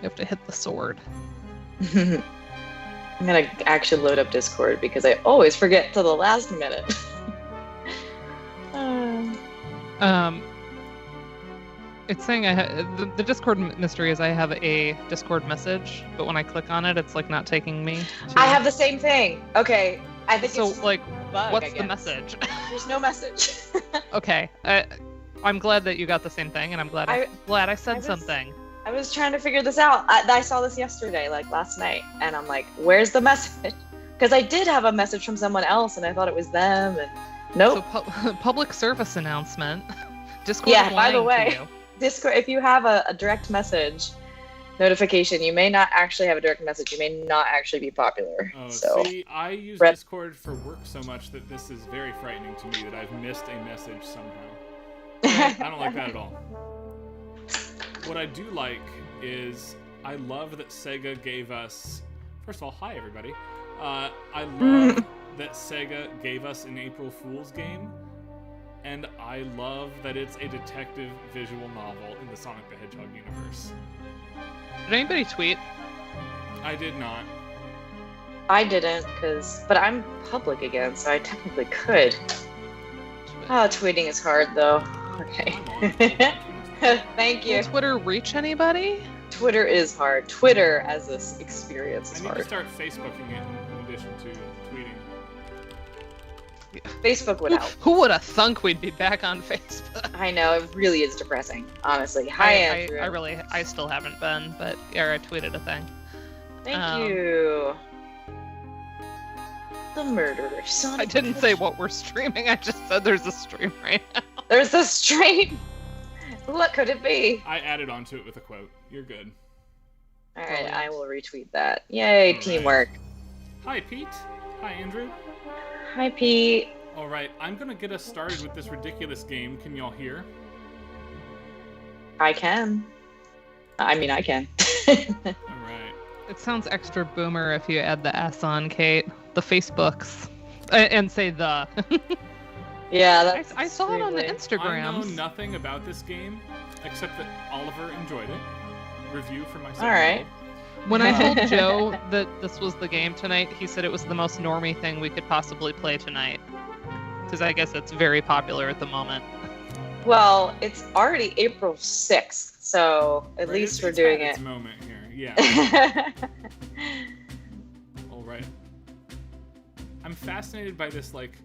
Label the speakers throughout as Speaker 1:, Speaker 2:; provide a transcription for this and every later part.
Speaker 1: You have to hit the sword.
Speaker 2: I'm gonna actually load up Discord because I always forget till the last minute.
Speaker 1: It's saying the Discord mystery is I have a Discord message, but when I click on it, it's like not taking me.
Speaker 2: I have the same thing. Okay, I think
Speaker 1: so.
Speaker 2: It's
Speaker 1: Like,
Speaker 2: bug,
Speaker 1: what's the message?
Speaker 2: There's no message.
Speaker 1: Okay, I'm glad that you got the same thing, and I'm glad I said something.
Speaker 2: I was trying to figure this out. I saw this yesterday, like last night, and I'm like, "Where's the message?" Because I did have a message from someone else, and I thought it was them, and nope.
Speaker 1: So public service announcement. Discord.
Speaker 2: Yeah. By the
Speaker 1: to
Speaker 2: way,
Speaker 1: you.
Speaker 2: Discord. If you have a direct message notification, you may not actually have a direct message. You may not actually be popular.
Speaker 3: Oh,
Speaker 2: so.
Speaker 3: See, I use Discord for work so much that this is very frightening to me that I've missed a message somehow. I don't like that at all. What I do like is I love that Sega gave us... First of all, hi everybody. I love that Sega gave us an April Fool's game, and I love that it's a detective visual novel in the Sonic the Hedgehog universe.
Speaker 1: Did anybody tweet?
Speaker 3: I did not.
Speaker 2: I didn't, but I'm public again, so I technically could. Oh, tweeting is hard though. Okay. Thank you.
Speaker 1: Will Twitter reach anybody?
Speaker 2: Twitter is hard. Twitter as this experience is hard.
Speaker 3: I need to start Facebooking it in addition to tweeting.
Speaker 2: Facebook would help.
Speaker 1: Who would have thunk we'd be back on Facebook?
Speaker 2: I know, it really is depressing, honestly. Hi, Andrew.
Speaker 1: I still haven't been, but yeah, I tweeted a thing.
Speaker 2: Thank you. The murderer.
Speaker 1: I didn't say what we're streaming, I just said there's a stream right now.
Speaker 2: There's a stream? What could it be?
Speaker 3: I added onto it with a quote. You're good.
Speaker 2: Alright, I will retweet that. Yay, teamwork.
Speaker 3: Hi, Pete. Hi, Andrew.
Speaker 2: Hi, Pete.
Speaker 3: Alright, I'm gonna get us started with this ridiculous game. Can y'all hear?
Speaker 2: I can. I mean, I can.
Speaker 3: Alright.
Speaker 1: It sounds extra boomer if you add the S on, Kate. The Facebooks. And say the.
Speaker 2: Yeah, that's
Speaker 1: I saw it on the Instagrams.
Speaker 3: I know nothing about this game, except that Oliver enjoyed it. Review for myself.
Speaker 2: Alright.
Speaker 1: When I told Joe that this was the game tonight, he said it was the most normie thing we could possibly play tonight. Because I guess it's very popular at the moment.
Speaker 2: Well, it's already April 6th, so at least we're doing it.
Speaker 3: It's moment here, yeah. All right. I'm fascinated by this, like,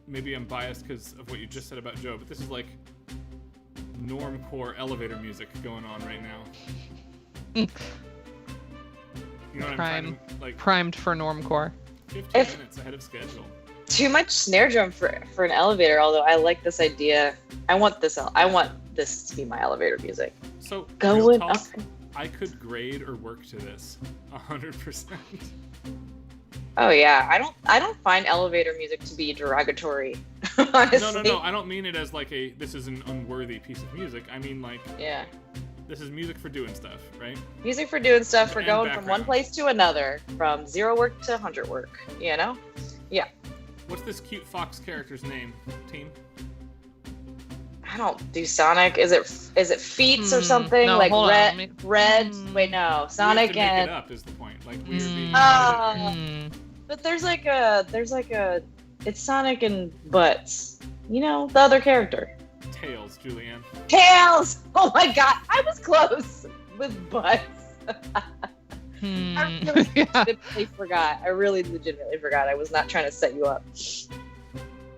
Speaker 3: maybe I'm biased because of what you just said about Joe, but this is like normcore elevator music going on right now. You know what I'm like,
Speaker 1: primed for normcore.
Speaker 3: 15 minutes ahead of schedule.
Speaker 2: Too much snare drum for an elevator, although I like this idea. I want this to be my elevator music.
Speaker 3: So
Speaker 2: going up.
Speaker 3: I could grade or work to this 100%.
Speaker 2: Oh yeah, I don't find elevator music to be derogatory. Honestly.
Speaker 3: No. I don't mean it as like this is an unworthy piece of music. I mean like this is music for doing stuff, right?
Speaker 2: Music for doing stuff, for going
Speaker 3: background.
Speaker 2: from one place to another, from 0 work to 100 work. You know? Yeah.
Speaker 3: What's this cute fox character's name, team?
Speaker 2: I don't do Sonic. Is it Feats or something?
Speaker 1: No,
Speaker 2: like
Speaker 1: red?
Speaker 2: Wait, no. Sonic
Speaker 3: we have to
Speaker 2: and.
Speaker 3: Make it up is the point. Like we are being.
Speaker 2: But there's like a. It's Sonic and Butts. You know, the other character.
Speaker 3: Tails, Julianne.
Speaker 2: Tails! Oh my god, I was close with Butts. I really legitimately forgot. I was not trying to set you up.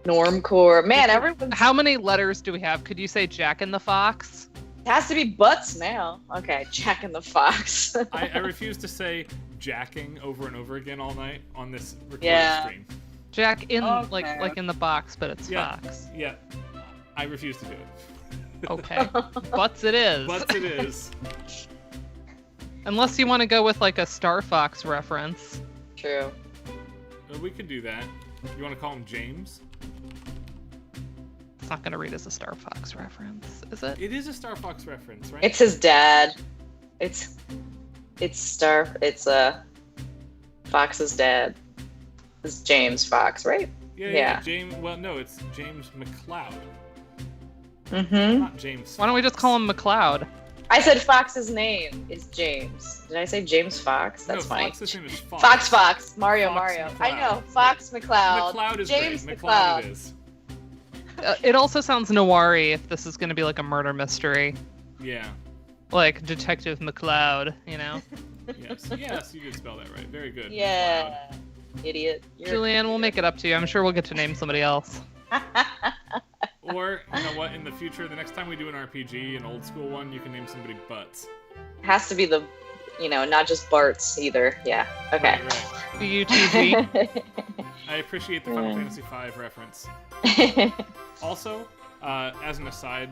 Speaker 2: Normcore. Man, everyone's...
Speaker 1: How many letters do we have? Could you say Jack and the Fox?
Speaker 2: It has to be Butts now. Okay, Jack and the Fox.
Speaker 3: I refuse to say jacking over and over again all night on this recording stream.
Speaker 1: Jack in like in the box, but it's Fox.
Speaker 3: Yeah. I refuse to do it.
Speaker 1: Okay. Butts it is.
Speaker 3: Butts it is.
Speaker 1: Unless you want to go with like a Star Fox reference.
Speaker 2: True.
Speaker 3: We could do that. You want to call him James?
Speaker 1: It's not going to read as a Star Fox reference, is it?
Speaker 3: It is a Star Fox reference, right?
Speaker 2: It's his dad. It's Fox's dad. It's James Fox, right?
Speaker 3: Yeah. James. Well, no, it's James McCloud.
Speaker 2: Mm-hmm.
Speaker 3: Not James.
Speaker 1: Why don't we just call him McCloud?
Speaker 2: I said Fox's name is James. Did I say James Fox? That's funny.
Speaker 3: Fox's name is Fox.
Speaker 2: Fox. Mario.
Speaker 3: McCloud.
Speaker 2: I know. Fox McCloud.
Speaker 3: McCloud is
Speaker 2: James
Speaker 3: great.
Speaker 2: McCloud.
Speaker 3: It is.
Speaker 1: It also sounds noir-y if this is going to be like a murder mystery.
Speaker 3: Yeah.
Speaker 1: Like Detective McCloud, you know?
Speaker 3: Yes, you did spell that right. Very good.
Speaker 2: Yeah. Idiot.
Speaker 1: Julianne, we'll make it up to you. I'm sure we'll get to name somebody else.
Speaker 3: Or, you know what, in the future, the next time we do an RPG, an old school one, you can name somebody Butts.
Speaker 2: Has to be the, not just Bart's either. Yeah. Okay.
Speaker 3: Right.
Speaker 1: BUTG.
Speaker 3: I appreciate the Final Fantasy V reference. Also, as an aside,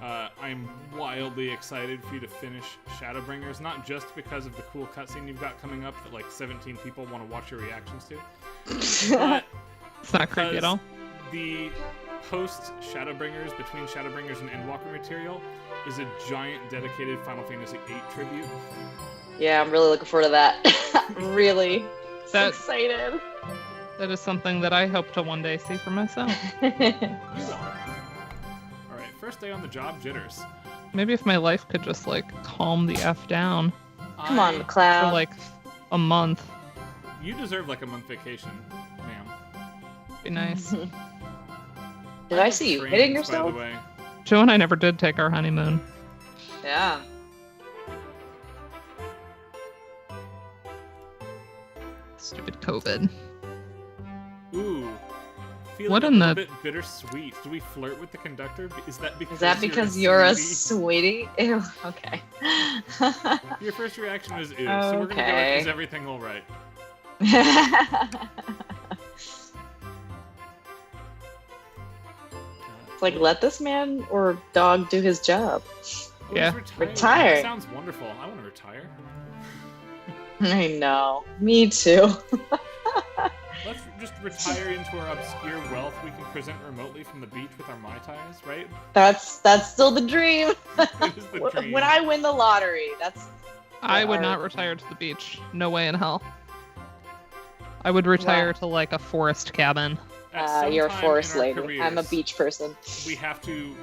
Speaker 3: I'm wildly excited for you to finish Shadowbringers, not just because of the cool cutscene you've got coming up that like 17 people want to watch your reactions to, but
Speaker 1: It's not creepy at all.
Speaker 3: the post-Shadowbringers, between Shadowbringers and Endwalker material, is a giant dedicated Final Fantasy VIII tribute.
Speaker 2: Yeah, I'm really looking forward to that. Really so excited.
Speaker 1: That is something that I hope to one day see for myself.
Speaker 3: You will. Alright, first day on the job, jitters.
Speaker 1: Maybe if my life could just, like, calm the F down
Speaker 2: Come on,
Speaker 1: for,
Speaker 2: McCloud.
Speaker 1: like, a month.
Speaker 3: You deserve, like, a month vacation, ma'am.
Speaker 1: Be nice.
Speaker 2: Did I see you
Speaker 3: Trains,
Speaker 2: hitting
Speaker 3: by
Speaker 2: yourself?
Speaker 3: the way.
Speaker 1: Joe and I never did take our honeymoon.
Speaker 2: Yeah.
Speaker 1: Stupid COVID.
Speaker 3: Ooh. Feeling
Speaker 1: What
Speaker 3: a
Speaker 1: in
Speaker 3: little
Speaker 1: the-
Speaker 3: bit bittersweet. Do we flirt with the conductor? Is that
Speaker 2: Is that you're a
Speaker 3: sweetie?
Speaker 2: sweetie? Ew, okay.
Speaker 3: Your first reaction is ew, so we're gonna go with, is everything alright?
Speaker 2: It's like, let this man or dog do his job.
Speaker 3: Oh,
Speaker 1: Yeah.
Speaker 3: he's
Speaker 2: Retire.
Speaker 3: That sounds wonderful. I want to retire.
Speaker 2: I know. Me too.
Speaker 3: Let's just retire into our obscure wealth we can present remotely from the beach with our Mai Tais, right?
Speaker 2: That's still the dream.
Speaker 3: It is the dream.
Speaker 2: When I win the lottery, that's.
Speaker 1: I would
Speaker 2: our-
Speaker 1: not retire to the beach. No way in hell. I would retire to, like, a forest cabin.
Speaker 3: At some
Speaker 2: You're a
Speaker 3: time
Speaker 2: forest
Speaker 3: in our
Speaker 2: lady. I'm a
Speaker 3: careers,
Speaker 2: beach person.
Speaker 3: We have to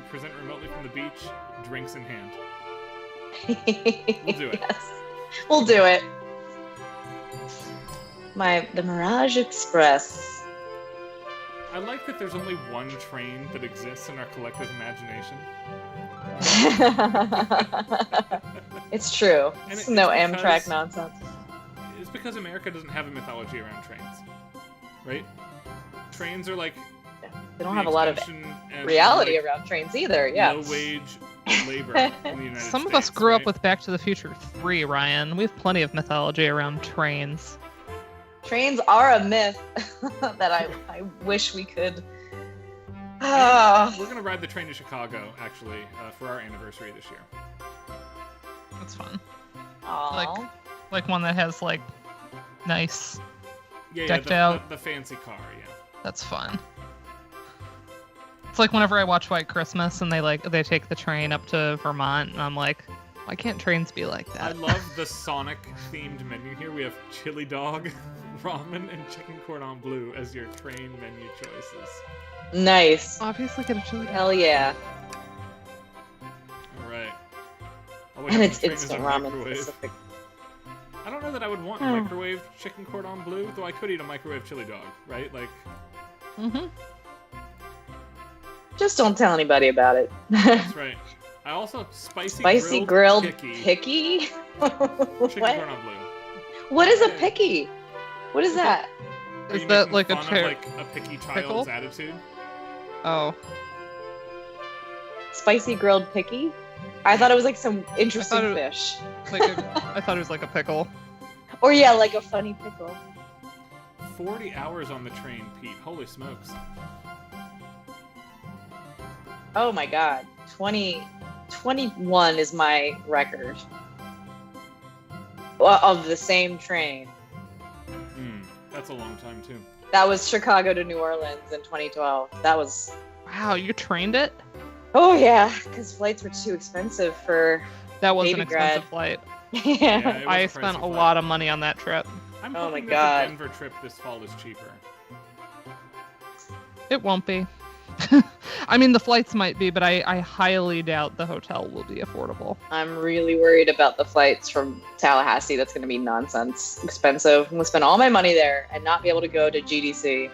Speaker 3: present remotely from the beach, drinks in hand.
Speaker 2: We'll
Speaker 3: do it.
Speaker 2: Yes. We'll do it. The Mirage Express.
Speaker 3: I like that there's only one train that exists in our collective imagination.
Speaker 2: It's true.
Speaker 3: And
Speaker 2: It's
Speaker 3: it's
Speaker 2: no
Speaker 3: because-
Speaker 2: Amtrak nonsense.
Speaker 3: It's because America doesn't have a mythology around trains, right? Trains are like
Speaker 2: They don't have a lot of
Speaker 3: extension and,
Speaker 2: reality
Speaker 3: like,
Speaker 2: around trains either. Yeah.
Speaker 3: low-wage labor in the United States.
Speaker 1: Some of us grew up
Speaker 3: right?
Speaker 1: with Back to the Future 3, Ryan. We have plenty of mythology around trains.
Speaker 2: Trains are a myth that I wish we could. Ah.
Speaker 3: We're gonna ride the train to Chicago actually for our anniversary this year.
Speaker 1: That's fun.
Speaker 2: Aw.
Speaker 1: Like one that has, like, nice...
Speaker 3: Yeah,
Speaker 1: Decked
Speaker 3: the,
Speaker 1: out.
Speaker 3: the fancy car, yeah.
Speaker 1: That's fun. It's like whenever I watch White Christmas and they take the train up to Vermont, and I'm like, why can't trains be like
Speaker 3: I
Speaker 1: that?
Speaker 3: love the Sonic themed menu here. We have chili dog, ramen, and chicken cordon bleu as your train menu choices.
Speaker 2: Nice.
Speaker 1: Obviously, get a chili.
Speaker 2: Hell yeah.
Speaker 3: All right. Oh,
Speaker 2: And it's
Speaker 3: the train
Speaker 2: instant
Speaker 3: is a
Speaker 2: ramen
Speaker 3: microwave.
Speaker 2: specific.
Speaker 3: I don't know that I would want microwave chicken cordon bleu, though I could eat a microwave chili dog, right? Like,
Speaker 1: Mm-hmm.
Speaker 2: Just don't tell anybody about it.
Speaker 3: that's right. I also
Speaker 2: Spicy grilled
Speaker 3: picky
Speaker 2: picky?
Speaker 3: chicken
Speaker 2: What?
Speaker 3: cordon bleu.
Speaker 2: What is a picky? What is that?
Speaker 3: Are
Speaker 1: Is
Speaker 3: you
Speaker 1: that
Speaker 3: making
Speaker 1: like a
Speaker 3: fun of,
Speaker 1: chair?
Speaker 3: like a picky child's
Speaker 1: pickle?
Speaker 3: attitude?
Speaker 1: Oh,
Speaker 2: Spicy grilled picky? I thought it was like some interesting
Speaker 1: it-
Speaker 2: fish.
Speaker 1: like I thought it was like a pickle.
Speaker 2: Or yeah, like a funny pickle.
Speaker 3: 40 hours on the train, Pete. Holy smokes.
Speaker 2: Oh my god. 21 is my record. Well, of the same train.
Speaker 3: That's a long time, too.
Speaker 2: That was Chicago to New Orleans in 2012. That was...
Speaker 1: Wow, you trained it?
Speaker 2: Oh yeah, because flights were too expensive for...
Speaker 1: That was
Speaker 2: Baby
Speaker 1: an expensive
Speaker 2: grad.
Speaker 1: flight.
Speaker 3: Yeah,
Speaker 2: yeah.
Speaker 3: it was
Speaker 1: I
Speaker 3: a
Speaker 1: spent
Speaker 3: pricey
Speaker 1: a
Speaker 3: flight.
Speaker 1: lot of money on that trip.
Speaker 3: I'm
Speaker 2: Oh my
Speaker 3: hoping that
Speaker 2: God.
Speaker 3: the Denver trip this fall is cheaper.
Speaker 1: It won't be. I mean, the flights might be, but I highly doubt the hotel will be affordable.
Speaker 2: I'm really worried about the flights from Tallahassee. That's going to be nonsense expensive. I'm going to spend all my money there and not be able to go to GDC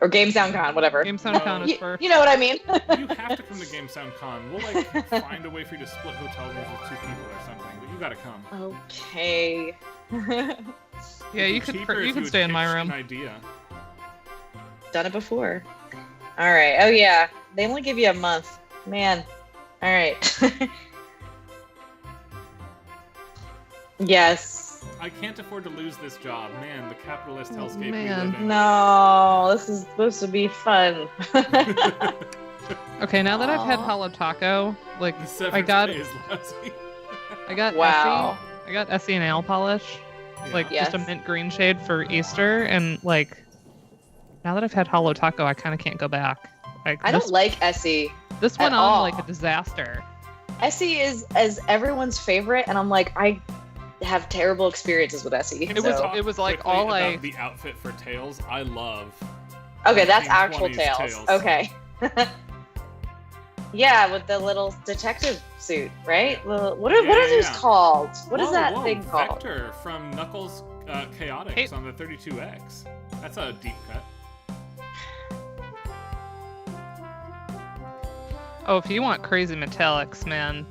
Speaker 2: or Gamesound Con, whatever.
Speaker 1: Gamesound Con is first.
Speaker 2: You know what I mean?
Speaker 3: You have to come to Gamesound Con. We'll like find a way for you to split hotel rooms with 2 people or something, but you gotta come.
Speaker 2: Okay.
Speaker 1: Yeah, you could stay in my room.
Speaker 3: An idea.
Speaker 2: Done it before. All right. Oh yeah, they only give you a month, man. All right. Yes.
Speaker 3: I can't afford to lose this job, man. The capitalist hellscape we
Speaker 1: man.
Speaker 3: live in.
Speaker 2: No, this is supposed to be fun.
Speaker 1: Okay, now that I've had Hollow Taco, like
Speaker 3: The
Speaker 1: I got
Speaker 3: severance pay is lousy.
Speaker 1: I got
Speaker 2: Wow.
Speaker 1: Essie. I got Essie nail polish,
Speaker 3: Yeah.
Speaker 1: like
Speaker 2: Yes.
Speaker 1: just a mint green shade for Easter, and like now that I've had Hollow Taco, I kind of can't go back. Like,
Speaker 2: I don't like Essie.
Speaker 1: This went
Speaker 2: at
Speaker 1: on
Speaker 2: all.
Speaker 1: like a disaster.
Speaker 2: Essie is everyone's favorite, and I'm like, I have terrible experiences with Essie.
Speaker 1: It was-
Speaker 2: so-
Speaker 1: it was like
Speaker 3: Quickly
Speaker 1: all
Speaker 3: about
Speaker 1: I-
Speaker 3: the outfit for Tails. I love.
Speaker 2: Okay, that's
Speaker 3: 1920s
Speaker 2: actual Tails.
Speaker 3: Tails.
Speaker 2: Okay. Yeah, with the little detective suit, right? What are those
Speaker 3: Yeah.
Speaker 2: called? What is
Speaker 3: Whoa,
Speaker 2: that
Speaker 3: whoa,
Speaker 2: thing called?
Speaker 3: Vector from Knuckles Chaotix
Speaker 1: Hey.
Speaker 3: on the 32X. That's a deep cut.
Speaker 1: Oh, if you want crazy metallics, man,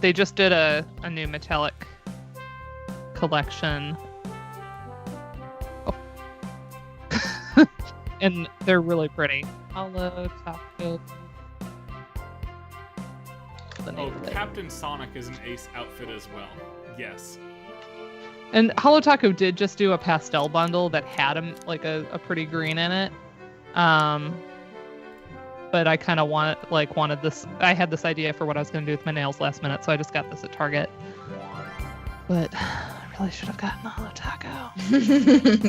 Speaker 1: they just did a new metallic collection. Oh. And they're really pretty. Hollow Taco. The name
Speaker 3: Oh,
Speaker 1: of it.
Speaker 3: Captain Sonic is an ace outfit as well. Yes.
Speaker 1: And Hollow Taco did just do a pastel bundle that had a pretty green in it. But I kind of wanted this. I had this idea for what I was going to do with my nails last minute, so I just got this at Target. But I really should have gotten the Hollow Taco.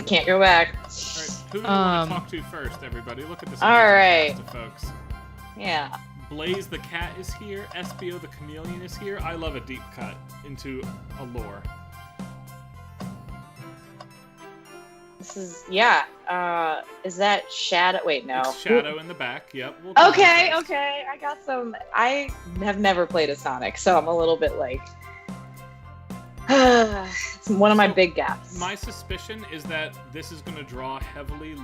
Speaker 2: Can't go back.
Speaker 3: All right, who do we want to talk to first, everybody? Look at this.
Speaker 2: All
Speaker 3: amazing
Speaker 2: right.
Speaker 3: cast of folks.
Speaker 2: Yeah.
Speaker 3: Blaze the cat is here. Espio the chameleon is here. I love a deep cut into a lore.
Speaker 2: This is is that Shadow? Wait, no.
Speaker 3: It's Shadow in the back. Yep. We'll do
Speaker 2: Okay,
Speaker 3: that first.
Speaker 2: okay. I got some. I have never played a Sonic, so I'm a little bit like. It's one of my
Speaker 3: So,
Speaker 2: big gaps.
Speaker 3: My suspicion is that this is going to draw heavily,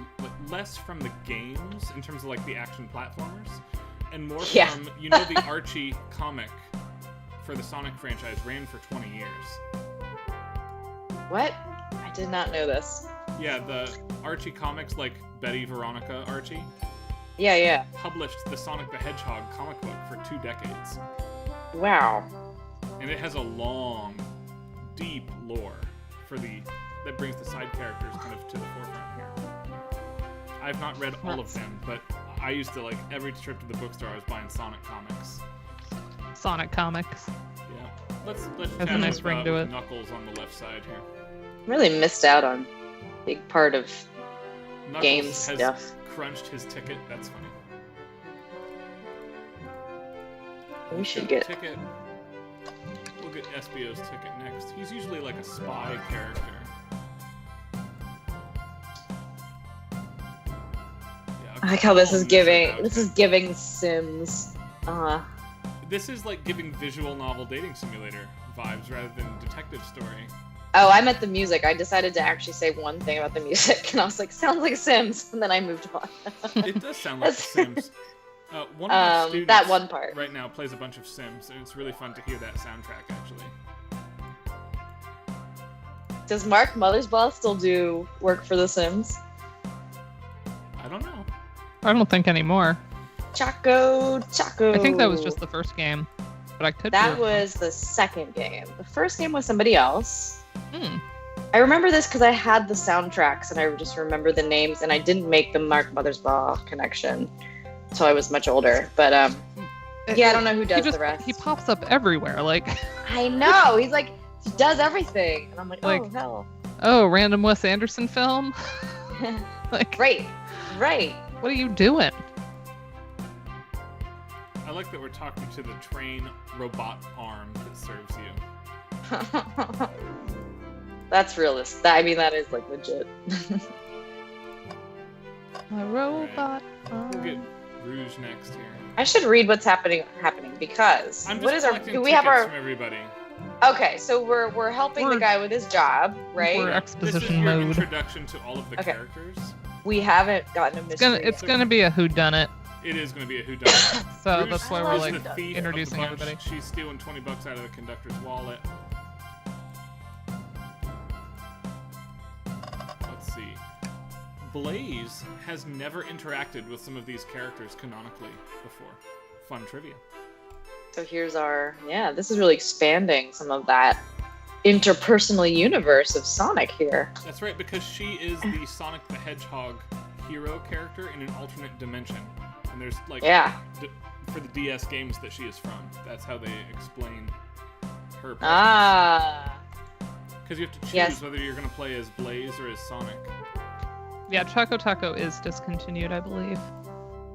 Speaker 3: less from the games in terms of like the action platformers, and more
Speaker 2: Yeah.
Speaker 3: from the Archie comic for the Sonic franchise ran for 20 years.
Speaker 2: What? I did not know this.
Speaker 3: Yeah, the Archie comics, like Betty Veronica Archie,
Speaker 2: Yeah.
Speaker 3: published the Sonic the Hedgehog comic book for 2 decades,
Speaker 2: Wow.
Speaker 3: and it has a long, deep lore that brings the side characters kind of to the forefront here. I've not read all of them, but I used to, like, every trip to the bookstore I was buying Sonic comics.
Speaker 1: Sonic Comics.
Speaker 3: Yeah. Let's
Speaker 1: Has
Speaker 3: chat
Speaker 1: a nice
Speaker 3: with,
Speaker 1: ring to
Speaker 3: with
Speaker 1: it.
Speaker 3: Knuckles on the left side here.
Speaker 2: Really missed out on a big part of
Speaker 3: Knuckles
Speaker 2: game
Speaker 3: has
Speaker 2: stuff.
Speaker 3: crunched his ticket. That's funny.
Speaker 2: We should
Speaker 3: Got a
Speaker 2: get.
Speaker 3: ticket. We'll get Espio's ticket next. He's usually like a spy character. Yeah,
Speaker 2: I like how this
Speaker 3: I'll
Speaker 2: is
Speaker 3: miss
Speaker 2: giving.
Speaker 3: about
Speaker 2: This
Speaker 3: him.
Speaker 2: is giving Sims.
Speaker 3: This is like giving visual novel dating simulator vibes rather than detective story.
Speaker 2: Oh, I meant the music. I decided to actually say one thing about the music, and I was like, sounds like Sims, and then I moved on.
Speaker 3: It does sound like The Sims. One of my students
Speaker 2: that one part.
Speaker 3: right now plays a bunch of Sims, and it's really fun to hear that soundtrack, actually.
Speaker 2: Does Mark Mothersbaugh still do work for The Sims?
Speaker 3: I don't know.
Speaker 1: I don't think anymore.
Speaker 2: Choco.
Speaker 1: I think that was just the first game, but I could.
Speaker 2: That
Speaker 1: be wrong.
Speaker 2: was the second game. The first game was somebody else.
Speaker 1: Hmm.
Speaker 2: I remember this because I had the soundtracks, and I just remember the names, and I didn't make the Mark Mothersbaugh connection until I was much older. But yeah, I don't know who does the rest.
Speaker 1: He pops up everywhere, like.
Speaker 2: I know. He's like, he does everything, and I'm like,
Speaker 1: Like-
Speaker 2: oh hell.
Speaker 1: Oh, random Wes Anderson film. Like,
Speaker 2: Right.
Speaker 1: what are you doing?
Speaker 3: I like that we're talking to the train robot arm that serves you.
Speaker 2: That's realistic. I mean, that is like legit.
Speaker 1: A robot.
Speaker 3: We'll get Rouge next here.
Speaker 2: I should read what's happening because
Speaker 3: I'm just
Speaker 2: what is our?
Speaker 3: collecting
Speaker 2: Do we have
Speaker 3: tickets
Speaker 2: our?
Speaker 3: from everybody.
Speaker 2: Okay, so we're helping the guy with his job, right?
Speaker 1: We're
Speaker 3: This is
Speaker 1: exposition
Speaker 3: your
Speaker 1: mode.
Speaker 3: introduction to all of the
Speaker 2: Okay.
Speaker 3: characters.
Speaker 2: We haven't gotten a mystery.
Speaker 1: It's
Speaker 2: yet.
Speaker 1: gonna be a whodunit,
Speaker 3: It is going to be a whodunit.
Speaker 1: so
Speaker 3: Rouge
Speaker 1: that's why
Speaker 2: I
Speaker 1: we're
Speaker 3: is
Speaker 2: like
Speaker 1: like
Speaker 3: the thief
Speaker 1: introducing
Speaker 3: of the bunch.
Speaker 1: everybody.
Speaker 3: She's stealing $20 out of the conductor's wallet. Let's see. Blaze has never interacted with some of these characters canonically before. Fun trivia.
Speaker 2: So here's our. Yeah, this is really expanding some of that interpersonal universe of Sonic here.
Speaker 3: That's right, because she is the Sonic the Hedgehog hero character in an alternate dimension. And there's like
Speaker 2: Yeah.
Speaker 3: for the DS games that she is from. That's how they explain her.
Speaker 2: Ah.
Speaker 3: Because you have to choose
Speaker 2: Yes.
Speaker 3: whether you're going to play as Blaze or as Sonic.
Speaker 1: Yeah, Choco Taco is discontinued, I believe.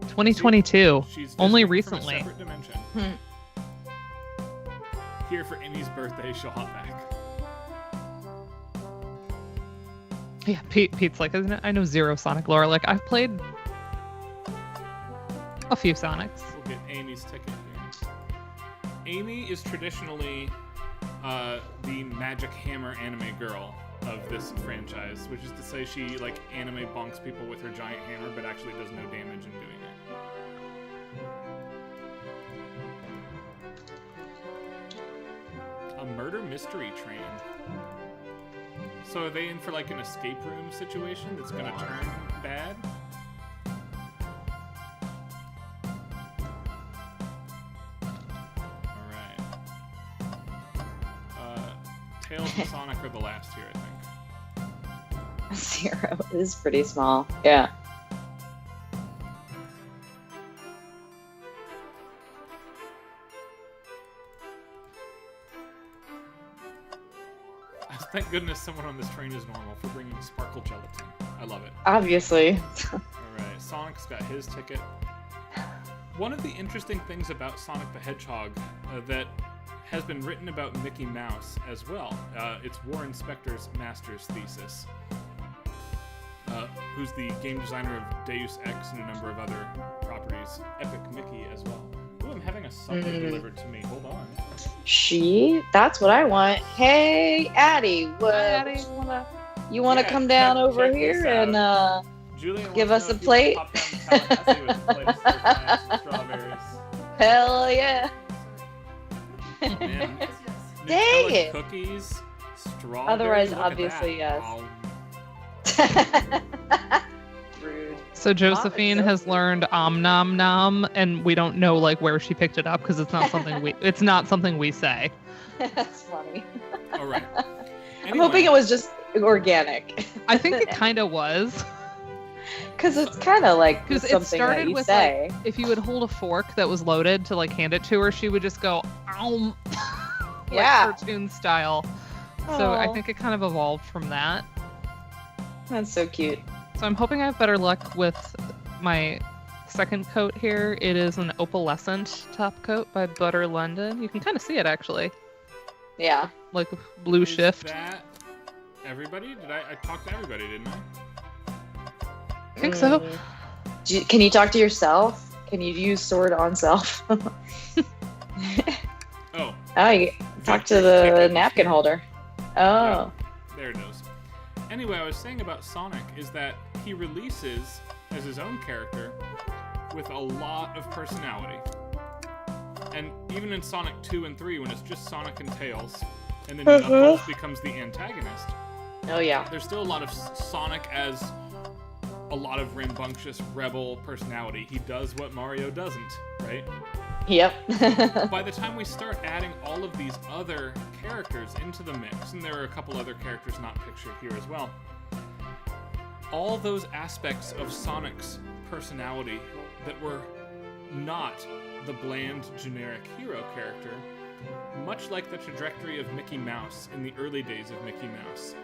Speaker 1: 2022.
Speaker 3: She's
Speaker 1: Only
Speaker 3: visiting
Speaker 1: recently.
Speaker 3: From a separate dimension. Here for Amy's birthday, she'll hop back.
Speaker 1: Yeah, Pete's like, I know zero Sonic lore. Like, I've played a few Sonics.
Speaker 3: We'll get Amy's ticket here. Amy is traditionally the Magic Hammer anime girl of this franchise, which is to say she like anime bonks people with her giant hammer, but actually does no damage in doing it. A murder mystery train. So are they in for like an escape room situation that's gonna turn bad? Alright. Tails and Sonic are the last here, I think.
Speaker 2: 0 is pretty small. Yeah.
Speaker 3: Thank goodness someone on this train is normal for bringing sparkle gelatin. I love it.
Speaker 2: Obviously.
Speaker 3: Alright, Sonic's got his ticket. One of the interesting things about Sonic the Hedgehog that has been written about Mickey Mouse as well, it's Warren Spector's master's thesis, who's the game designer of Deus Ex and a number of other properties, Epic Mickey as well. Ooh, I'm having a subject delivered to me. Hold on.
Speaker 2: That's what I want. Hey, Addie, what?
Speaker 1: Hi, Addie.
Speaker 2: You wanna
Speaker 3: Yeah,
Speaker 2: come down
Speaker 3: check
Speaker 2: over
Speaker 3: this
Speaker 2: here
Speaker 3: out.
Speaker 2: and
Speaker 3: Julian
Speaker 2: give
Speaker 3: wants
Speaker 2: us
Speaker 3: to
Speaker 2: a
Speaker 3: know if you
Speaker 2: plate?
Speaker 3: want to pop down to Tallahassee with a plate of stir-fried strawberries.
Speaker 2: hell yeah.
Speaker 3: Man,
Speaker 2: Dang
Speaker 3: Nutella
Speaker 2: it.
Speaker 3: Cookies, strawberries.
Speaker 2: Otherwise,
Speaker 3: look at
Speaker 2: obviously,
Speaker 3: that.
Speaker 2: yes.
Speaker 3: Oh,
Speaker 2: Rude.
Speaker 1: So Josephine
Speaker 2: so
Speaker 1: has
Speaker 2: cute.
Speaker 1: learned nom nom, and we don't know like where she picked it up because it's not something we say.
Speaker 2: That's funny.
Speaker 3: all right.
Speaker 2: I'm hoping it was just organic.
Speaker 1: I think it kind of was.
Speaker 2: Because it's kind of like
Speaker 1: Because it
Speaker 2: something that
Speaker 1: started
Speaker 2: you
Speaker 1: with
Speaker 2: say.
Speaker 1: like, if you would hold a fork that was loaded to like hand it to her, she would just go, "Ow," like
Speaker 2: Yeah.
Speaker 1: cartoon style. So I
Speaker 2: Aw.
Speaker 1: think it kind of evolved from that.
Speaker 2: That's so cute.
Speaker 1: So I'm hoping I have better luck with my second coat here. It is an opalescent top coat by Butter London. You can kind of see it actually,
Speaker 2: Yeah.
Speaker 1: like blue
Speaker 3: Is
Speaker 1: shift.
Speaker 3: that everybody? I talked to everybody, didn't I?
Speaker 1: I think so.
Speaker 2: Can you talk to yourself? Can you use sword on self?
Speaker 3: Oh,
Speaker 2: Oh, you talk to the napkin holder. Oh.
Speaker 3: there it is. Anyway, I was saying about Sonic is that he releases as his own character with a lot of personality. And even in Sonic 2 and 3, when it's just Sonic and Tails, and then Knuckles becomes the antagonist,
Speaker 2: Oh, yeah.
Speaker 3: there's still a lot of Sonic as a lot of rambunctious rebel personality. He does what Mario doesn't, right?
Speaker 2: Yep.
Speaker 3: By the time we start adding all of these other characters into the mix, and there are a couple other characters not pictured here as well, all those aspects of Sonic's personality that were not the bland, generic hero character, much like the trajectory of Mickey Mouse in the early days of Mickey Mouse,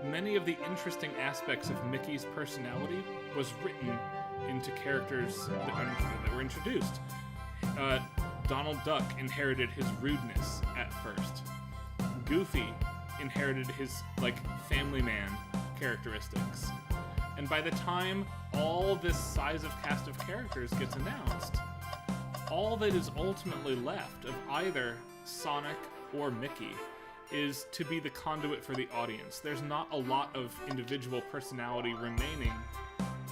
Speaker 3: many of the interesting aspects of Mickey's personality was written into characters that were introduced. Donald Duck inherited his rudeness at first. Goofy inherited his, like, family man characteristics. And by the time all this size of cast of characters gets announced, all that is ultimately left of either Sonic or Mickey is to be the conduit for the audience. There's not a lot of individual personality remaining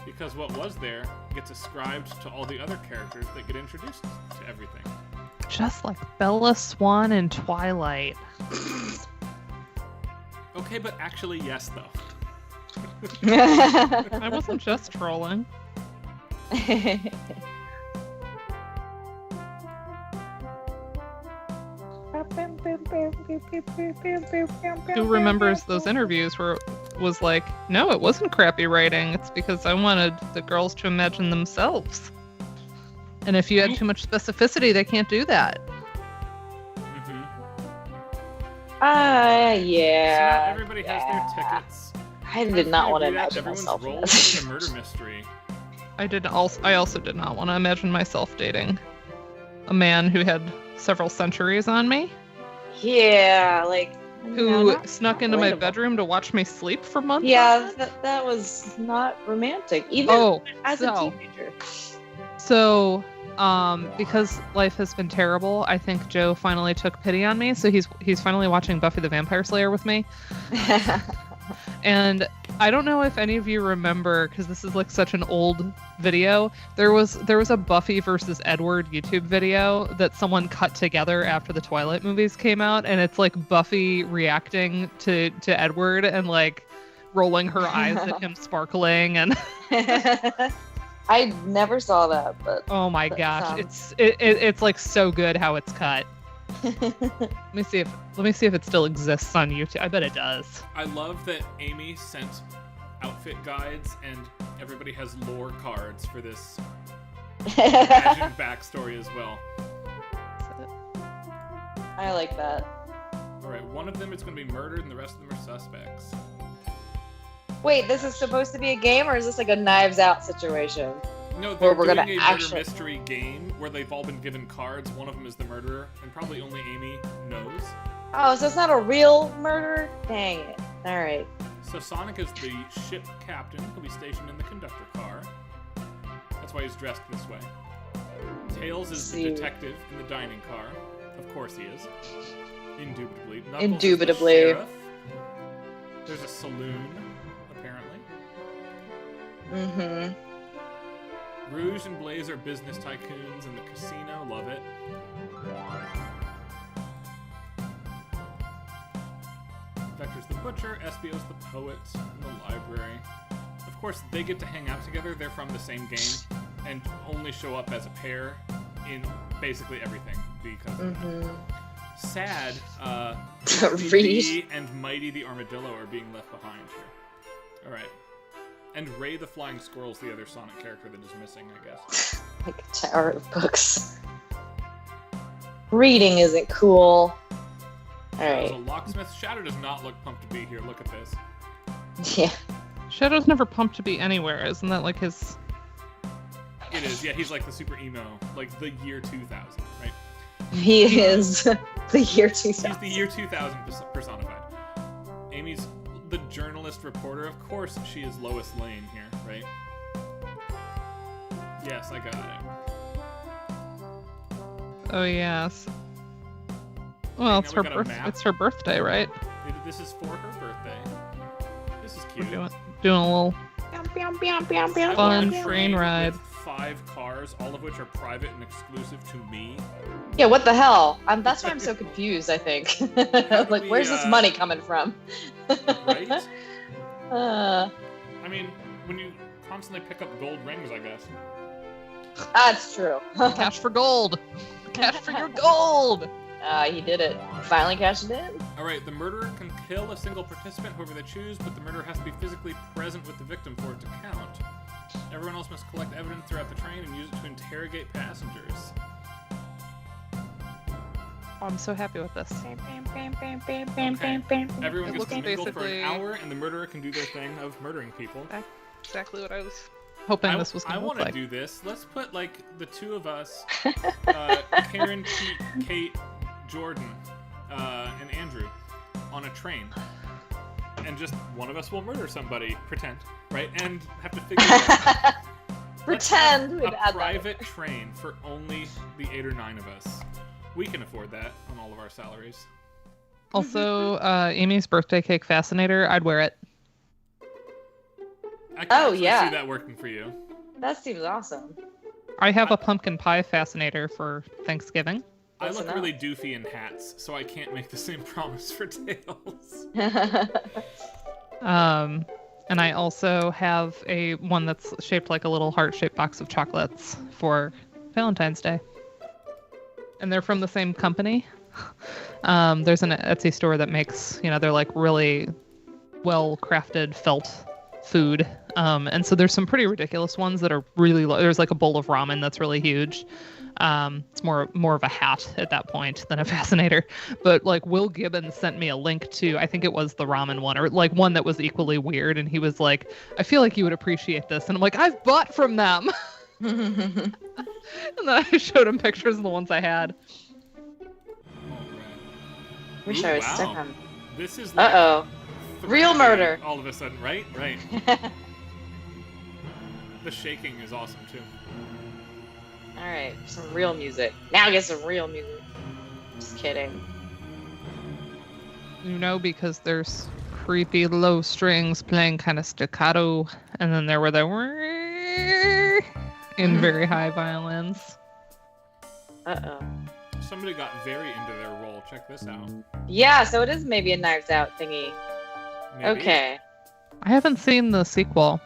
Speaker 3: because what was there gets ascribed to all the other characters that get introduced to everything.
Speaker 1: Just like Bella Swan in Twilight.
Speaker 3: Okay, but actually, yes, though.
Speaker 1: I wasn't just trolling. Who remembers those interviews where it was like, no, it wasn't crappy writing. It's because I wanted the girls to imagine themselves. And if you add too much specificity, they can't do that.
Speaker 2: Yeah.
Speaker 3: So not everybody has their tickets.
Speaker 2: I did not want to imagine
Speaker 3: Everyone's
Speaker 2: myself.
Speaker 3: rolled into the murder mystery.
Speaker 1: I also did not want to imagine myself dating a man who had several centuries on me.
Speaker 2: Yeah, like
Speaker 1: Who snuck into my bedroom to watch me sleep for months?
Speaker 2: Yeah, that was not romantic, even as a teenager.
Speaker 1: So, because life has been terrible, I think Joe finally took pity on me. So he's finally watching Buffy the Vampire Slayer with me. And I don't know if any of you remember, because this is like such an old video. There was a Buffy versus Edward YouTube video that someone cut together after the Twilight movies came out, and it's like Buffy reacting to Edward and like rolling her eyes at him sparkling and.
Speaker 2: I never saw that, but
Speaker 1: oh my gosh, it's like so good how it's cut. Let me see if it still exists on YouTube. I bet it does.
Speaker 3: I love that Amy sent outfit guides and everybody has lore cards for this imagined backstory as well.
Speaker 2: I like that.
Speaker 3: Alright, one of them is going to be murdered and the rest of them are suspects.
Speaker 2: Wait, this is supposed to be a game, or is this like a Knives Out situation?
Speaker 3: No, they're
Speaker 2: we're
Speaker 3: doing
Speaker 2: gonna
Speaker 3: a
Speaker 2: actually...
Speaker 3: murder mystery game where they've all been given cards. One of them is the murderer, and probably only Amy knows.
Speaker 2: Oh, so it's not a real murder? Dang it. Alright.
Speaker 3: So Sonic is the ship captain. He'll be stationed in the conductor car. That's why he's dressed this way. Tails is the detective in the dining car. Of course he is. Indubitably. Knuckles
Speaker 2: Indubitably.
Speaker 3: is the sheriff. There's a saloon, apparently.
Speaker 2: Mm-hmm.
Speaker 3: Rouge and Blaze are business tycoons in the casino. Love it. Vector's the butcher. Espio's the poet in the library. Of course, they get to hang out together. They're from the same game and only show up as a pair in basically everything because of that. Sad, Dee and Mighty the Armadillo are being left behind here. Alright. And Ray the Flying Squirrel's the other Sonic character that is missing, I guess.
Speaker 2: Like a tower of books. Reading isn't cool. Alright.
Speaker 3: There's a locksmith. Shadow does not look pumped to be here. Look at this.
Speaker 2: Yeah.
Speaker 1: Shadow's never pumped to be anywhere. Isn't that like his...
Speaker 3: It is. Yeah, he's like the super emo. Like the year 2000, right?
Speaker 2: He is the year 2000.
Speaker 3: He's the year 2000 personified. Amy's the journalist reporter. Of course she is Lois Lane here, right? Yes, I got it.
Speaker 1: Oh, yes. Well, it's her birthday, right?
Speaker 3: This is for her birthday. This is cute.
Speaker 1: We're doing a little fun train ride.
Speaker 3: 5 cars, all of which are private and exclusive to me.
Speaker 2: Yeah, what the hell? That's why I'm so confused, I think. Like, where's this money coming from?
Speaker 3: Right? I mean, when you constantly pick up gold rings, I guess.
Speaker 2: That's true.
Speaker 1: Cash for gold. Cash for your gold.
Speaker 2: He did it. Finally cashed it in.
Speaker 3: Alright, the murderer can kill a single participant, whoever they choose, but the murderer has to be physically present with the victim for it to count. Everyone else must collect evidence throughout the train and use it to interrogate passengers.
Speaker 1: Oh, I'm so happy with this.
Speaker 3: Okay. Everyone gets to mingle for an hour, and the murderer can do their thing of murdering people.
Speaker 1: Exactly what I was hoping this was going to look like.
Speaker 3: I want to do this. Let's put, like, the two of us, Karen, Pete, Kate, Jordan, and Andrew, on a train. and just one of us will murder somebody, pretend, right? And have to figure it out.
Speaker 2: Pretend we'd
Speaker 3: a
Speaker 2: add
Speaker 3: private train for only the 8 or 9 of us. We can afford that on all of our salaries.
Speaker 1: Also, Amy's birthday cake fascinator. I'd wear it.
Speaker 3: I can actually
Speaker 2: yeah.
Speaker 3: see that working for you.
Speaker 2: That seems awesome.
Speaker 1: I have a pumpkin pie fascinator for Thanksgiving.
Speaker 3: I
Speaker 2: Close
Speaker 3: look
Speaker 2: enough.
Speaker 3: really doofy in hats, so I can't make the same promise for tails.
Speaker 1: And I also have one that's shaped like a little heart-shaped box of chocolates for Valentine's Day. And they're from the same company. There's an Etsy store that makes, they're like really well-crafted felt food. And so there's some pretty ridiculous ones that are really there's like a bowl of ramen that's really huge. It's more of a hat at that point than a fascinator. But like Will Gibbons sent me a link to, I think it was the ramen one, or like one that was equally weird, and he was like, I feel like you would appreciate this. And I'm like, I've bought from them. And then I showed him pictures of the ones I had.
Speaker 2: Wish
Speaker 3: Ooh,
Speaker 2: I was
Speaker 3: wow.
Speaker 2: stuck on.
Speaker 3: This is like
Speaker 2: Uh-oh. Real murder.
Speaker 3: all of a sudden, right? Right. The shaking is awesome too.
Speaker 2: Alright, some real music. Now get some real music. Just kidding.
Speaker 1: Because there's creepy low strings playing kind of staccato, and then there were the in very high violins.
Speaker 2: Uh-oh.
Speaker 3: Somebody got very into their role. Check this out.
Speaker 2: Yeah, so it is maybe a Knives Out thingy.
Speaker 3: Maybe.
Speaker 2: Okay.
Speaker 1: I haven't seen the sequel.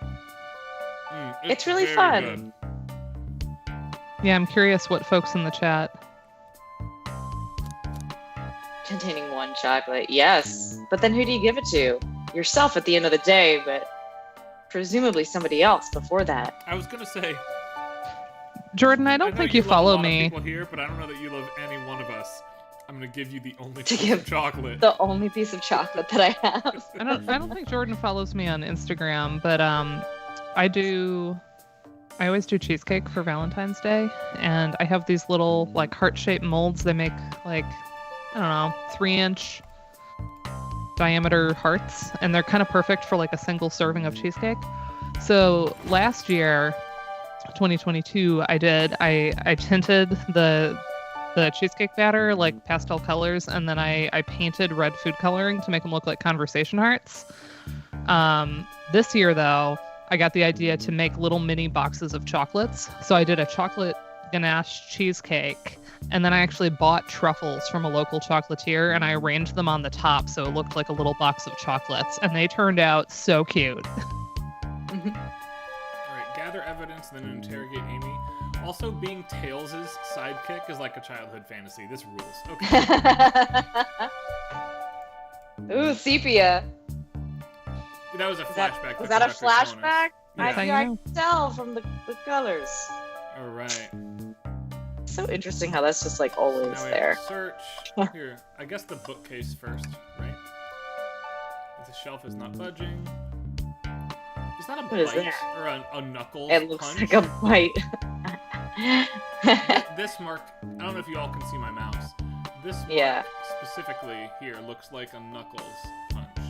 Speaker 2: It's really
Speaker 3: very
Speaker 2: fun.
Speaker 3: good.
Speaker 1: Yeah, I'm curious what folks in the chat.
Speaker 2: Containing one chocolate. Yes. But then who do you give it to? Yourself at the end of the day, but presumably somebody else before that.
Speaker 3: I was gonna say.
Speaker 1: Jordan, I
Speaker 3: I
Speaker 1: don't
Speaker 3: know
Speaker 1: think you
Speaker 3: love
Speaker 1: follow
Speaker 3: a lot of
Speaker 1: me.
Speaker 3: people here, but I don't know that you love any one of us. I'm gonna give you the only
Speaker 2: To
Speaker 3: piece
Speaker 2: give
Speaker 3: of chocolate.
Speaker 2: The only piece of chocolate that I have.
Speaker 1: I don't think Jordan follows me on Instagram, but I always do cheesecake for Valentine's Day, and I have these little like heart-shaped molds. They make like, I don't know, 3-inch diameter hearts, and they're kind of perfect for like a single serving of cheesecake. So last year, 2022, I tinted the cheesecake batter like pastel colors, and then I painted red food coloring to make them look like conversation hearts. This year though, I got the idea to make little mini boxes of chocolates. So I did a chocolate ganache cheesecake, and then I actually bought truffles from a local chocolatier, and I arranged them on the top so it looked like a little box of chocolates, and they turned out so cute.
Speaker 3: All right, gather evidence, then interrogate Amy. Also, being Tails' sidekick is like a childhood fantasy. This rules. Okay.
Speaker 2: Ooh, sepia.
Speaker 3: That was a flashback.
Speaker 2: Was that a flashback?
Speaker 3: Yeah.
Speaker 2: I can tell from the colors.
Speaker 3: All right.
Speaker 2: So interesting how that's just like always
Speaker 3: Now we have
Speaker 2: there.
Speaker 3: to search. Here, I guess the bookcase first, right? The shelf is not budging. Is that a
Speaker 2: What is
Speaker 3: bite
Speaker 2: that?
Speaker 3: or a knuckles
Speaker 2: It looks
Speaker 3: punch?
Speaker 2: like a bite.
Speaker 3: This mark, I don't know if you all can see my mouse. This mark
Speaker 2: Yeah.
Speaker 3: specifically here looks like a knuckles punch to me.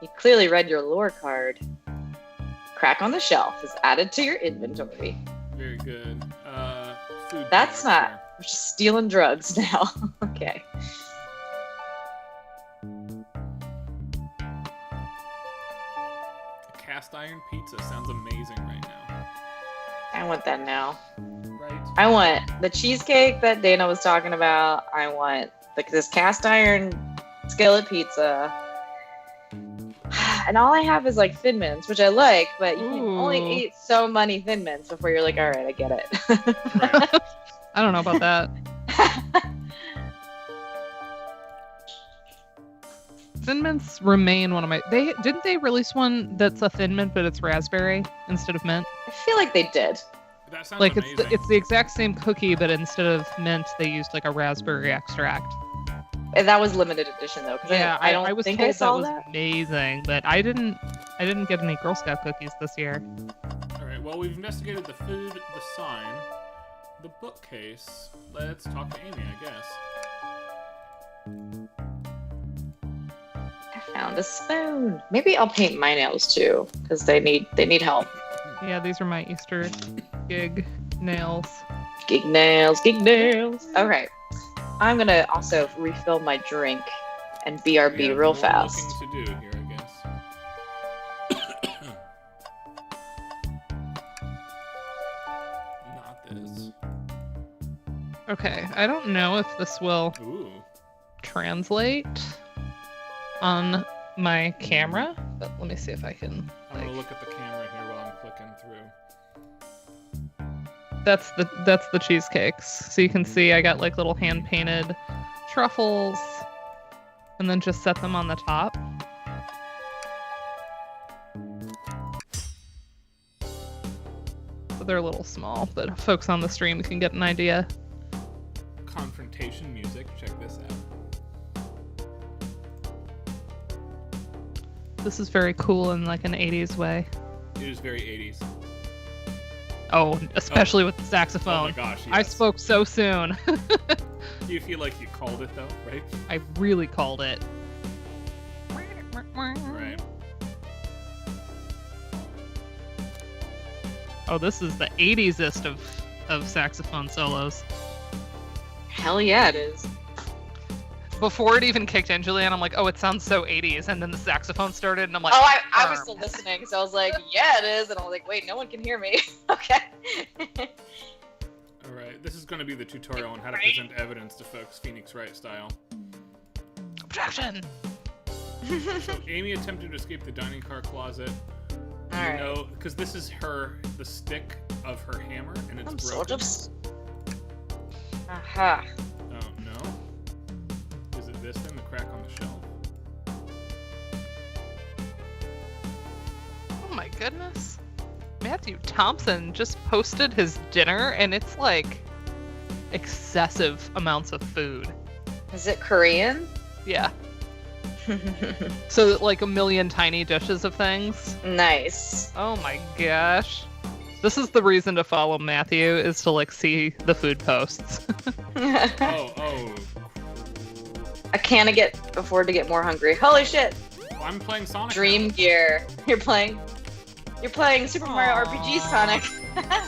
Speaker 2: You clearly read your lore card. Crack on the shelf is added to your inventory.
Speaker 3: Very good. Food
Speaker 2: That's
Speaker 3: products
Speaker 2: not.
Speaker 3: here.
Speaker 2: We're just stealing drugs now. Okay.
Speaker 3: A cast iron pizza sounds amazing right now.
Speaker 2: I want that now.
Speaker 3: Right?
Speaker 2: I want the cheesecake that Dana was talking about. I want this cast iron skillet pizza. And all I have is like Thin Mints, which I like, but you can only
Speaker 1: Ooh.
Speaker 2: eat so many Thin Mints before you're like, all right, I get it.
Speaker 3: Right.
Speaker 1: I don't know about that. Thin Mints remain one of my. Didn't they release one that's a Thin Mint but it's raspberry instead of mint?
Speaker 2: I feel like they did.
Speaker 3: That sounds
Speaker 1: Like
Speaker 3: amazing.
Speaker 1: it's the exact same cookie, but instead of mint, they used like a raspberry extract.
Speaker 2: And that was limited edition though, because
Speaker 1: Yeah,
Speaker 2: I don't
Speaker 1: I was
Speaker 2: think
Speaker 1: told
Speaker 2: I saw
Speaker 1: that was
Speaker 2: that.
Speaker 1: amazing, but I didn't get any Girl Scout cookies this year.
Speaker 3: All right. Well, we've investigated the food, the sign. the bookcase, let's talk to Amy, I guess.
Speaker 2: I found a spoon. Maybe I'll paint my nails too, because they need help.
Speaker 1: Yeah, these are my Easter gig nails.
Speaker 2: Gig nails, gig nails. Okay. I'm gonna also refill my drink and BRB
Speaker 3: We have
Speaker 2: real
Speaker 3: more
Speaker 2: fast.
Speaker 3: looking to do here, I guess. Not this.
Speaker 1: Okay, I don't know if this will
Speaker 3: Ooh.
Speaker 1: translate on my camera, but let me see if I can.
Speaker 3: I'm
Speaker 1: Like,
Speaker 3: gonna look at the camera here while I'm clicking through.
Speaker 1: that's the cheesecakes. So you can see I got like little hand painted truffles, and then just set them on the top. So they're a little small, but folks on the stream can get an idea.
Speaker 3: Confrontation music. Check this out.
Speaker 1: This is very cool in like an 80s way.
Speaker 3: It is very 80s.
Speaker 1: Oh, especially with the
Speaker 3: Oh my
Speaker 1: saxophone.
Speaker 3: gosh,
Speaker 1: I
Speaker 3: yes.
Speaker 1: spoke so soon.
Speaker 3: You feel like you called it though, right?
Speaker 1: I really called it.
Speaker 3: Right.
Speaker 1: Oh, this is the 80s-est of saxophone solos.
Speaker 2: Hell yeah, it is.
Speaker 1: Before it even kicked in, Julianne, I'm like, oh, it sounds so 80s. And then the saxophone started, and I'm like,
Speaker 2: Oh, I was still listening, so I was like, yeah, it is. And I was like, wait, no one can hear me. Okay.
Speaker 3: Alright, this is going to be the tutorial on how to present evidence to folks Phoenix Wright style.
Speaker 1: objection!
Speaker 3: So Amy attempted to escape the dining car closet. You
Speaker 2: Alright.
Speaker 3: know, because this is the stick of her hammer, and it's
Speaker 2: I'm
Speaker 3: broken.
Speaker 2: sort of. Aha.
Speaker 3: Oh, no? Is it this then, the crack on the shelf?
Speaker 1: Oh my goodness. Matthew Thompson just posted his dinner, and it's like excessive amounts of food.
Speaker 2: Is it Korean?
Speaker 1: Yeah. So like a million tiny dishes of things.
Speaker 2: Nice.
Speaker 1: Oh my gosh. This is the reason to follow Matthew, is to like see the food posts.
Speaker 3: Oh.
Speaker 2: I can't afford to get more hungry. Holy shit!
Speaker 3: I'm playing Sonic.
Speaker 2: Dream
Speaker 3: now.
Speaker 2: Gear. You're playing Super Mario RPG Sonic.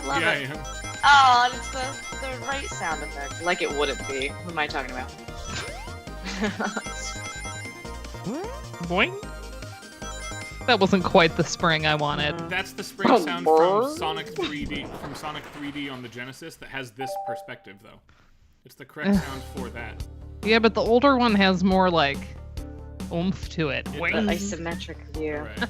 Speaker 2: Love
Speaker 3: Yeah,
Speaker 2: it.
Speaker 3: I am.
Speaker 2: Oh, and it's the right sound effect. Like it wouldn't be. What am I talking about?
Speaker 1: Boing. That wasn't quite the spring I wanted.
Speaker 3: That's the spring
Speaker 2: Oh,
Speaker 3: sound
Speaker 2: Lord.
Speaker 3: from Sonic 3D on the Genesis that has this perspective though. It's the correct sound for that.
Speaker 1: Yeah, but the older one has more like oomph to it.
Speaker 3: It
Speaker 2: The
Speaker 1: Boing.
Speaker 2: isometric view.
Speaker 3: Right.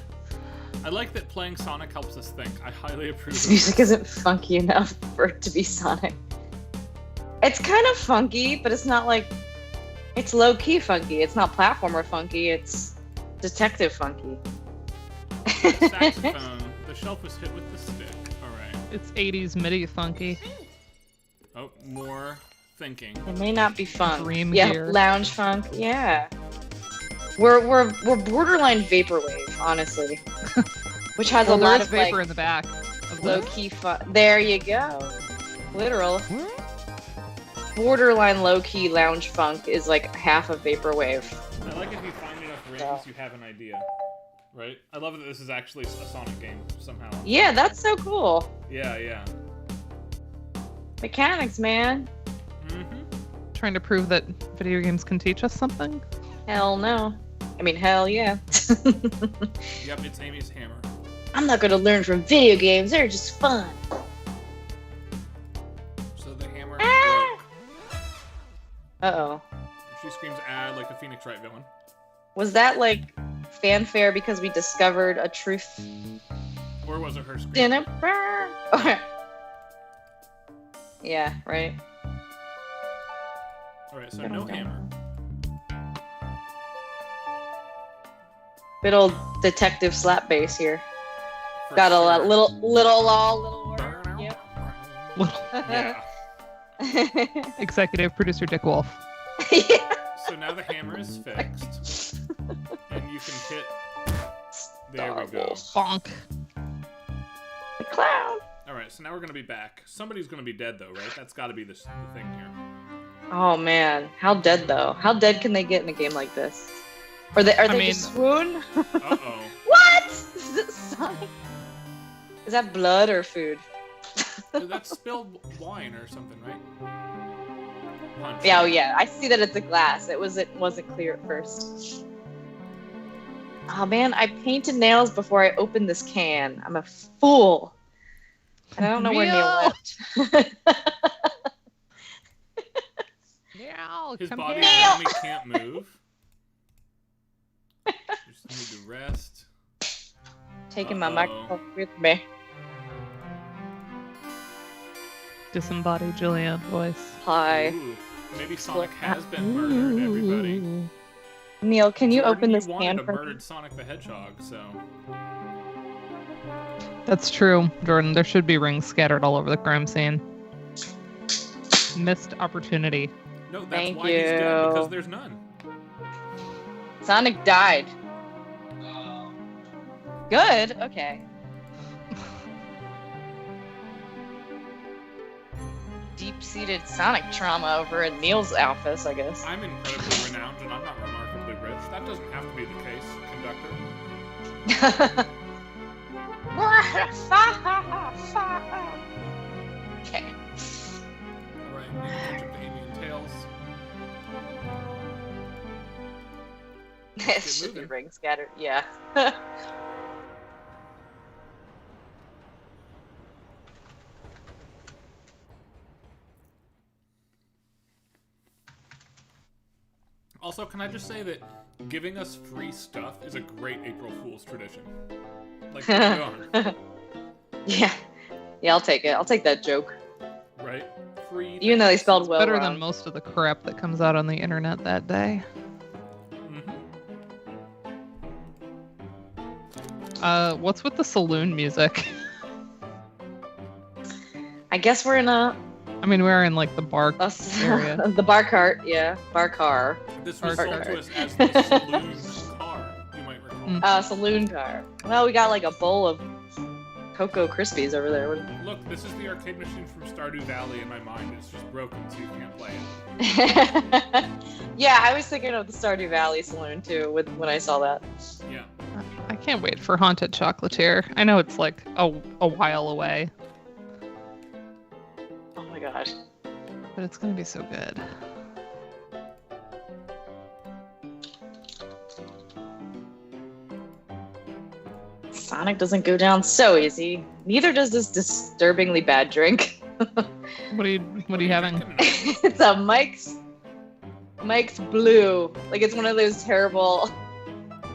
Speaker 3: I like that playing Sonic helps us think. I highly approve
Speaker 2: This
Speaker 3: of
Speaker 2: music
Speaker 3: this.
Speaker 2: isn't funky enough for it to be Sonic. It's kind of funky, but it's not like it's low-key funky. It's not platformer funky. It's detective funky.
Speaker 3: Saxophone. The shelf was hit with the stick. Alright.
Speaker 1: It's 80s MIDI funky.
Speaker 3: Oh, more thinking.
Speaker 2: It may not be funk.
Speaker 1: Dream
Speaker 2: yeah,
Speaker 1: gear.
Speaker 2: lounge funk. Yeah. We're borderline vaporwave, honestly, which has
Speaker 1: Well,
Speaker 2: a
Speaker 1: there
Speaker 2: lot
Speaker 1: is
Speaker 2: of
Speaker 1: vapor
Speaker 2: like
Speaker 1: in the back of
Speaker 2: low
Speaker 1: this.
Speaker 2: key fun. There you go. Literal. Borderline low key lounge funk is like half of vaporwave.
Speaker 3: I like if you find enough rings, you have an idea. Right? I love that this is actually a Sonic game somehow.
Speaker 2: Yeah, that's so cool.
Speaker 3: Yeah.
Speaker 2: Mechanics, man.
Speaker 3: Mm-hmm.
Speaker 1: Trying to prove that video games can teach us something.
Speaker 2: Hell no. I mean, hell yeah.
Speaker 3: Yep, it's Amy's hammer.
Speaker 2: I'm not gonna learn from video games. They're just fun.
Speaker 3: So the hammer
Speaker 2: Ah!
Speaker 3: broke.
Speaker 2: Uh-oh.
Speaker 3: She screams "ah" like a Phoenix Wright villain.
Speaker 2: Was that like fanfare because we discovered a truth?
Speaker 3: Or was it her scream?
Speaker 2: Dinner. Yeah, right.
Speaker 3: Alright, so no hammer.
Speaker 2: Good old detective slap bass here.
Speaker 3: For
Speaker 2: Got a
Speaker 3: sure.
Speaker 2: little word. Yep.
Speaker 3: Yeah.
Speaker 1: Executive producer Dick Wolf.
Speaker 2: Yeah.
Speaker 3: So now the hammer is fixed. And you can hit. There we go.
Speaker 1: Bonk.
Speaker 2: The clown.
Speaker 3: All right, so now we're gonna be back. Somebody's gonna be dead though, right? That's got to be the thing here.
Speaker 2: Oh man, how dead though? How dead can they get in a game like this? Are they just swoon?
Speaker 3: Uh-oh.
Speaker 2: What? Is it Sonic? Is that blood or food?
Speaker 3: That's spilled wine or something, right? Punch.
Speaker 2: Yeah, oh yeah. I see that it's a glass. It wasn't clear at first. Oh man, I painted nails before I opened this can. I'm a fool. And I don't know where Neil went.
Speaker 1: Neil,
Speaker 3: His
Speaker 1: come
Speaker 3: body
Speaker 1: here.
Speaker 3: apparently can't move. Just need to rest.
Speaker 2: Taking my microphone with me.
Speaker 1: Disembodied Julianne voice.
Speaker 2: Hi.
Speaker 3: Ooh, maybe Sonic has been murdered, everybody.
Speaker 2: Neil, can you
Speaker 3: Jordan,
Speaker 2: open this
Speaker 3: you
Speaker 2: can
Speaker 3: wanted a
Speaker 2: for me?
Speaker 3: murdered Sonic the Hedgehog, so...
Speaker 1: That's true, Jordan. There should be rings scattered all over the crime scene. Missed opportunity.
Speaker 3: No, that's
Speaker 2: Thank
Speaker 3: why he's dead,
Speaker 2: you.
Speaker 3: because there's none.
Speaker 2: Sonic died. Good. Okay. Deep-seated Sonic trauma over in Neil's office, I guess.
Speaker 3: I'm incredibly renowned, and I'm not remarkably rich. That doesn't have to be the case, conductor.
Speaker 2: Okay.
Speaker 3: Alright, we can catch up to Amy and Tails.
Speaker 2: It should be
Speaker 3: moving.
Speaker 2: ring scattered. Yeah.
Speaker 3: Also, can I just say that giving us free stuff is a great April Fool's tradition. Like, bring it on,
Speaker 2: Yeah. Yeah, I'll take it. I'll take that joke.
Speaker 3: right? Free.
Speaker 2: Even though they spelled well
Speaker 1: Better
Speaker 2: wrong.
Speaker 1: than most of the crap that comes out on the internet that day. What's with the saloon music?
Speaker 2: I guess we're in
Speaker 1: I mean, we're in like the bar area.
Speaker 2: the bar cart. Yeah, bar car.
Speaker 3: This was
Speaker 1: Or-
Speaker 3: sold to us as the saloon car, you might recall.
Speaker 2: Saloon car. Well, we got like a bowl of Cocoa Krispies over there.
Speaker 3: Look, this is the arcade machine from Stardew Valley in my mind. It's just broken, so you can't play it.
Speaker 2: Yeah, I was thinking of the Stardew Valley saloon too when I saw that.
Speaker 3: Yeah.
Speaker 1: I can't wait for Haunted Chocolatier. I know it's like a while away,
Speaker 2: Oh my god.
Speaker 1: but it's gonna be so good.
Speaker 2: Sonic doesn't go down so easy. Neither does this disturbingly bad drink.
Speaker 1: What are you having?
Speaker 2: It's a Mike's Blue. Like it's one of those terrible.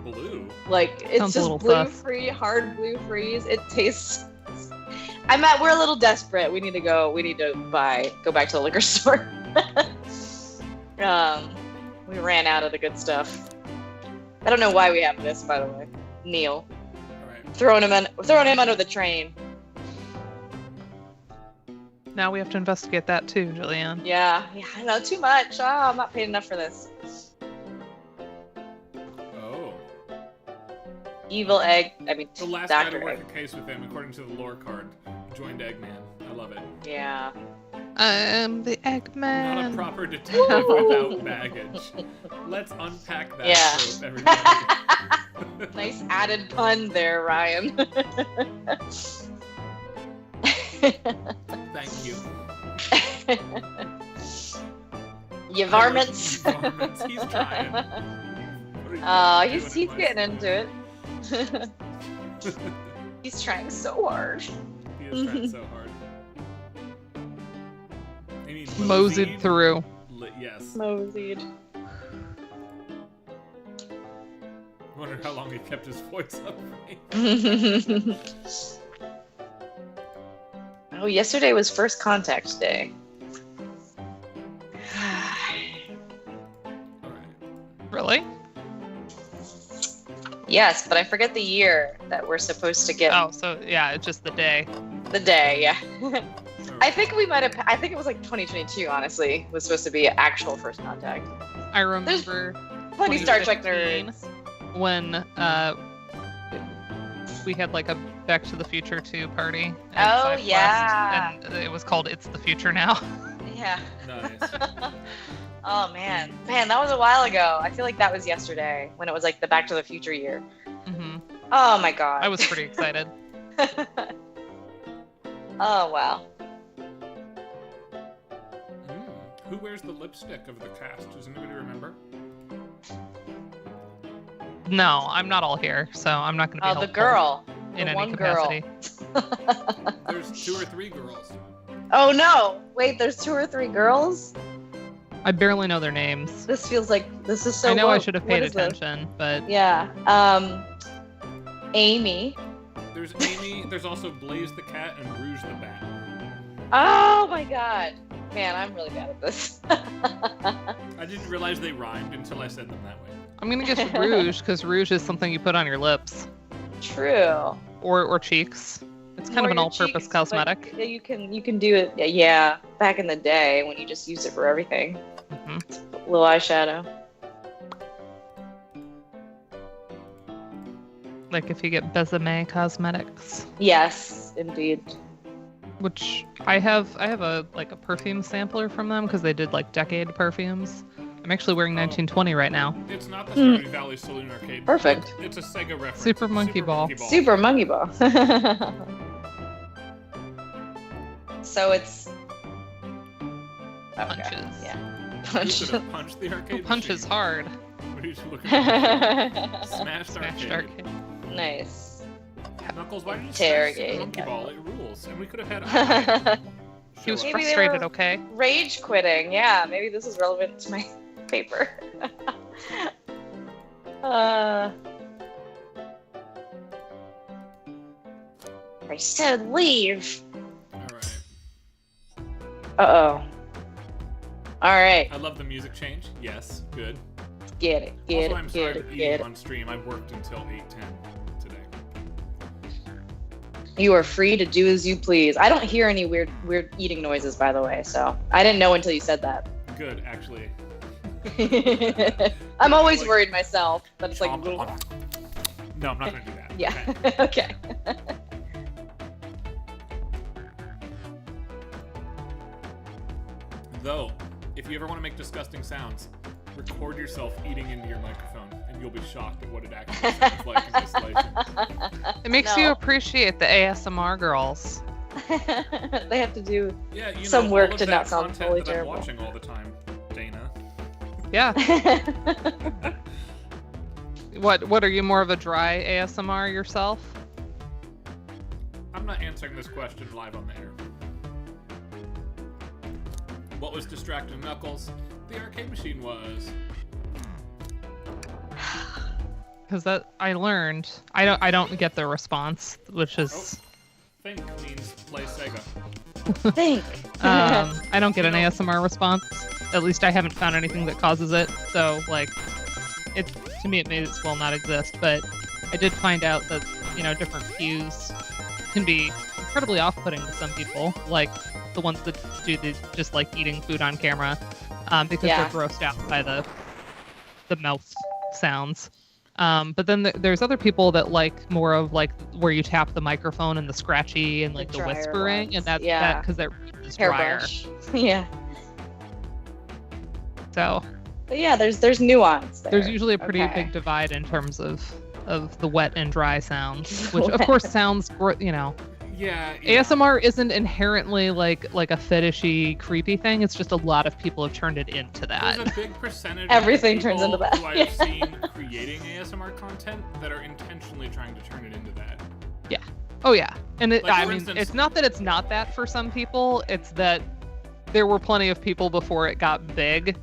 Speaker 3: Blue.
Speaker 2: Like it's
Speaker 1: Sounds a
Speaker 2: just
Speaker 1: little
Speaker 2: blue
Speaker 1: sus.
Speaker 2: free, hard blue freeze. It tastes. We're a little desperate. We need to go back to the liquor store. We ran out of the good stuff. I don't know why we have this, by the way. Neil,
Speaker 3: Alright.
Speaker 2: throwing him under the train.
Speaker 1: Now we have to investigate that too, Julianne.
Speaker 2: Yeah, I know too much. Oh, I'm not paid enough for this.
Speaker 3: Oh.
Speaker 2: Evil egg.
Speaker 3: The last guy to
Speaker 2: Dr.
Speaker 3: work
Speaker 2: Egg.
Speaker 3: a case with him, according to the lore card, joined Eggman. I love it.
Speaker 2: Yeah.
Speaker 1: I'm the
Speaker 3: Not a
Speaker 1: Eggman.
Speaker 3: proper detective without baggage. Let's unpack that
Speaker 2: Yeah.
Speaker 3: trope, everybody.
Speaker 2: Nice added pun there, Ryan.
Speaker 3: Thank you.
Speaker 2: You varmints.
Speaker 3: Varmints, he's trying. What are you
Speaker 2: He's
Speaker 3: doing in my
Speaker 2: getting into
Speaker 3: store?
Speaker 2: it. He's trying so hard.
Speaker 3: He is trying so hard. You mean
Speaker 1: Moseyed through.
Speaker 3: Yes.
Speaker 2: Moseyed.
Speaker 3: Wonder how long he kept his voice up.
Speaker 2: Oh, yesterday was First Contact Day.
Speaker 3: Alright.
Speaker 1: Really?
Speaker 2: Yes, but I forget the year that we're supposed to get
Speaker 1: Oh, so yeah, it's just the day.
Speaker 2: the day. Yeah. I
Speaker 3: Alright.
Speaker 2: think I think it was like 2022, honestly, was supposed to be actual First Contact.
Speaker 1: I remember
Speaker 2: Plenty Star Trek nerds.
Speaker 1: 2015 when we had like a Back to the Future 2 party.
Speaker 2: Oh,
Speaker 1: Side Quest,
Speaker 2: yeah.
Speaker 1: and it was called It's the Future Now.
Speaker 2: Yeah.
Speaker 3: Nice.
Speaker 2: Oh man, that was a while ago. I feel like that was yesterday when it was like the Back to the Future year.
Speaker 1: Hmm.
Speaker 2: Oh my god.
Speaker 1: I was pretty excited.
Speaker 2: Oh wow.
Speaker 3: Who wears the lipstick of the cast? Does anybody remember?
Speaker 1: No, I'm not all here, so I'm not going to be
Speaker 2: Oh,
Speaker 1: helpful
Speaker 2: the girl.
Speaker 1: in
Speaker 2: The
Speaker 1: any
Speaker 2: one
Speaker 1: capacity.
Speaker 2: girl.
Speaker 3: There's 2 or 3 girls.
Speaker 2: Oh no! Wait, there's 2 or 3 girls?
Speaker 1: I barely know their names.
Speaker 2: This feels like this is so.
Speaker 1: I know I
Speaker 2: what-
Speaker 1: should have
Speaker 2: what
Speaker 1: paid
Speaker 2: is this?
Speaker 1: attention, but
Speaker 2: Yeah. Amy.
Speaker 3: There's Amy. There's also Blaze the cat and Rouge the bat.
Speaker 2: Oh my god. Man, I'm really bad at this.
Speaker 3: I didn't realize they rhymed until I said them that way.
Speaker 1: I'm going to guess rouge, because rouge is something you put on your lips.
Speaker 2: True.
Speaker 1: Or cheeks. It's kind
Speaker 2: Or
Speaker 1: of an
Speaker 2: your
Speaker 1: all-purpose
Speaker 2: cheeks,
Speaker 1: cosmetic.
Speaker 2: but you can do it. Yeah, back in the day when you just used it for everything.
Speaker 1: Hmm.
Speaker 2: A little eyeshadow.
Speaker 1: Like if you get Besame Cosmetics,
Speaker 2: Yes, indeed.
Speaker 1: which I have a perfume sampler from them because they did like decade perfumes. I'm actually wearing 1920 right now.
Speaker 3: It's not the Stardew Valley Saloon Arcade.
Speaker 2: Perfect.
Speaker 3: It's a Sega reference.
Speaker 1: Super Monkey Ball.
Speaker 2: Super Monkey Ball. So it's okay.
Speaker 1: Punches.
Speaker 2: Yeah.
Speaker 3: You
Speaker 2: Punch.
Speaker 3: should have punched the arcade.
Speaker 1: Punches
Speaker 3: machine.
Speaker 1: hard.
Speaker 3: What are you looking at? Smashed
Speaker 1: Smashed
Speaker 3: arcade.
Speaker 1: arcade.
Speaker 2: Nice.
Speaker 3: Knuckles, why did you
Speaker 2: Interrogate.
Speaker 3: smash Monkey Ball? It rules. And we could have had
Speaker 1: He was
Speaker 2: Maybe they
Speaker 1: frustrated,
Speaker 2: were-
Speaker 1: okay?
Speaker 2: Rage quitting. Yeah, maybe this is relevant to my paper. I said leave.
Speaker 3: Alright.
Speaker 2: Uh-oh. All right.
Speaker 3: I love the music change. Yes, good.
Speaker 2: Get it. Get
Speaker 3: Also,
Speaker 2: it.
Speaker 3: I'm
Speaker 2: Get
Speaker 3: sorry
Speaker 2: it.
Speaker 3: for
Speaker 2: Get
Speaker 3: eating
Speaker 2: it.
Speaker 3: on stream. I worked until 8:10 today.
Speaker 2: You are free to do as you please. I don't hear any weird eating noises, by the way, so I didn't know until you said that.
Speaker 3: Good, actually.
Speaker 2: I'm always worried myself, but it's like,
Speaker 3: Chomp on- No, I'm not going to do that.
Speaker 2: yeah,
Speaker 3: Okay.
Speaker 2: okay.
Speaker 3: Though, if you ever want to make disgusting sounds, record yourself eating into your microphone, and you'll be shocked at what it actually sounds like in isolation.
Speaker 1: It makes
Speaker 2: No.
Speaker 1: you appreciate the ASMR girls.
Speaker 2: They have to do.
Speaker 3: Yeah, you know,
Speaker 2: Some work
Speaker 3: all of
Speaker 2: to
Speaker 3: that
Speaker 2: not sound
Speaker 3: content
Speaker 2: fully
Speaker 3: that I'm
Speaker 2: terrible.
Speaker 3: watching all the time, Dana.
Speaker 1: Yeah. What are you, more of a dry ASMR yourself?
Speaker 3: I'm not answering this question live on the air. What was distracting Knuckles? The arcade machine was.
Speaker 1: Because that I learned. I don't get the response, which is
Speaker 3: Think means play Sega.
Speaker 2: Think.
Speaker 1: I don't get an ASMR response. At least I haven't found anything that causes it. So like, it to me it may as well not exist. But I did find out that different cues can be incredibly off-putting to some people, like the ones that do the just like eating food on camera, because
Speaker 2: Yeah.
Speaker 1: they're grossed out by the mouth sounds. But then there's other people that like more of like where you tap the microphone and the scratchy and like the
Speaker 2: drier
Speaker 1: whispering,
Speaker 2: ones.
Speaker 1: and that's
Speaker 2: Yeah.
Speaker 1: because that is drier.
Speaker 2: Hairbrush. Yeah.
Speaker 1: So
Speaker 2: But yeah, there's nuance there.
Speaker 1: there's usually a pretty
Speaker 2: Okay.
Speaker 1: big divide in terms of the wet and dry sounds, which of course sounds
Speaker 3: Yeah.
Speaker 1: ASMR isn't inherently like a fetishy, creepy thing. It's just a lot of people have turned it into that.
Speaker 3: There's a big percentage
Speaker 2: Everything
Speaker 3: of
Speaker 2: turns
Speaker 3: people
Speaker 2: into that.
Speaker 3: who I've seen creating ASMR content that are intentionally trying to turn it into that.
Speaker 1: Oh yeah, and
Speaker 3: Like,
Speaker 1: I
Speaker 3: for
Speaker 1: mean,
Speaker 3: instance-
Speaker 1: it's not that it's not that for some people. It's that there were plenty of people before it got big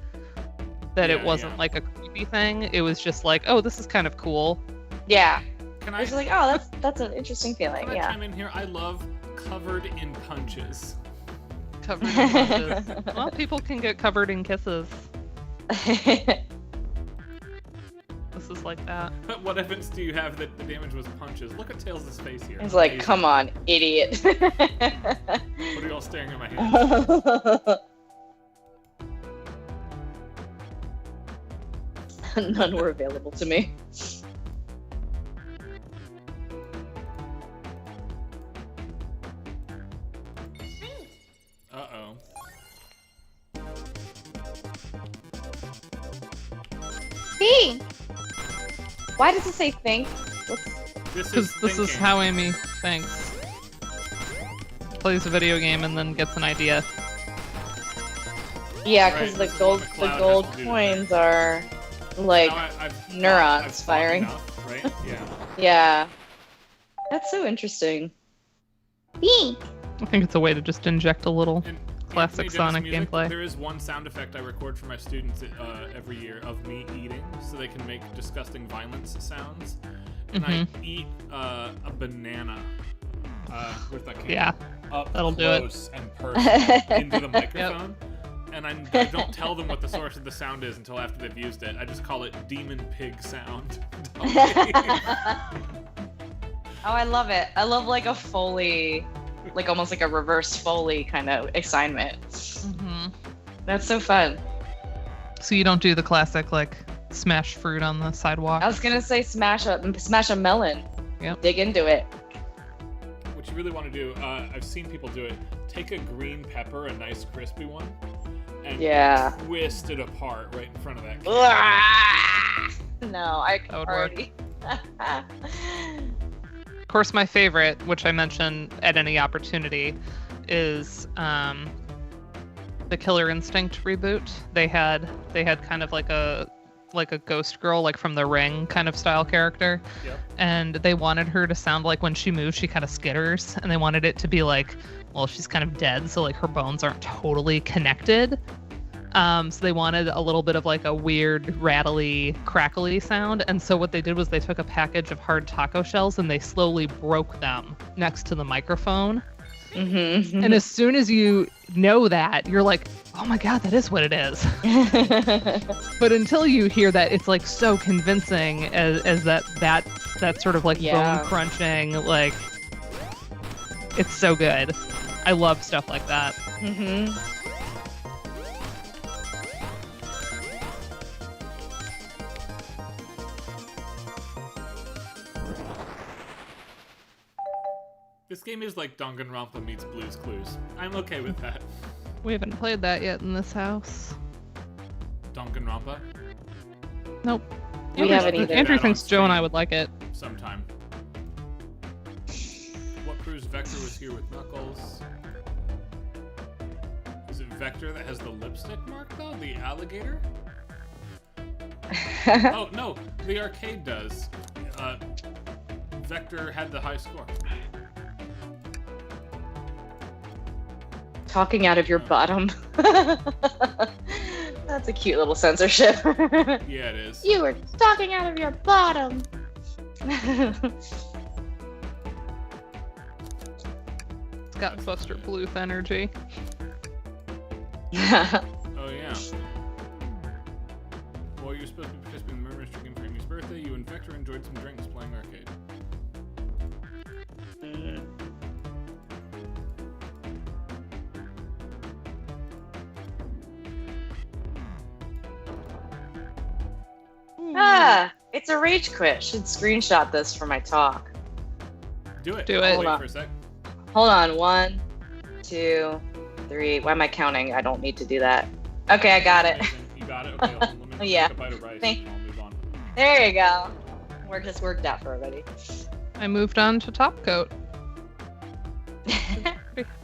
Speaker 1: that it
Speaker 3: Yeah,
Speaker 1: wasn't
Speaker 3: yeah.
Speaker 1: like a creepy thing. It was just like, oh, this is kind of cool.
Speaker 2: Yeah.
Speaker 3: Can I,
Speaker 2: It's like, oh, that's an interesting feeling.
Speaker 3: can I
Speaker 2: Yeah.
Speaker 3: chime in here? I love covered in punches.
Speaker 1: Covered in punches. Well, people can get covered in kisses. This is like that.
Speaker 3: What evidence do you have that the damage was punches? Look at Tails' face here.
Speaker 2: It's like,
Speaker 3: Amazing.
Speaker 2: come on, idiot.
Speaker 3: What are y'all staring at my hand?
Speaker 2: None were available to me. Think. Why does it say think?
Speaker 1: Because this is how Amy thinks. Plays a video game and then gets an idea.
Speaker 2: Yeah, because
Speaker 3: Right,
Speaker 2: the gold coins are like neurons firing.
Speaker 3: Enough, right? Yeah.
Speaker 2: Yeah. That's so interesting. Think.
Speaker 1: I think it's a way to just inject a little
Speaker 3: And
Speaker 1: classic
Speaker 3: Anthony Dennis
Speaker 1: Sonic
Speaker 3: music,
Speaker 1: gameplay.
Speaker 3: There is one sound effect I record for my students every year of me eating, so they can make disgusting violence sounds. And I eat a banana with a can
Speaker 1: Yeah,
Speaker 3: up
Speaker 1: that'll do it.
Speaker 3: close and personal into the microphone. And I don't tell them what the source of the sound is until after they've used it. I just call it demon pig sound.
Speaker 2: Oh, I love it. I love like a Foley, like almost like a reverse Foley kind of assignment. That's so fun.
Speaker 1: So you don't do the classic like smash fruit on the sidewalk.
Speaker 2: I was gonna say smash a melon.
Speaker 1: Yep.
Speaker 2: Dig into it.
Speaker 3: What you really want to do, I've seen people do it. Take a green pepper, a nice crispy one, and twist it apart right in front of that can.
Speaker 2: No, I can
Speaker 1: That would
Speaker 2: already.
Speaker 1: Of course, my favorite, which I mention at any opportunity, is the Killer Instinct reboot. They had kind of like a ghost girl, like from The Ring kind of style character.
Speaker 3: Yep. And
Speaker 1: they wanted her to sound like when she moves, she kind of skitters, and they wanted it to be like, well, she's kind of dead, so like her bones aren't totally connected. So they wanted a little bit of like a weird, rattly, crackly sound. And so what they did was they took a package of hard taco shells and they slowly broke them next to the microphone. And as soon as you know that, you're like, oh my God, that is what it is. But until you hear that, it's like so convincing as that sort of like bone crunching, like, it's so good. I love stuff like that.
Speaker 3: This game is like Danganronpa meets Blue's Clues. I'm okay with that.
Speaker 1: We haven't played that yet in this house.
Speaker 3: Danganronpa?
Speaker 1: Nope.
Speaker 2: We haven't either.
Speaker 1: Andrew thinks Joe and I would like it.
Speaker 3: Sometime. What proves Vector was here with Knuckles? Is it Vector that has the lipstick mark though? The alligator? Oh no, the arcade does. Vector had the high score.
Speaker 2: Talking out of your bottom. That's a cute little censorship.
Speaker 3: Yeah, it is.
Speaker 2: You were talking out of your bottom.
Speaker 1: It's got Buster Bluth energy.
Speaker 3: Oh yeah. While you're supposed to be participating in the Murder Mystery Game for Amy's birthday, you and Vector enjoyed some drinks playing arcade.
Speaker 2: It's a rage quit. Should screenshot this for my talk.
Speaker 3: Do it.
Speaker 1: Do it.
Speaker 3: Wait for a sec.
Speaker 2: Hold on. 1, 2, 3. Why am I counting? I don't need to do that. Okay, I got it.
Speaker 3: You got it? Okay, let me
Speaker 2: Yeah.
Speaker 3: take a bite of rice
Speaker 2: Thank-
Speaker 3: and I'll move on.
Speaker 2: There you go. Just worked out for everybody.
Speaker 1: I moved on to top coat.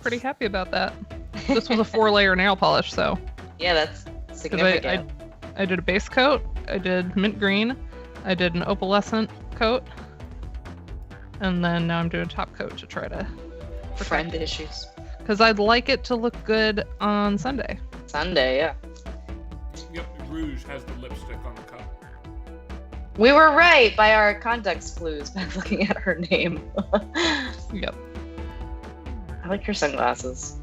Speaker 1: Pretty happy about that. This was a 4-layer nail polish, so.
Speaker 2: Yeah, that's
Speaker 1: 'Cause
Speaker 2: significant.
Speaker 1: I did a base coat, I did mint green, I did an opalescent coat, and then now I'm doing top coat to try to
Speaker 2: Friend issues.
Speaker 1: because I'd like it to look good on Sunday.
Speaker 2: Sunday, yeah.
Speaker 3: Yep, Rouge has the lipstick on the cup.
Speaker 2: We were right by our context clues by looking at her name.
Speaker 1: Yep.
Speaker 2: I like your sunglasses.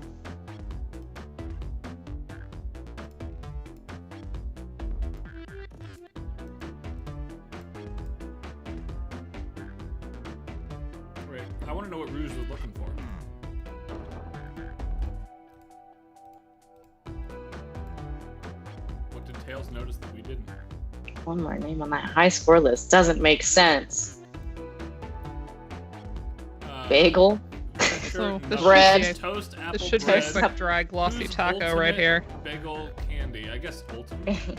Speaker 3: Right. I want to know what Rouge was looking for. What did Tails notice that we didn't?
Speaker 2: One more name on that high score list doesn't make sense. Bagel?
Speaker 1: So this
Speaker 2: Bread.
Speaker 1: should
Speaker 3: Toast, apple
Speaker 1: This should
Speaker 3: bread.
Speaker 1: taste like dry glossy
Speaker 3: Whose
Speaker 1: taco right
Speaker 3: ultimate
Speaker 1: here.
Speaker 3: Bagel can candy. I guess Ultim.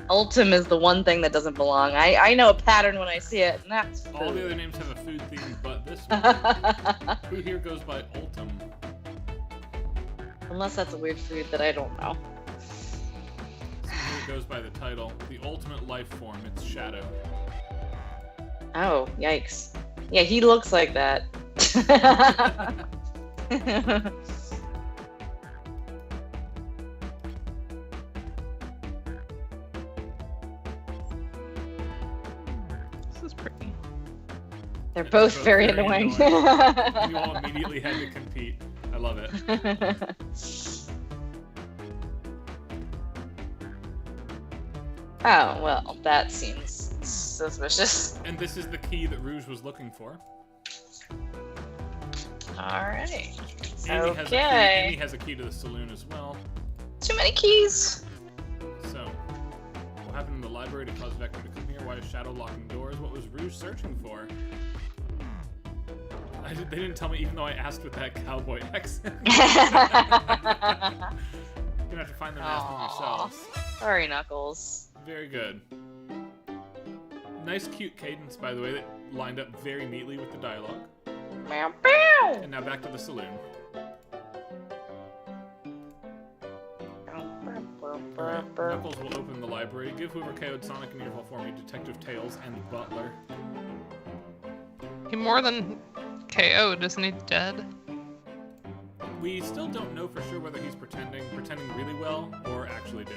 Speaker 2: Ultim is the one thing that doesn't belong. I know a pattern when I see it, and that's food.
Speaker 3: All the other names have a food theme, but this one. Who here goes by Ultim?
Speaker 2: Unless that's a weird food that I don't know.
Speaker 3: Someone who goes by the title. The ultimate life form. It's Shadow.
Speaker 2: Oh, yikes. Yeah, he looks like that.
Speaker 1: This is pretty.
Speaker 2: They're both very annoying.
Speaker 3: You all immediately had to compete. I love it.
Speaker 2: Oh, well, that seems suspicious.
Speaker 3: And this is the key that Rouge was looking for.
Speaker 2: Alright.
Speaker 3: Amy has a key to the saloon as well.
Speaker 2: Too many keys.
Speaker 3: So, what happened in the library to cause Vector to come here? Why is Shadow locking doors? What was Rouge searching for? They didn't tell me, even though I asked with that cowboy accent. You're gonna have to find the mask for yourselves.
Speaker 2: Sorry, Knuckles.
Speaker 3: Very good. Nice, cute cadence, by the way, that lined up very neatly with the dialogue.
Speaker 2: Meow, meow.
Speaker 3: And now back to the saloon. Alright, Knuckles will open the library. Give whoever KO'd Sonic an earful for me, Detective Tails and Butler.
Speaker 1: He more than KO'd, isn't he dead?
Speaker 3: We still don't know for sure whether he's pretending really well, or actually dead.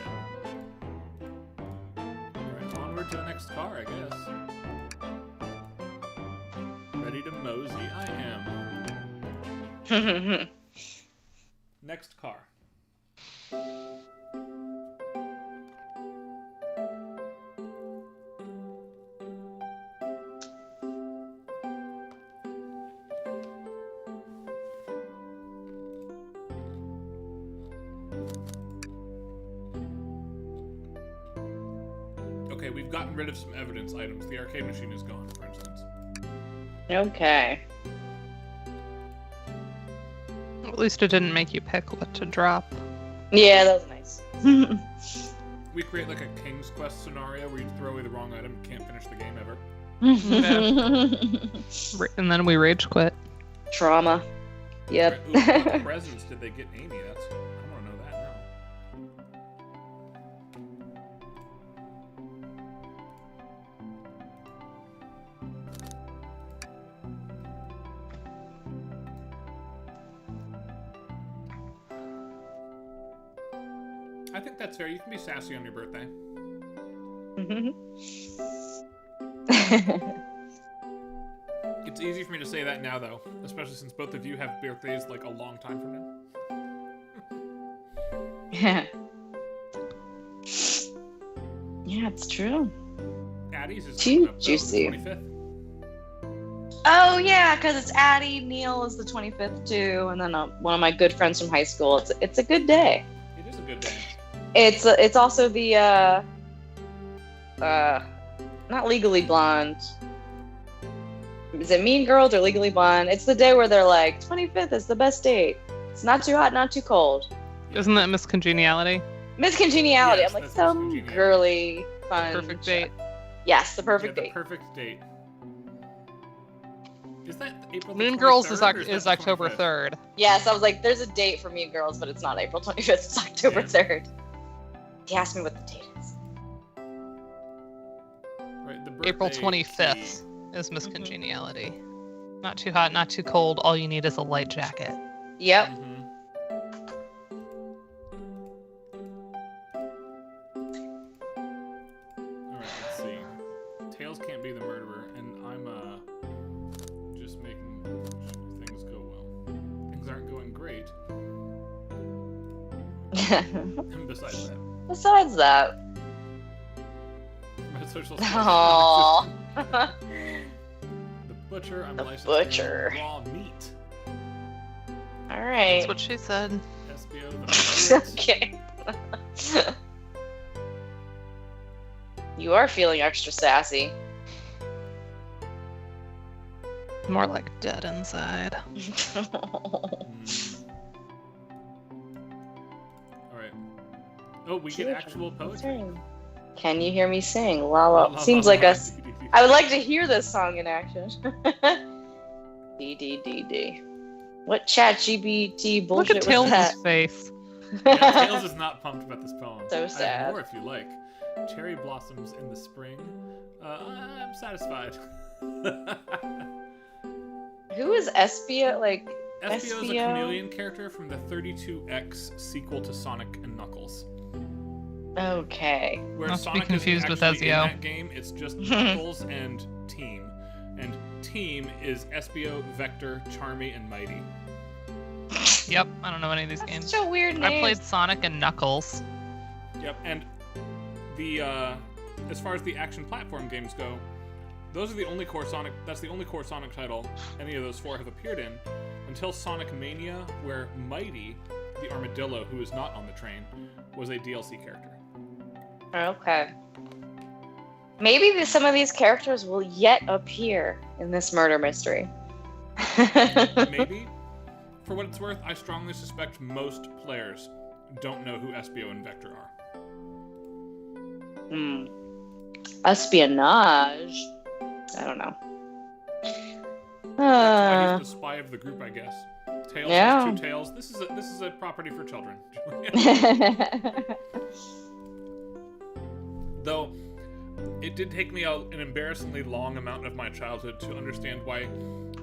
Speaker 3: Alright, onward to the next car, I guess. Ready to mosey? I am. Next car. Okay, we've gotten rid of some evidence items. The arcade machine is gone, for instance.
Speaker 2: Okay.
Speaker 1: At least it didn't make you pick what to drop.
Speaker 2: Yeah, that was nice.
Speaker 3: We create like a King's Quest scenario where you throw away the wrong item and can't finish the game ever.
Speaker 1: And then we rage quit.
Speaker 2: Trauma. Yep.
Speaker 3: Right, ooh, what presents did they get Amy? I want to know that now. I think that's fair. You can be sassy on your birthday. It's easy for me to say that now, though, especially since both of you have birthdays like a long time from now.
Speaker 2: Yeah. Yeah, it's true.
Speaker 3: Addie's is
Speaker 2: Too
Speaker 3: coming up, though,
Speaker 2: juicy.
Speaker 3: the 25th.
Speaker 2: Oh yeah, because it's Addie. Neil is the 25th too, and then one of my good friends from high school. It's a good day.
Speaker 3: It is a good day.
Speaker 2: It's also the not Legally Blonde. Is it Mean Girls or Legally Blonde? It's the day where they're like 25th is the best date. It's not too hot, not too cold.
Speaker 1: Isn't that Miss Congeniality?
Speaker 2: Miss Congeniality.
Speaker 3: Yes,
Speaker 2: I'm like
Speaker 3: that's
Speaker 2: some
Speaker 3: Miss Congeniality.
Speaker 2: girly fun.
Speaker 1: Perfect date.
Speaker 2: Yes, the perfect
Speaker 3: Yeah,
Speaker 2: date.
Speaker 3: the perfect date. Is that April the
Speaker 1: Mean Girls
Speaker 3: 23rd, or
Speaker 1: is
Speaker 3: that
Speaker 1: October
Speaker 3: 25th?
Speaker 1: 3rd.
Speaker 2: Yes, I was like, there's a date for Mean Girls, but it's not April 25th. It's October
Speaker 3: Yeah.
Speaker 2: 3rd. He asked me what the date is.
Speaker 3: Right, the
Speaker 1: April
Speaker 3: birthday
Speaker 1: 25th
Speaker 3: key.
Speaker 1: is Miss
Speaker 2: Mhm.
Speaker 1: Congeniality. Not too hot, not too cold. All you need is a light jacket.
Speaker 2: Yep.
Speaker 3: Mhm. Alright, let's see. Tails can't be the murderer, and I'm just making sure things go well. Things aren't going great. And besides that,
Speaker 2: Besides that.
Speaker 3: my social
Speaker 2: Aww.
Speaker 3: The butcher, I'm
Speaker 2: The
Speaker 3: licensed
Speaker 2: butcher.
Speaker 3: in raw meat.
Speaker 2: Alright.
Speaker 1: That's what she said.
Speaker 3: SBO, the pirate.
Speaker 2: Okay. You are feeling extra sassy.
Speaker 1: More like dead inside.
Speaker 3: Alright. Oh, we get actual poetry.
Speaker 2: Can you hear me sing? La la.
Speaker 3: La, la,
Speaker 2: Seems
Speaker 3: la,
Speaker 2: like
Speaker 3: la,
Speaker 2: us.
Speaker 3: dee, dee, dee.
Speaker 2: I would like to hear this song in action. D D D D. What chat GPT
Speaker 1: Look
Speaker 2: bullshit
Speaker 1: at
Speaker 2: was that?
Speaker 1: Tails' face.
Speaker 3: Yeah, Tails is not pumped about this poem.
Speaker 2: So
Speaker 3: I have
Speaker 2: sad.
Speaker 3: more if you like. Cherry blossoms in the spring. I'm satisfied.
Speaker 2: Who is Espia? Like
Speaker 3: Espio is a
Speaker 2: Espio?
Speaker 3: chameleon character from the 32X sequel to Sonic and Knuckles.
Speaker 2: Okay.
Speaker 3: Where
Speaker 1: Must be
Speaker 3: Sonic
Speaker 1: confused
Speaker 3: is
Speaker 1: with
Speaker 3: actually in
Speaker 1: Ezio.
Speaker 3: that game, it's just Knuckles and Team. And Team is Espio, Vector, Charmy, and Mighty.
Speaker 1: Yep, I don't know any of these
Speaker 2: That's
Speaker 1: games.
Speaker 2: such a weird name.
Speaker 1: I played Sonic and Knuckles.
Speaker 3: Yep, and the as far as the action platform games go, those are the only core Sonic. That's the only core Sonic title any of those four have appeared in, until Sonic Mania, where Mighty, the armadillo who is not on the train, was a DLC character.
Speaker 2: Okay. Maybe some of these characters will yet appear in this murder mystery.
Speaker 3: Maybe. For what it's worth, I strongly suspect most players don't know who Espio and Vector are.
Speaker 2: Espionage. I don't know.
Speaker 3: That's why he's the spy of the group, I guess. Tails
Speaker 2: Yeah.
Speaker 3: has two tails. This is a property for children. Though, it did take me an embarrassingly long amount of my childhood to understand why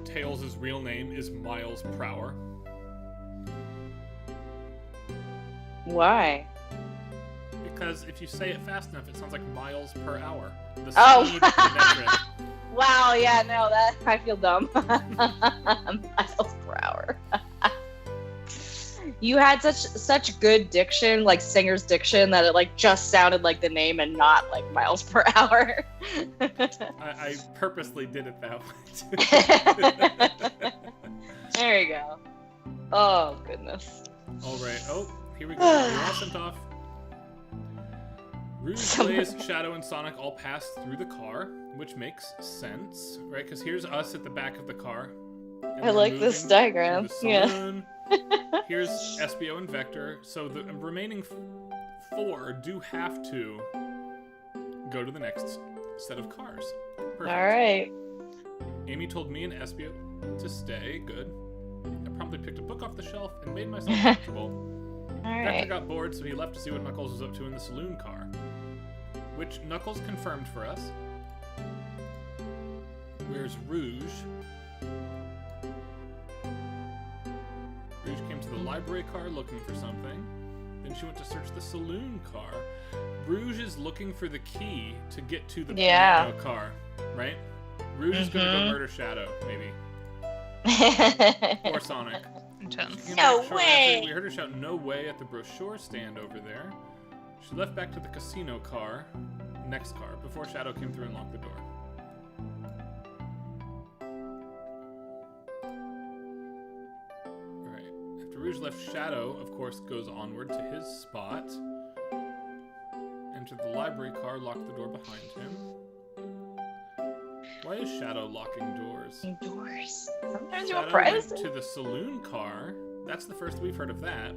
Speaker 3: Tails' real name is Miles Prower.
Speaker 2: Why?
Speaker 3: Because if you say it fast enough, it sounds like miles per hour. The
Speaker 2: Oh.
Speaker 3: speed metric.
Speaker 2: Wow, yeah, no, that I feel dumb. Miles per hour. You had such good diction, like singer's diction, that it like just sounded like the name and not like miles per hour.
Speaker 3: I purposely did it that way.
Speaker 2: There you go. Oh goodness.
Speaker 3: All right. Oh, here we go. We're all sent off. Rouge, Blaze, Shadow, and Sonic all pass through the car, which makes sense, right? Because here's us at the back of the car. and
Speaker 2: I
Speaker 3: we're
Speaker 2: like this
Speaker 3: moving
Speaker 2: diagram.
Speaker 3: through the
Speaker 2: Yeah.
Speaker 3: saloon. Here's Espio and Vector. So the remaining four do have to go to the next set of cars. Perfect.
Speaker 2: All right.
Speaker 3: Amy told me and Espio to stay. Good. I promptly picked a book off the shelf and made myself comfortable.
Speaker 2: All
Speaker 3: Vector
Speaker 2: right.
Speaker 3: got bored, so he left to see what Knuckles was up to in the saloon car. Which Knuckles confirmed for us. Where's Rouge? Rouge came to the library car looking for something. Then she went to search the saloon car. Rouge is looking for the key to get to the piano car, right? Rouge is gonna go murder Shadow, maybe. Or Sonic.
Speaker 1: Intense.
Speaker 2: No
Speaker 3: Actually,
Speaker 2: way!
Speaker 3: we heard her shout "No way" at the brochure stand over there. She left back to the casino car, next car, before Shadow came through and locked the door. Alright. After Rouge left, Shadow, of course, goes onward to his spot. Entered the library car, locked the door behind him. Why is Shadow locking doors?
Speaker 2: Doors. Sometimes you
Speaker 3: Shadow
Speaker 2: want
Speaker 3: went
Speaker 2: privacy.
Speaker 3: to the saloon car. That's the first we've heard of that.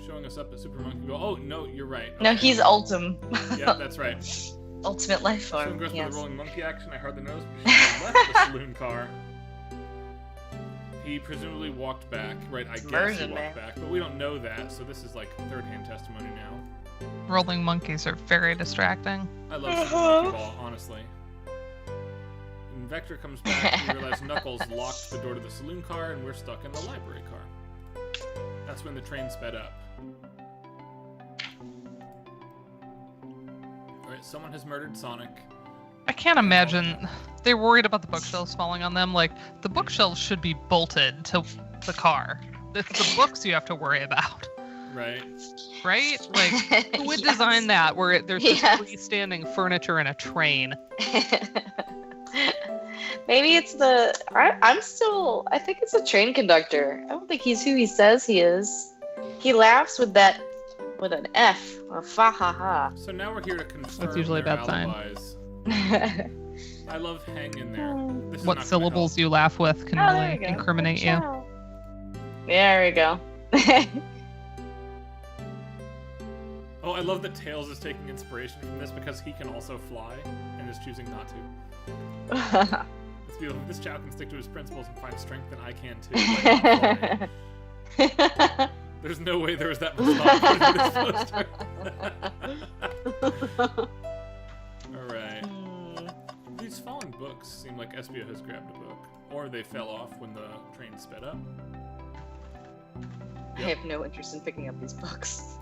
Speaker 3: Showing us up at Super Monkey Ball. Oh, no, you're right.
Speaker 2: No,
Speaker 3: Okay.
Speaker 2: he's Ultim.
Speaker 3: Yeah, that's right.
Speaker 2: Ultimate life
Speaker 3: Someone
Speaker 2: form.
Speaker 3: goes for
Speaker 2: Yes.
Speaker 3: the rolling monkey action. I hardly noticed, but she left the saloon car. He presumably walked back. Right, I guess he
Speaker 2: Immersion,
Speaker 3: walked
Speaker 2: man.
Speaker 3: back. But we don't know that, so this is like third-hand testimony now.
Speaker 1: Rolling monkeys are very distracting.
Speaker 3: I love Super Monkey Ball, honestly. And Vector comes back and we realize Knuckles locked the door to the saloon car and we're stuck in the library car. That's when the train sped up. Alright, someone has murdered Sonic.
Speaker 1: I can't imagine they're worried about the bookshelves falling on them. Like, the bookshelves should be bolted to the car. It's the books you have to worry about,
Speaker 3: Right?
Speaker 1: right? Like, who would
Speaker 2: Yes.
Speaker 1: design that where there's just
Speaker 2: Yes.
Speaker 1: freestanding furniture in a train?
Speaker 2: Maybe it's I think it's a train conductor. I don't think he's who he says he is. He laughs with an F, a fa ha ha.
Speaker 3: So now we're here to confirm
Speaker 1: usually a
Speaker 3: their
Speaker 1: bad sign.
Speaker 3: alibis. I love hang in there. This is
Speaker 1: What
Speaker 3: not gonna
Speaker 1: syllables you laugh with can
Speaker 2: Oh, there
Speaker 1: really
Speaker 2: you go.
Speaker 1: incriminate you.
Speaker 2: There we go.
Speaker 3: Oh, I love that Tails is taking inspiration from this because he can also fly and is choosing not to. It's beautiful. If this child can stick to his principles and find strength, then I can too. There's no way there was that much thought in this poster. Alright. These fallen books seem like Espio has grabbed a book. Or they fell off when the train sped up.
Speaker 2: I have no interest in picking up these books.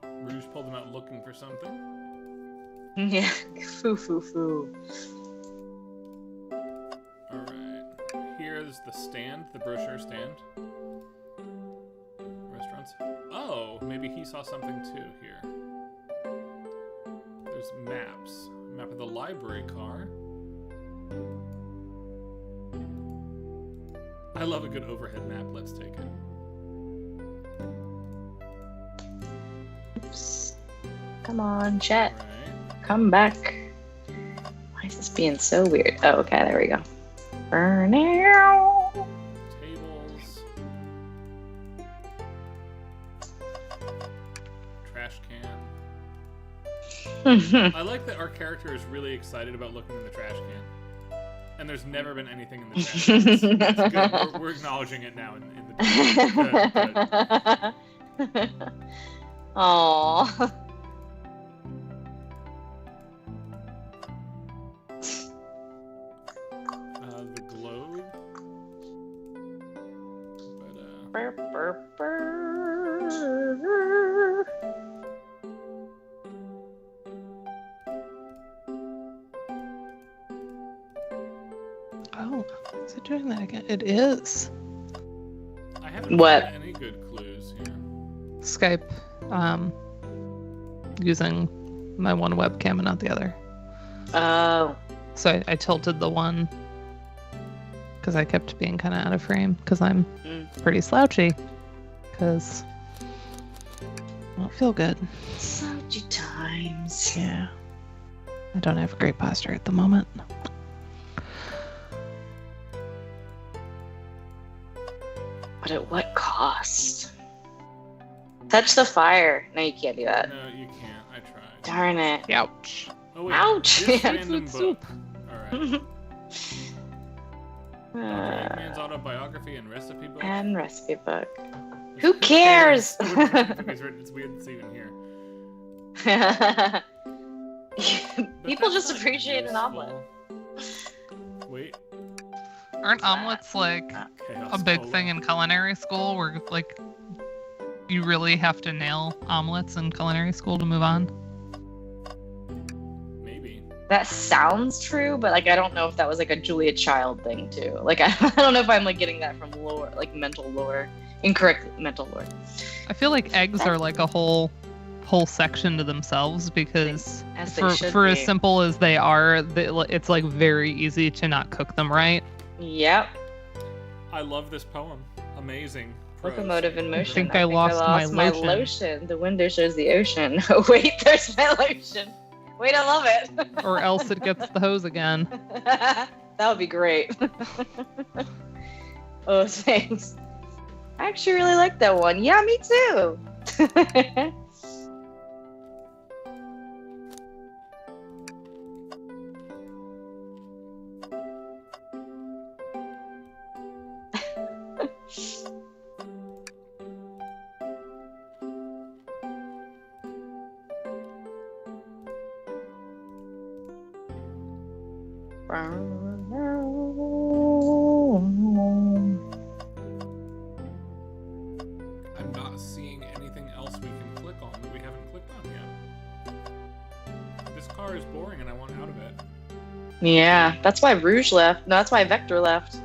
Speaker 3: Rouge pulled them out looking for something.
Speaker 2: Yeah, foo.
Speaker 3: Alright. Here's the stand, the brochure stand. Restaurants. Oh, maybe he saw something too here. There's maps. Map of the library car. I love a good overhead map. Let's take it.
Speaker 2: Oops. Come on, Chet.
Speaker 3: Alright.
Speaker 2: Come back. Why is this being so weird? Oh, okay, there we go. Burnout.
Speaker 3: Tables. Trash can. I like that our character is really excited about looking in the trash can. And there's never been anything in the trash can. That's good. We're acknowledging it now in the good.
Speaker 2: Aww.
Speaker 3: The globe. But,
Speaker 2: Burr, burr, burr.
Speaker 1: Oh, is it doing that again? It is.
Speaker 3: I haven't
Speaker 2: What?
Speaker 3: found any good clues here.
Speaker 1: Skype, using my one webcam and not the other.
Speaker 2: Oh.
Speaker 1: So I tilted the one because I kept being kind of out of frame because I'm pretty slouchy because I don't feel good.
Speaker 2: Slouchy times.
Speaker 1: Yeah. I don't have great posture at the moment.
Speaker 2: But at what cost? Touch the fire. No, you can't do that.
Speaker 3: No, you can't. I tried.
Speaker 2: Darn it.
Speaker 1: Ouch.
Speaker 3: Oh, wait.
Speaker 2: Ouch.
Speaker 3: This
Speaker 2: Yeah,
Speaker 3: random
Speaker 1: food
Speaker 3: book. Alright. Man's autobiography and recipe book.
Speaker 2: And recipe book. Who cares?
Speaker 3: It's weird it's even here.
Speaker 2: People just appreciate an omelet.
Speaker 3: Wait.
Speaker 1: Aren't omelets like
Speaker 3: Chaos
Speaker 1: a big
Speaker 3: Cola.
Speaker 1: thing in culinary school where like you really have to nail omelets in culinary school to move on?
Speaker 3: Maybe.
Speaker 2: That sounds true, but like I don't know if that was like a Julia Child thing too. Like I don't know if I'm like getting that from lore, like mental lore, incorrect mental lore.
Speaker 1: I feel like eggs are like a whole section to themselves because
Speaker 2: As they
Speaker 1: for
Speaker 2: should
Speaker 1: for
Speaker 2: be.
Speaker 1: as simple as they are, it's like very easy to not cook them right.
Speaker 2: Yep.
Speaker 3: I love this poem. Amazing. Prose.
Speaker 2: Locomotive in motion.
Speaker 1: think I lost my lotion.
Speaker 2: lotion. The window shows the ocean. Oh wait, there's my lotion. Wait, I love it.
Speaker 1: Or else it gets the hose again.
Speaker 2: That would be great. Oh, thanks. I actually really like that one. Yeah, me too.
Speaker 3: I'm not seeing anything else we can click on that we haven't clicked on yet. This car is boring and I want out of it.
Speaker 2: Yeah, that's why Rouge left. No, that's why Vector left.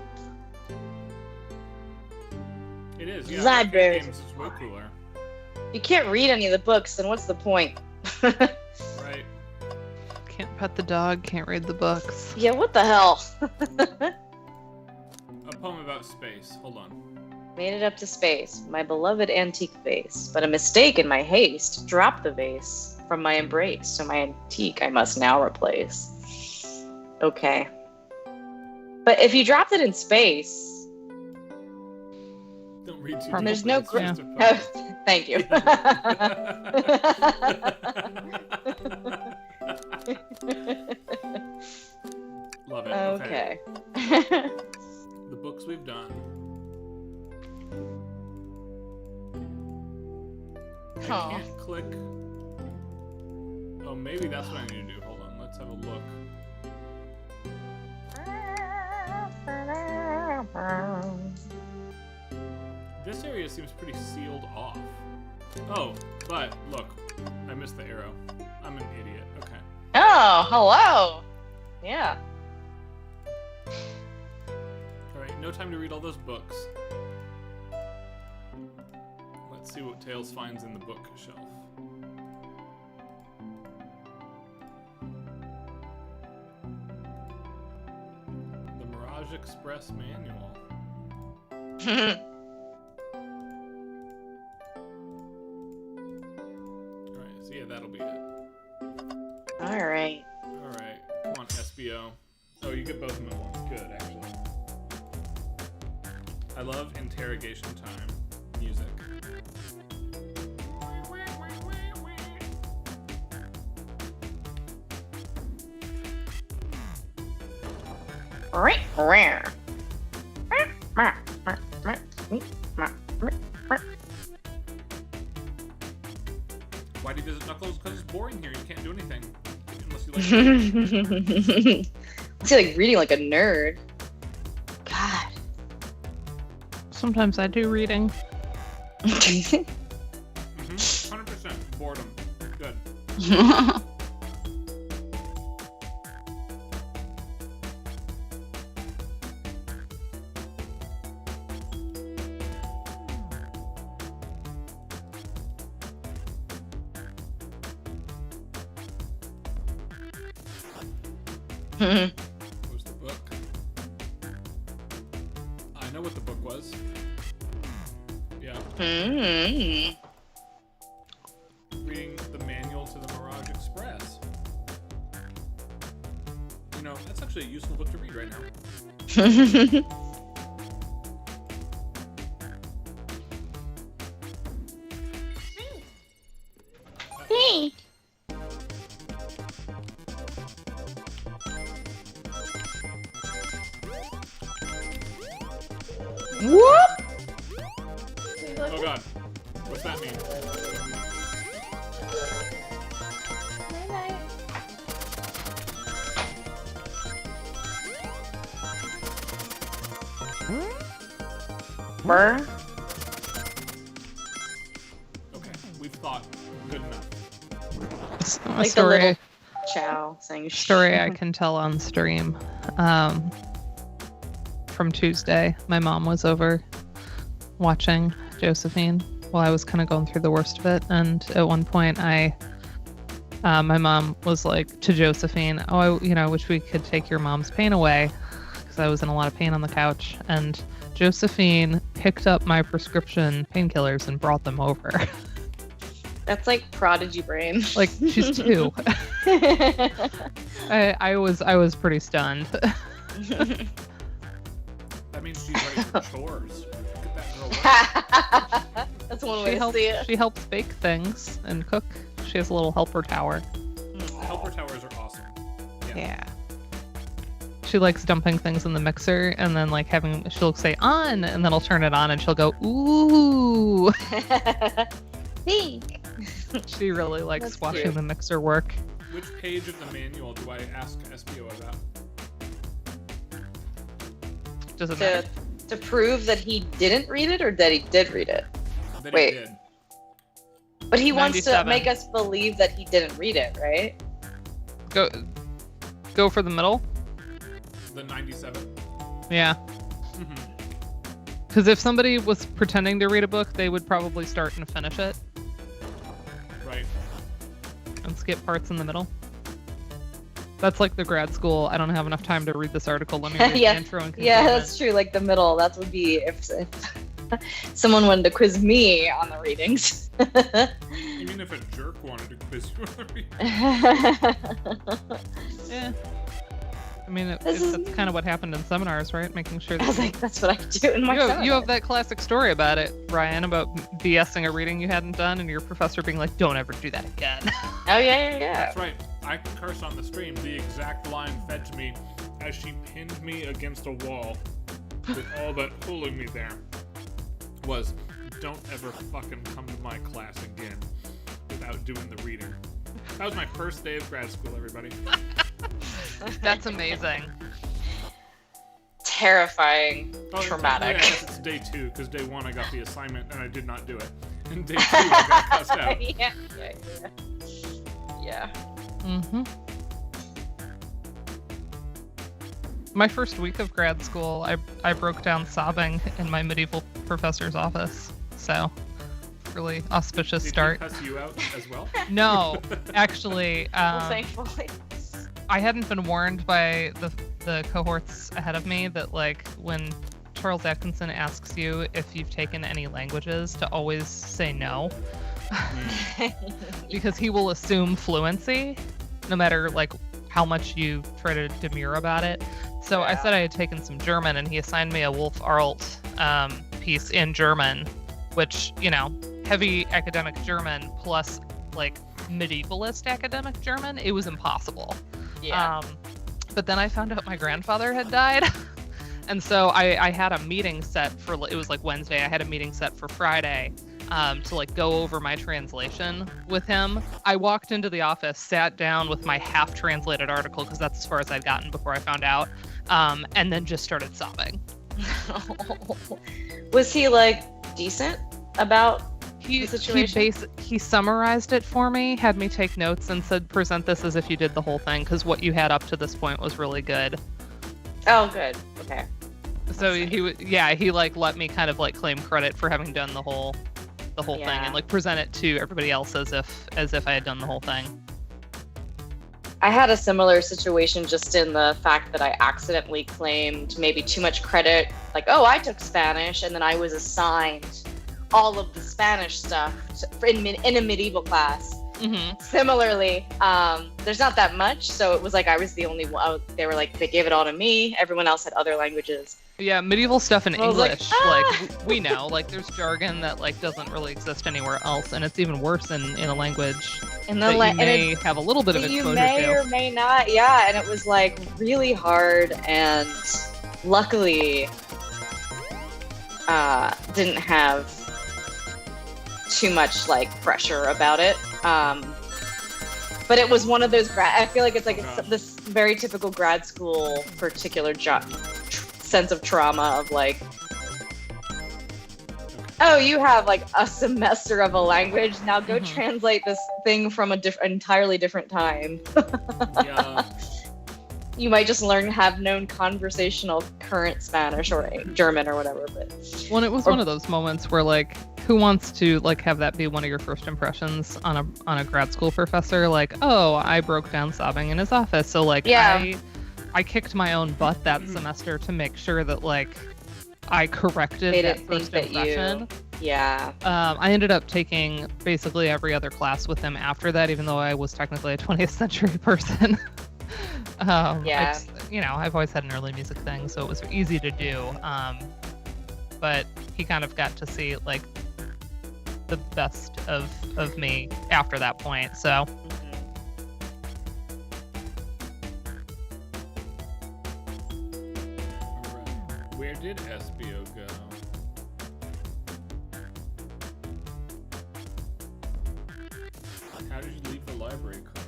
Speaker 3: It is, yeah.
Speaker 2: Library.
Speaker 3: Games is way cooler.
Speaker 2: You can't read any of the books, then what's the point?
Speaker 3: Right.
Speaker 1: Can't pet the dog, can't read the books.
Speaker 2: Yeah, what the hell?
Speaker 3: A poem about space. Hold on.
Speaker 2: Made it up to space, my beloved antique vase, but a mistake in my haste dropped the vase from my embrace, so my antique I must now replace. Okay. But if you dropped it in space,
Speaker 3: Don't read too
Speaker 1: And
Speaker 2: there's
Speaker 3: deeply,
Speaker 2: no
Speaker 3: it's
Speaker 1: gr-
Speaker 3: just a fun-
Speaker 2: Thank you.
Speaker 3: Love it.
Speaker 2: Okay.
Speaker 3: The books we've done. I
Speaker 2: Aw.
Speaker 3: can't click. Oh, maybe that's what I need to do. Hold on, let's have a look. This area seems pretty sealed off. Oh, but look, I missed the arrow. I'm an idiot. Okay.
Speaker 2: Oh, hello. Yeah.
Speaker 3: Alright, no time to read all those books. Let's see what Tails finds in the bookshelf. The Mirage Express Manual. Alright, so yeah, that'll be it.
Speaker 2: All right.
Speaker 3: Alright, come on, SBO. Oh, you get both of them at once. Good, actually. I love interrogation time music. Why do you visit Knuckles? Because it's boring here. You can't do anything. Unless you like
Speaker 2: I feel like reading like a nerd. God.
Speaker 1: Sometimes I do reading.
Speaker 3: 100% boredom. Good. What was the book? I know what the book was. Yeah. Reading the manual to the Mirage Express. You know, that's actually a useful book to read right now.
Speaker 2: Hey. Whoop!
Speaker 3: Oh god. What's that mean?
Speaker 2: Burr.
Speaker 3: Okay, we've thought good enough.
Speaker 1: A
Speaker 2: Like the
Speaker 1: story,
Speaker 2: little Chow saying
Speaker 1: story I can tell on stream. From Tuesday, my mom was over watching Josephine while I was kind of going through the worst of it, and at one point, my mom was like to Josephine, "Oh, I wish we could take your mom's pain away," because I was in a lot of pain on the couch, and Josephine picked up my prescription painkillers and brought them over.
Speaker 2: That's like prodigy brain.
Speaker 1: Like, she's 2. I was pretty stunned.
Speaker 3: That means she's ready for chores. Get that girl working.
Speaker 2: That's one way to see it.
Speaker 1: She helps bake things and cook. She has a little helper tower.
Speaker 3: Helper towers are awesome.
Speaker 1: Yeah. She likes dumping things in the mixer and then like she'll say on and then I'll turn it on and she'll go, ooh.
Speaker 2: Think.
Speaker 1: She really likes
Speaker 2: That's
Speaker 1: watching
Speaker 2: cute.
Speaker 1: the mixer work.
Speaker 3: Which page of the manual do I ask SBO about?
Speaker 1: Does it matter?
Speaker 2: To prove that he didn't read it or that he did read it.
Speaker 3: That
Speaker 2: Wait.
Speaker 3: he did.
Speaker 2: But he wants to
Speaker 1: 97.
Speaker 2: make us believe that he didn't read it, right?
Speaker 1: Go for the middle.
Speaker 3: The 97.
Speaker 1: Yeah.
Speaker 3: Mm-hmm.
Speaker 1: Because if somebody was pretending to read a book, they would probably start and finish it
Speaker 3: Right.
Speaker 1: and skip parts in the middle. That's like the grad school. I don't have enough time to read this article. Let me read
Speaker 2: Yeah.
Speaker 1: the intro and
Speaker 2: Yeah,
Speaker 1: conclusion.
Speaker 2: that's true. Like the middle, that would be if someone wanted to quiz me on the readings.
Speaker 3: You mean if a jerk wanted to quiz you on the reading?
Speaker 1: Yeah. I mean, that's kind of what happened in seminars, right? Making sure
Speaker 2: I was
Speaker 1: that
Speaker 2: like, that's what I do in my seminar.
Speaker 1: you have that classic story about it, Ryan, about BSing a reading you hadn't done and your professor being like, don't ever do that again.
Speaker 2: Oh, yeah.
Speaker 3: That's right. I can curse on the stream. The exact line fed to me as she pinned me against a wall with all but holding me there was, don't ever fucking come to my class again without doing the reading. That was my first day of grad school, everybody.
Speaker 1: That's amazing.
Speaker 2: Terrifying. Traumatic.
Speaker 3: Yeah, I guess it's day 2, because day 1 I got the assignment and I did not do it. And day 2 I got cussed out.
Speaker 2: Yeah.
Speaker 1: Mm-hmm. My first week of grad school, I broke down sobbing in my medieval professor's office. So, really auspicious start.
Speaker 3: Did he cuss you out as well?
Speaker 1: No, actually,
Speaker 2: Thankfully.
Speaker 1: I hadn't been warned by the cohorts ahead of me that, like, when Charles Atkinson asks you if you've taken any languages, to always say no. Because he will assume fluency, no matter, like, how much you try to demur about it. So I said I had taken some German, and he assigned me a Wolf Arlt piece in German, which, you know, heavy academic German plus, like, medievalist academic German, it was impossible.
Speaker 2: Yeah.
Speaker 1: But then I found out my grandfather had died. And so I had a meeting set for, it was like Wednesday, I had a meeting set for Friday to, like, go over my translation with him. I walked into the office, sat down with my half-translated article, because that's as far as I'd gotten before I found out, and then just started sobbing.
Speaker 2: Was he, like, decent about the situation?
Speaker 1: He summarized it for me, had me take notes, and said, present this as if you did the whole thing, because what you had up to this point was really good.
Speaker 2: Oh, good. Okay.
Speaker 1: So he like let me kind of like claim credit for having done the whole thing, and like present it to everybody else as if I had done the whole thing.
Speaker 2: I had a similar situation, just in the fact that I accidentally claimed maybe too much credit. Like, oh, I took Spanish, and then I was assigned all of the Spanish stuff in a medieval class.
Speaker 1: Mm-hmm.
Speaker 2: Similarly, there's not that much, so it was like I was the only one. They were like, they gave it all to me. Everyone else had other languages.
Speaker 1: Yeah, medieval stuff in English,
Speaker 2: like,
Speaker 1: we know, like, there's jargon that, like, doesn't really exist anywhere else, and it's even worse in a language that you may have a little bit of exposure to.
Speaker 2: You may or may not, yeah, and it was, like, really hard, and luckily didn't have too much, like, pressure about it. But it was one of those I feel like it's like this very typical grad school particular sense of trauma of, like, oh, you have, like, a semester of a language, now go translate this thing from entirely different time.
Speaker 3: Yeah.
Speaker 2: You might just have known conversational current Spanish or German or whatever, but
Speaker 1: well, it was one of those moments where, like, who wants to, like, have that be one of your first impressions on a grad school professor? Like, oh, I broke down sobbing in his office. So, like,
Speaker 2: yeah.
Speaker 1: I kicked my own butt that semester to make sure that, like, I corrected that first impression.
Speaker 2: Yeah.
Speaker 1: I ended up taking basically every other class with him after that, even though I was technically a 20th century person.
Speaker 2: Yeah.
Speaker 1: I've always had an early music thing, so it was easy to do. But he kind of got to see, like, the best of me after that point, so.
Speaker 3: Where did SBO go? How did you leave the library car?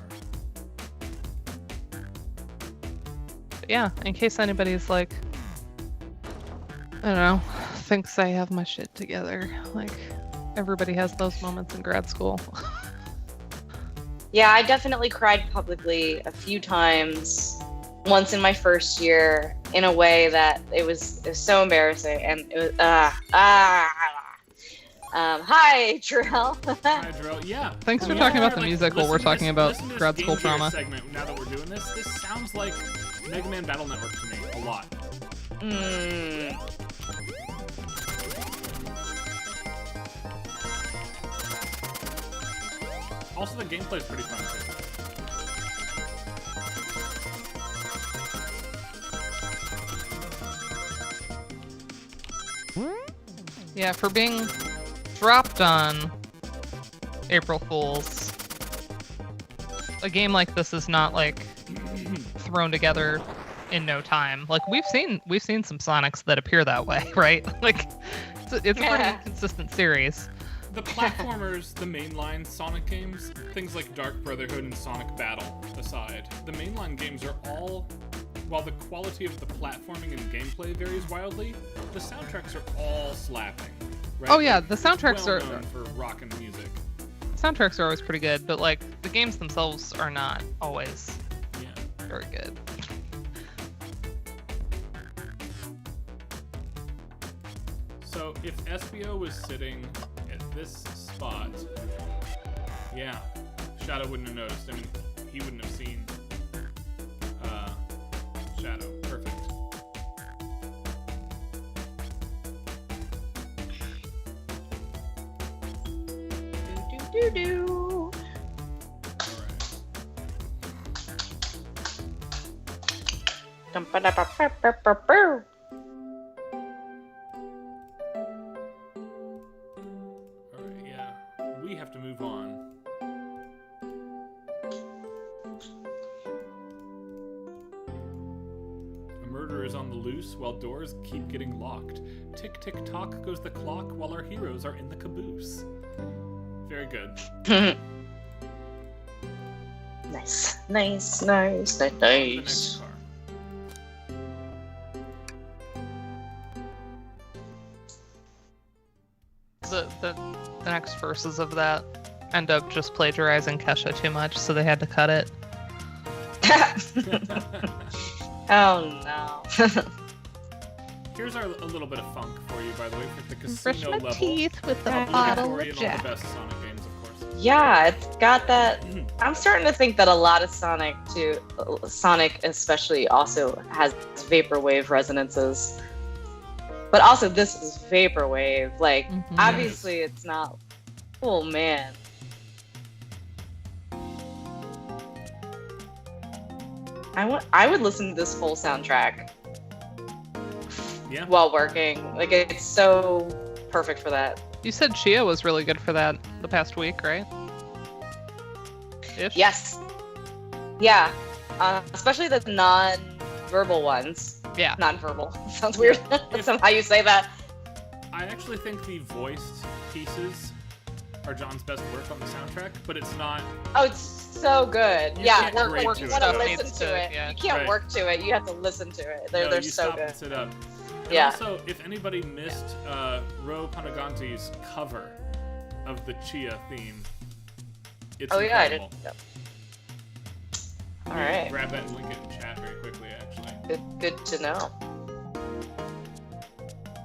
Speaker 1: Yeah, in case anybody's like, I don't know, thinks I have my shit together. Like, everybody has those moments in grad school.
Speaker 2: Yeah, I definitely cried publicly a few times. Once in my first year, in a way that it was so embarrassing, and it was hi, Terrell.
Speaker 3: Hi, Terrell. Yeah.
Speaker 1: Thanks for talking about the music while we're talking about grad school trauma.
Speaker 3: Segment, now that we're doing this sounds like Mega Man Battle Network to me a lot. Also, the gameplay is pretty fun too.
Speaker 1: Yeah, for being dropped on April Fools. A game like this is not like thrown together in no time. Like we've seen some Sonics that appear that way, right? Like it's a pretty consistent series.
Speaker 3: The platformers, the mainline Sonic games, things like Dark Brotherhood and Sonic Battle aside, the mainline games are all, while the quality of the platforming and gameplay varies wildly, the soundtracks are all slapping. Right?
Speaker 1: Oh yeah, the soundtracks
Speaker 3: well
Speaker 1: are
Speaker 3: known for rockin' music.
Speaker 1: Soundtracks are always pretty good, but like the games themselves are not always very good.
Speaker 3: So if SBO was sitting at this spot, yeah, Shadow wouldn't have noticed. I mean, he wouldn't have seen Shadow. Perfect.
Speaker 2: Do. Alright.
Speaker 3: Alright, yeah. We have to move on. A murder is on the loose while doors keep getting locked. Tick tick tock goes the clock while our heroes are in the caboose. Very good.
Speaker 2: Nice.
Speaker 3: The next car.
Speaker 1: The next verses of that end up just plagiarizing Kesha too much, so they had to cut it.
Speaker 2: Oh no.
Speaker 3: Here's a little bit of funk for you, by the way, for the
Speaker 1: Brush
Speaker 3: casino
Speaker 1: my
Speaker 3: level.
Speaker 1: teeth with a
Speaker 2: Yeah.
Speaker 1: bottle
Speaker 3: Obligatory
Speaker 1: of
Speaker 3: in all
Speaker 1: Jack.
Speaker 3: the best Sonic games, of course.
Speaker 2: Yeah, it's got that. I'm starting to think that a lot of Sonic especially also has vaporwave resonances. But also this is vaporwave. Like obviously it's not. Oh man. I would listen to this full soundtrack.
Speaker 3: Yeah.
Speaker 2: While working. Like it's so perfect for that.
Speaker 1: You said Chia was really good for that the past week, right? Ish?
Speaker 2: Yes. Yeah. Especially the non-verbal ones.
Speaker 1: Yeah.
Speaker 2: Non-verbal. Sounds weird. That's not how you say that.
Speaker 3: I actually think the voiced pieces are John's best work on the soundtrack, but it's not.
Speaker 2: Oh, it's so good.
Speaker 3: You
Speaker 2: Yeah,
Speaker 3: can't
Speaker 2: work
Speaker 3: grade
Speaker 2: you
Speaker 3: to
Speaker 2: want
Speaker 3: it,
Speaker 2: to
Speaker 3: though.
Speaker 2: listen to it.
Speaker 1: Yeah.
Speaker 2: You can't
Speaker 3: Right.
Speaker 2: work to it. You have to listen to it. They're
Speaker 3: You
Speaker 2: so
Speaker 3: stop
Speaker 2: good.
Speaker 3: and sit up. And
Speaker 2: Yeah.
Speaker 3: also, if anybody missed Ro Panaganti's cover of the Chia theme, it's
Speaker 2: Oh yeah, I
Speaker 3: incredible.
Speaker 2: didn't. Yep. All
Speaker 3: Let me
Speaker 2: right.
Speaker 3: Grab that and link it in chat very quickly, actually.
Speaker 2: Good to know.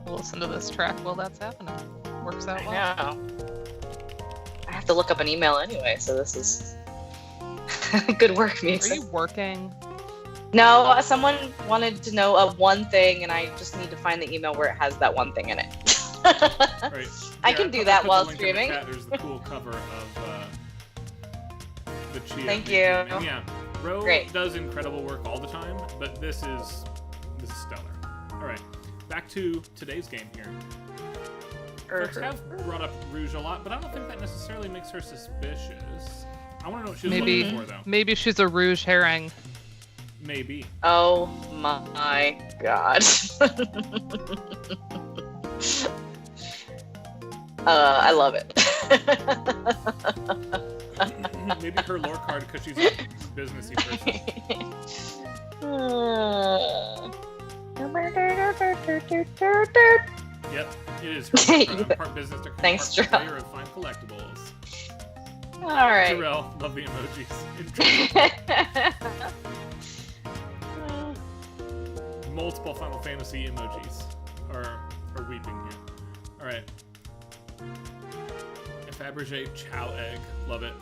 Speaker 1: We'll listen to this track while that's happening. Works out well.
Speaker 2: Yeah. I have to look up an email anyway, so this is good work,
Speaker 1: Are
Speaker 2: music.
Speaker 1: you working?
Speaker 2: No, someone wanted to know of one thing, and I just need to find the email where it has that one thing in it.
Speaker 3: Right.
Speaker 2: I
Speaker 3: Yeah,
Speaker 2: can do
Speaker 3: I'll
Speaker 2: that
Speaker 3: put
Speaker 2: while
Speaker 3: the link in the
Speaker 2: streaming.
Speaker 3: chat. There's the cool cover of the Chia.
Speaker 2: Thank
Speaker 3: theme.
Speaker 2: you.
Speaker 3: And yeah, Ro
Speaker 2: Great.
Speaker 3: does incredible work all the time, but this is stellar. All right, back to today's game here. Folks have brought up Rouge a lot, but I don't think that necessarily makes her suspicious. I want to know what she was looking for, though.
Speaker 1: Maybe she's a rouge herring.
Speaker 3: Maybe.
Speaker 2: Oh my god. I love it.
Speaker 3: Maybe her lore card because she's a businessy person. Yep, it is her part business to
Speaker 2: Thanks,
Speaker 3: part
Speaker 2: Jarrell.
Speaker 3: player of fine collectibles.
Speaker 2: All right.
Speaker 3: Jarrell, love the emojis. Multiple Final Fantasy emojis are weeping here. All right. A Fabergé Chow Egg, love it.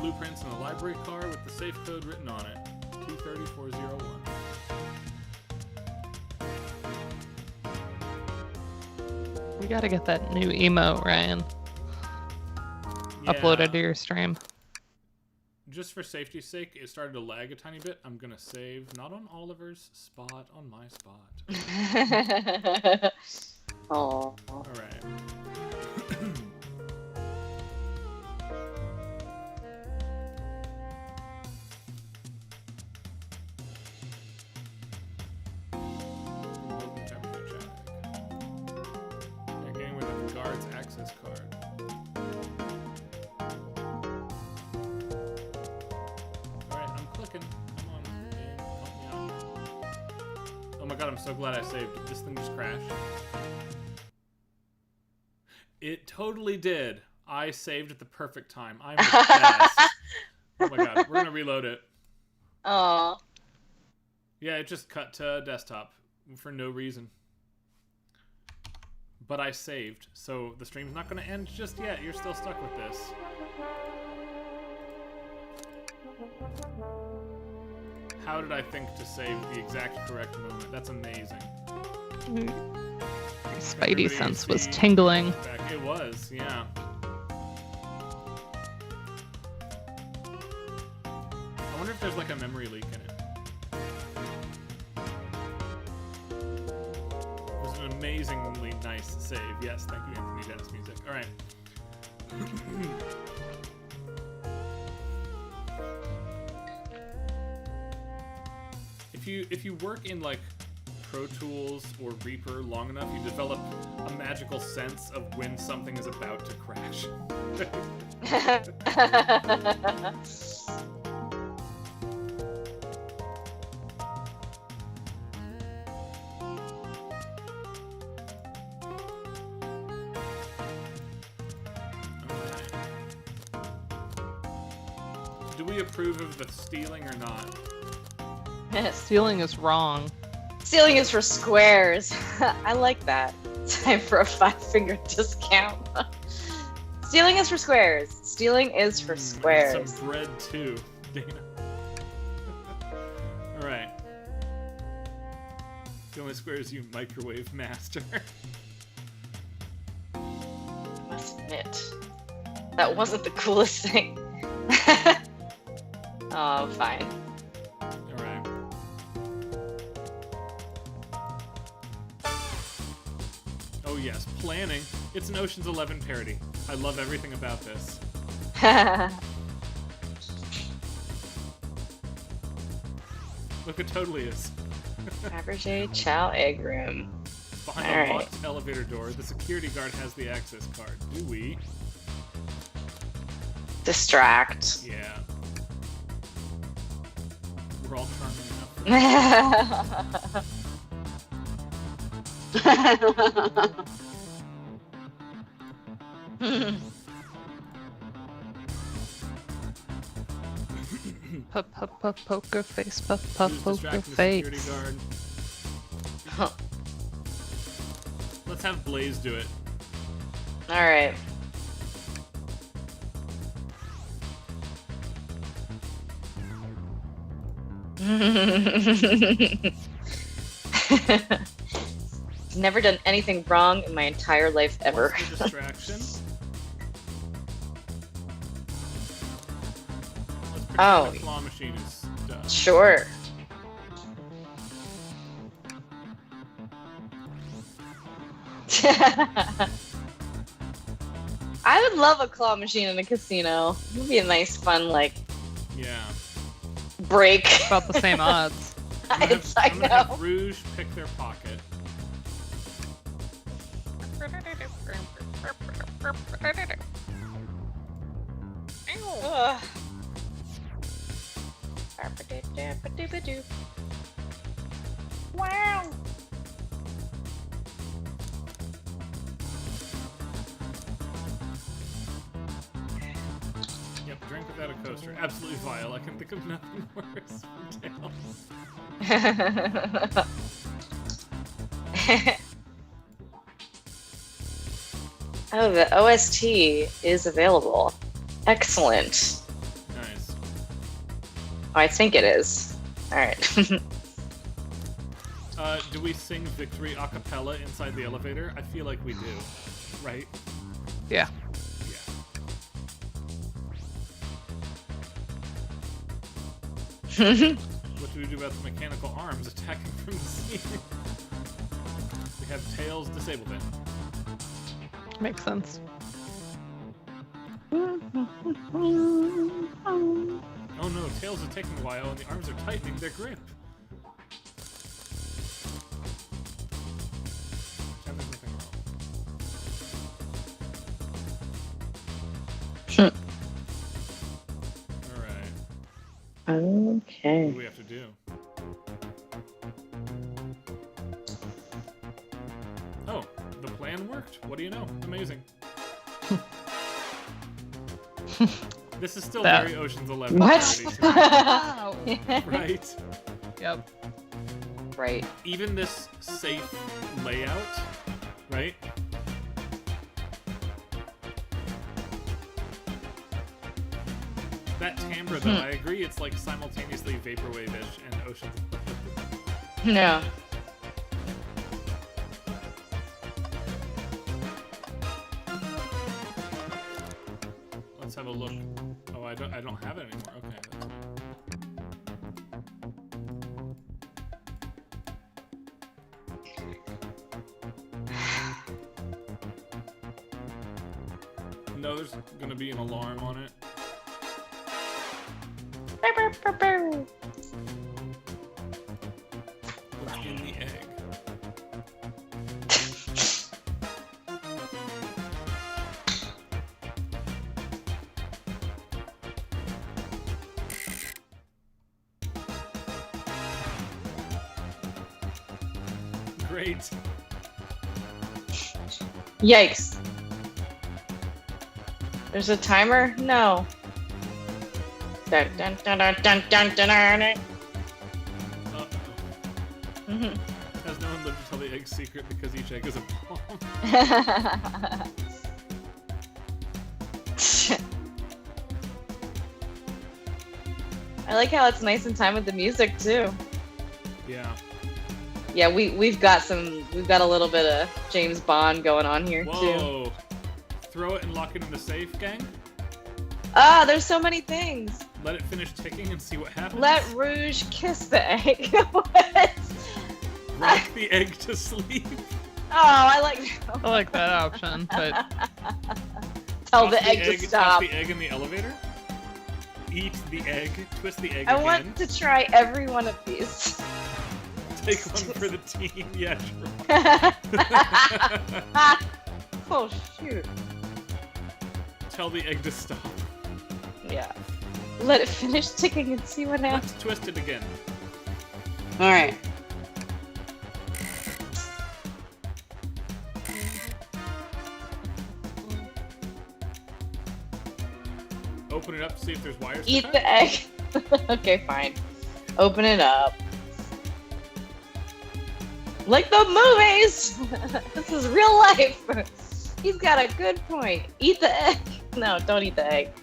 Speaker 3: blueprints in a library car with the safe code written on it. 230401.
Speaker 1: We gotta get that new emote, Ryan.
Speaker 3: Yeah.
Speaker 1: Uploaded to your stream.
Speaker 3: Just for safety's sake, it started to lag a tiny bit. I'm gonna save not on Oliver's spot, on my spot.
Speaker 2: Oh.
Speaker 3: All right. They're getting rid of the guard's access card. Come on, man, help me out. Oh my god, I'm so glad I saved. This thing just crashed. It totally did. I saved at the perfect time. I'm the best. Oh my god, we're gonna reload it.
Speaker 2: Oh.
Speaker 3: Yeah, it just cut to desktop for no reason. But I saved, so the stream's not gonna end just yet. You're still stuck with this. How did I think to save the exact correct moment? That's amazing.
Speaker 1: Your spidey sense was
Speaker 3: see
Speaker 1: tingling.
Speaker 3: back. It was, yeah. I wonder if there's like a memory leak in it. It was an amazingly nice save. Yes, thank you, Anthony Dennis Music. All right. If you work in like Pro Tools or Reaper long enough, you develop a magical sense of when something is about to crash. Do we approve of the stealing or not?
Speaker 1: Stealing is wrong.
Speaker 2: Stealing is for squares. I like that. Time for a 5-finger discount. Stealing is for squares. Stealing is for squares.
Speaker 3: Some bread too, Dana. All right. The only squares you microwave master.
Speaker 2: I must admit, that wasn't the coolest thing. Oh, fine.
Speaker 3: Oh yes, planning. It's an Ocean's 11 parody. I love everything about this. Look, it totally is.
Speaker 2: Fabergé Chow Egg Room.
Speaker 3: Behind a locked elevator door, the security guard has the access card. Do we?
Speaker 2: Distract.
Speaker 3: Yeah. We're all charming enough.
Speaker 1: Poker face,
Speaker 3: Who's
Speaker 1: poker
Speaker 3: distracting the
Speaker 1: face.
Speaker 3: security guard? Let's have Blaze do it.
Speaker 2: Alright. Never done anything wrong in my entire life ever.
Speaker 3: What's the distraction? Let's pretend the claw machine is done.
Speaker 2: Sure. I would love a claw machine in a casino. It would be a nice, fun, like,
Speaker 3: Yeah.
Speaker 2: break.
Speaker 1: About the same odds.
Speaker 3: I'm gonna
Speaker 2: know.
Speaker 3: have Rouge pick their pocket.
Speaker 2: Ugh. Wow.
Speaker 3: Yep, drink without a coaster. Absolutely vile. I can think of nothing worse for Tails.
Speaker 2: Oh, the OST is available. Excellent. Oh, I think it is. All right.
Speaker 3: Do we sing Victory a cappella inside the elevator? I feel like we do, right?
Speaker 1: Yeah.
Speaker 3: Yeah. What do we do about the mechanical arms attacking from the ceiling? We have Tails disabled it.
Speaker 1: Makes sense.
Speaker 3: Oh no, Tails is taking a while and the arms are tightening their grip. And there's nothing wrong. Alright.
Speaker 2: Okay.
Speaker 3: What do we have to do? Oh, the plan worked. What do you know? Amazing. This is still very Ocean's 11.
Speaker 2: What?
Speaker 1: Wow.
Speaker 3: Right?
Speaker 1: Yep.
Speaker 2: Right.
Speaker 3: Even this safe layout, right? That timbre, though, I agree, it's like simultaneously vaporwave-ish and Ocean's 11.
Speaker 2: No.
Speaker 3: Let's have a look. Oh, I don't have it anymore. Okay, that's fine. No, there's gonna be an alarm on it. What's in the egg? Great.
Speaker 2: Yikes. There's a timer? No. Dun dun dun dun dun dun dun dun.
Speaker 3: Uh-oh. Has no one lived to tell the egg's secret because each egg is a bomb?
Speaker 2: I like how it's nice and time with the music too.
Speaker 3: Yeah.
Speaker 2: Yeah, we've got a little bit of James Bond going on here too.
Speaker 3: Whoa. Throw it and lock it in the safe, gang?
Speaker 2: Ah, there's so many things.
Speaker 3: Let it finish ticking and see what happens.
Speaker 2: Let Rouge kiss the egg. What?
Speaker 3: Rock the egg to sleep.
Speaker 2: Oh, I
Speaker 1: like that option, but
Speaker 2: tell
Speaker 3: Toss
Speaker 2: the egg to stop.
Speaker 3: Toss the egg in the elevator. Eat the egg. Twist the egg
Speaker 2: I
Speaker 3: again.
Speaker 2: want to try every one of these.
Speaker 3: Take one for the team. Yeah, sure.
Speaker 2: Oh, shoot.
Speaker 3: Tell the egg to stop.
Speaker 2: Yeah. Let it finish ticking and see what happens.
Speaker 3: Let's twist it again.
Speaker 2: Alright.
Speaker 3: Open it up to see if there's wires.
Speaker 2: Eat the egg. Okay, fine. Open it up. Like the movies! This is real life! He's got a good point. Eat the egg. No, don't eat the egg.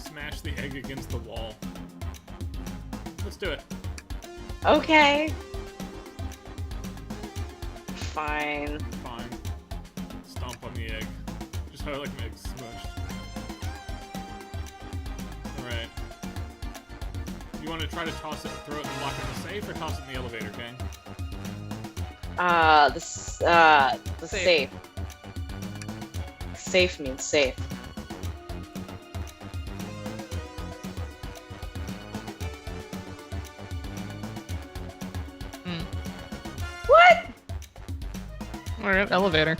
Speaker 3: Smash the egg against the wall. Let's do it.
Speaker 2: Okay. Fine.
Speaker 3: Fine. Stomp on the egg. Just how I like my eggs smushed. Alright. You want to try to toss it and throw it and lock it in the safe, or toss it in the elevator, gang?
Speaker 2: The safe. Safe means safe. What?
Speaker 1: Alright, elevator.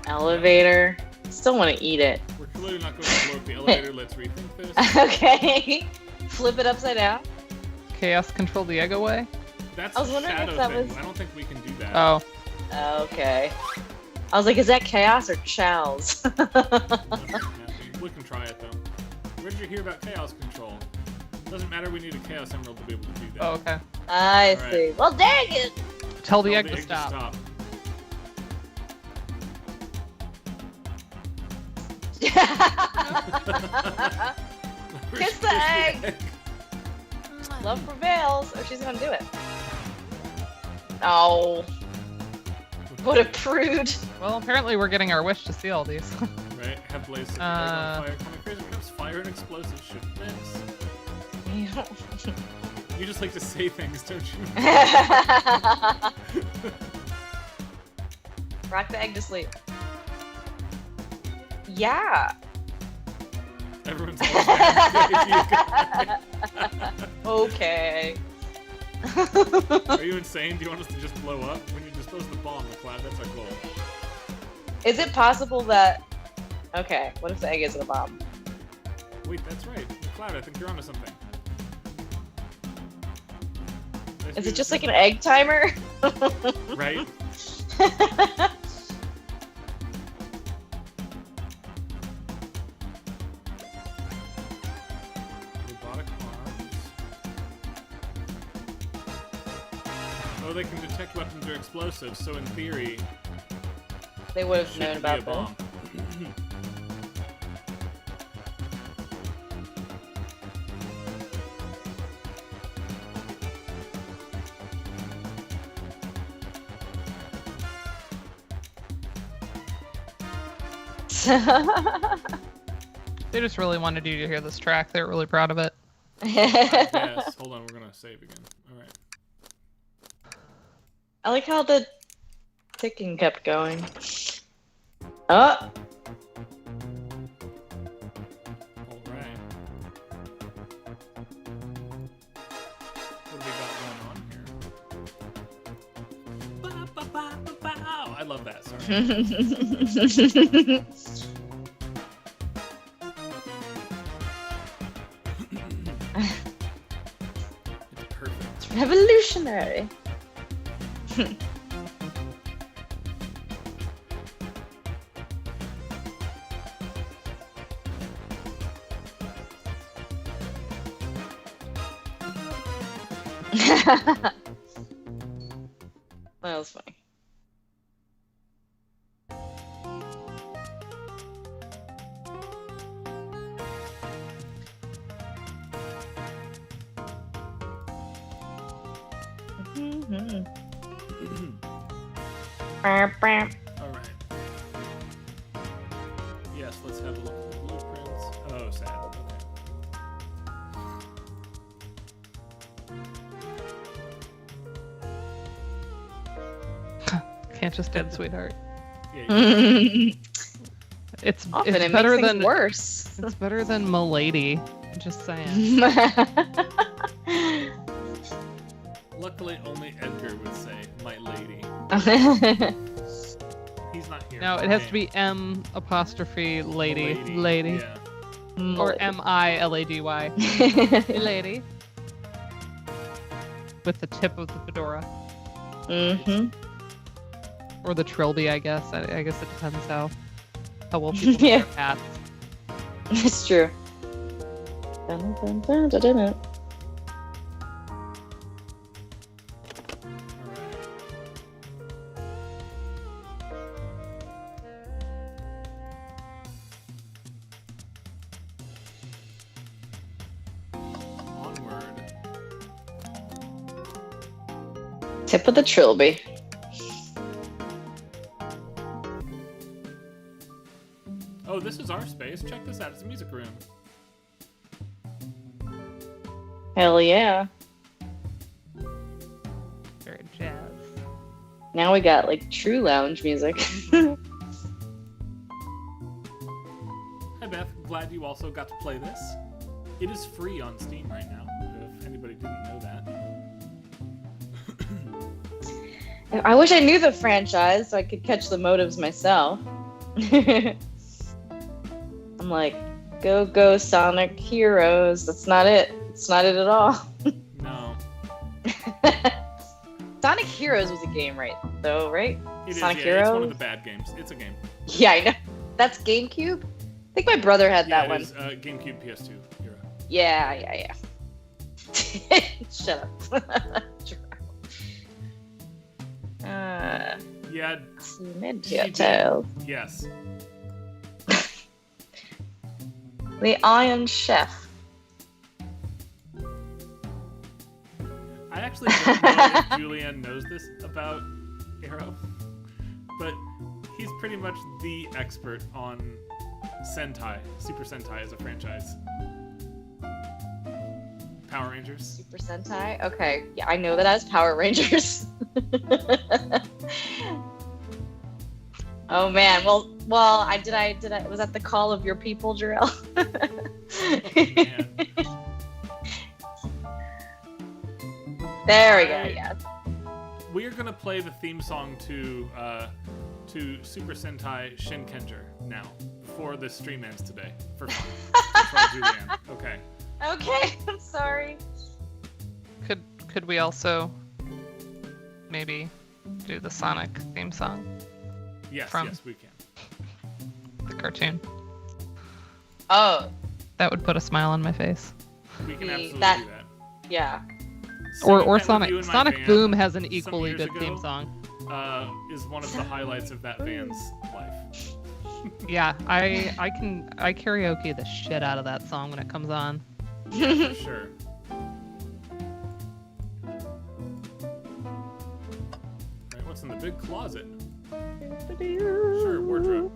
Speaker 2: Elevator. Still want to eat it.
Speaker 3: We're clearly not going to blow up the elevator. Let's rethink this.
Speaker 2: Okay. Flip it upside down.
Speaker 1: Chaos control the egg away?
Speaker 3: That's
Speaker 2: I was
Speaker 3: a
Speaker 2: wondering if
Speaker 3: shadow
Speaker 2: that
Speaker 3: thing.
Speaker 2: was-
Speaker 3: I don't think we can do that.
Speaker 1: Oh.
Speaker 2: Okay. I was like, is that chaos or chows?
Speaker 3: Yeah, we can try it, though. Where did you hear about chaos control? Doesn't matter, we need a chaos emerald to be able to do that.
Speaker 1: Oh, okay.
Speaker 2: I
Speaker 3: Alright.
Speaker 2: see. Well, dang it!
Speaker 1: Tell the
Speaker 3: Tell
Speaker 1: egg to stop.
Speaker 2: Kiss the egg! Love prevails. Oh, she's gonna do it. Oh. What a prude.
Speaker 1: Well, apparently we're getting our wish to see all these.
Speaker 3: Right? Have Blaze set the egg on fire. Come on, Crazy Cups, fire and explosives shouldn't miss. You just like to say things, don't you?
Speaker 2: Rock the egg to sleep. Yeah.
Speaker 3: Everyone's always mad.
Speaker 2: Okay.
Speaker 3: Are you insane? Do you want us to just blow up? When you dispose the bomb, McLeod, that's our goal.
Speaker 2: Is it possible that... Okay, what if the egg isn't a bomb?
Speaker 3: Wait, that's right. McLeod, I think you're onto something.
Speaker 2: Is it just like an egg timer?
Speaker 3: Right? Robotic arms. Oh, they can detect weapons or explosives, so in theory...
Speaker 2: They would have
Speaker 3: shouldn't
Speaker 2: known about
Speaker 3: be a bomb.
Speaker 2: them.
Speaker 1: They just really wanted you to hear this track. They're really proud of it.
Speaker 3: Yes. Hold on, we're gonna save again. Alright.
Speaker 2: I like how the ticking kept going. Oh!
Speaker 3: Alright. What do we got going on here? Ba-ba-ba-ba-bow. I love that, sorry. It's perfect.
Speaker 2: Revolutionary. That was funny.
Speaker 3: Alright. Yes, let's have a look at the blueprints. Oh, sad. Okay.
Speaker 1: Can't just end, sweetheart.
Speaker 3: Yeah, you
Speaker 1: It's
Speaker 2: Often
Speaker 1: it's
Speaker 2: it
Speaker 1: better
Speaker 2: makes
Speaker 1: than
Speaker 2: things worse.
Speaker 1: It's better than Milady. I'm just saying.
Speaker 3: Luckily, only Edgar would say, my lady. He's not here.
Speaker 1: No,
Speaker 3: for
Speaker 1: it has
Speaker 3: me.
Speaker 1: to be M apostrophe lady.
Speaker 3: Lady.
Speaker 1: Lady.
Speaker 3: Yeah.
Speaker 1: Or MILADY. Lady. With the tip of the fedora.
Speaker 2: Mm-hmm.
Speaker 1: Or the trilby, I guess. I guess it depends how well people
Speaker 2: Yeah.
Speaker 1: wear hats.
Speaker 2: It's true. Dun, dun, dun, dun, dun, dun.
Speaker 3: Onward.
Speaker 2: Tip of the trilby.
Speaker 3: Oh, this is our space. Check this out. It's a music room.
Speaker 2: Hell yeah.
Speaker 1: Very jazz.
Speaker 2: Now we got like true lounge music.
Speaker 3: Hi, Beth. Glad you also got to play this. It is free on Steam right now, if anybody didn't know that.
Speaker 2: I wish I knew the franchise so I could catch the motives myself. I'm like, go Sonic Heroes. That's not it. It's not it at all.
Speaker 3: No.
Speaker 2: Sonic Heroes was a game, right? Though, right?
Speaker 3: It is,
Speaker 2: Sonic
Speaker 3: yeah,
Speaker 2: Heroes?
Speaker 3: It's one of the bad games. It's a game.
Speaker 2: Yeah, I know. That's GameCube? I think my brother had
Speaker 3: Yeah,
Speaker 2: that one.
Speaker 3: it is GameCube PS2 era.
Speaker 2: Yeah. Shut up.
Speaker 3: Yeah,
Speaker 2: Media Tales.
Speaker 3: yes.
Speaker 2: The Iron Chef.
Speaker 3: I actually don't know if Julianne knows this about Arrow, but he's pretty much the expert on Sentai, Super Sentai as a franchise. Power Rangers.
Speaker 2: Super Sentai? Okay. Yeah, I know that as Power Rangers. Oh man. Well, I was that the call of your people, Jarrell? There we go. Yeah.
Speaker 3: We are gonna play the theme song to Super Sentai Shinkenger now before the stream ends today for fun. Try Julianne. Okay.
Speaker 2: Okay. I'm sorry.
Speaker 1: Could we also maybe do the Sonic theme song?
Speaker 3: Yes,
Speaker 1: From-
Speaker 3: yes, we can.
Speaker 1: The cartoon.
Speaker 2: Oh.
Speaker 1: That would put a smile on my face.
Speaker 3: We can absolutely
Speaker 2: that-
Speaker 3: do that.
Speaker 2: Yeah.
Speaker 1: Or
Speaker 3: Singing that with
Speaker 1: Sonic.
Speaker 3: you in my
Speaker 1: Sonic
Speaker 3: van
Speaker 1: Boom has an
Speaker 3: some
Speaker 1: equally
Speaker 3: years
Speaker 1: good
Speaker 3: ago,
Speaker 1: theme song.
Speaker 3: Is one of the highlights of that van's life.
Speaker 1: Yeah, I karaoke the shit out of that song when it comes on.
Speaker 3: Yeah, for sure. Right, what's in the big closet? Sure, wardrobe.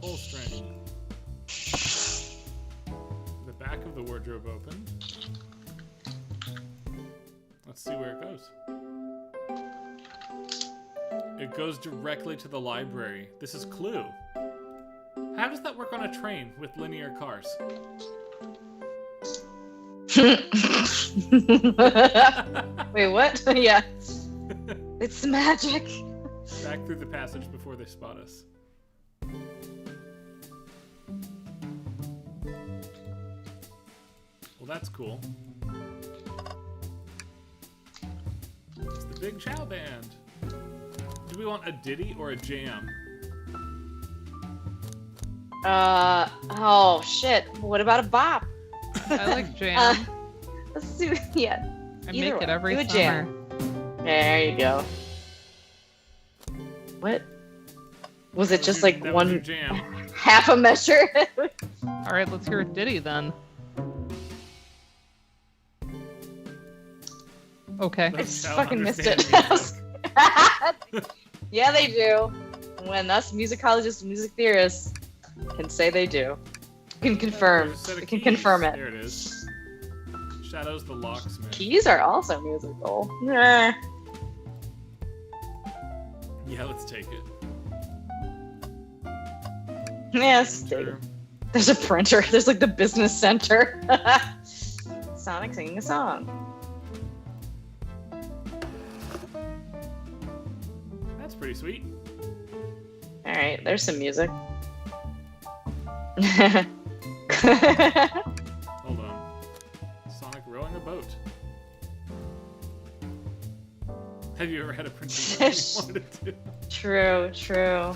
Speaker 3: Full string. The back of the wardrobe opened. Let's see where it goes. It goes directly to the library. This is Clue. How does that work on a train with linear cars?
Speaker 2: Wait, what? Yeah. It's magic.
Speaker 3: Back through the passage before they spot us. Well, that's cool. It's the Big Chow Band. Do we want a ditty or a jam?
Speaker 2: Oh shit. What about a bop?
Speaker 1: I like jam.
Speaker 2: Let's do, yeah.
Speaker 1: I
Speaker 2: either
Speaker 1: make it
Speaker 2: one.
Speaker 1: every
Speaker 2: Do a
Speaker 1: summer.
Speaker 2: jam. There you go. What? Was it just like
Speaker 3: That was your
Speaker 2: one
Speaker 3: jam.
Speaker 2: half a measure?
Speaker 1: All right, let's hear a ditty then. Okay.
Speaker 2: I
Speaker 3: Those
Speaker 2: just
Speaker 3: shall
Speaker 2: fucking missed
Speaker 3: understand
Speaker 2: it.
Speaker 3: music.
Speaker 2: Yeah, they do. When us musicologists and music theorists can say they do. We can confirm.
Speaker 3: There's a set of
Speaker 2: We can
Speaker 3: keys.
Speaker 2: confirm it.
Speaker 3: There it is. Shadow's the locksmith.
Speaker 2: Keys are also musical. Nah.
Speaker 3: Yeah, let's take it.
Speaker 2: Yes.
Speaker 3: Enter.
Speaker 2: There's a printer. There's like the business center. Sonic singing a song.
Speaker 3: That's pretty sweet.
Speaker 2: All right, there's some music.
Speaker 3: Hold on. Sonic rowing a boat. Have you ever had a princess that you wanted to?
Speaker 2: True.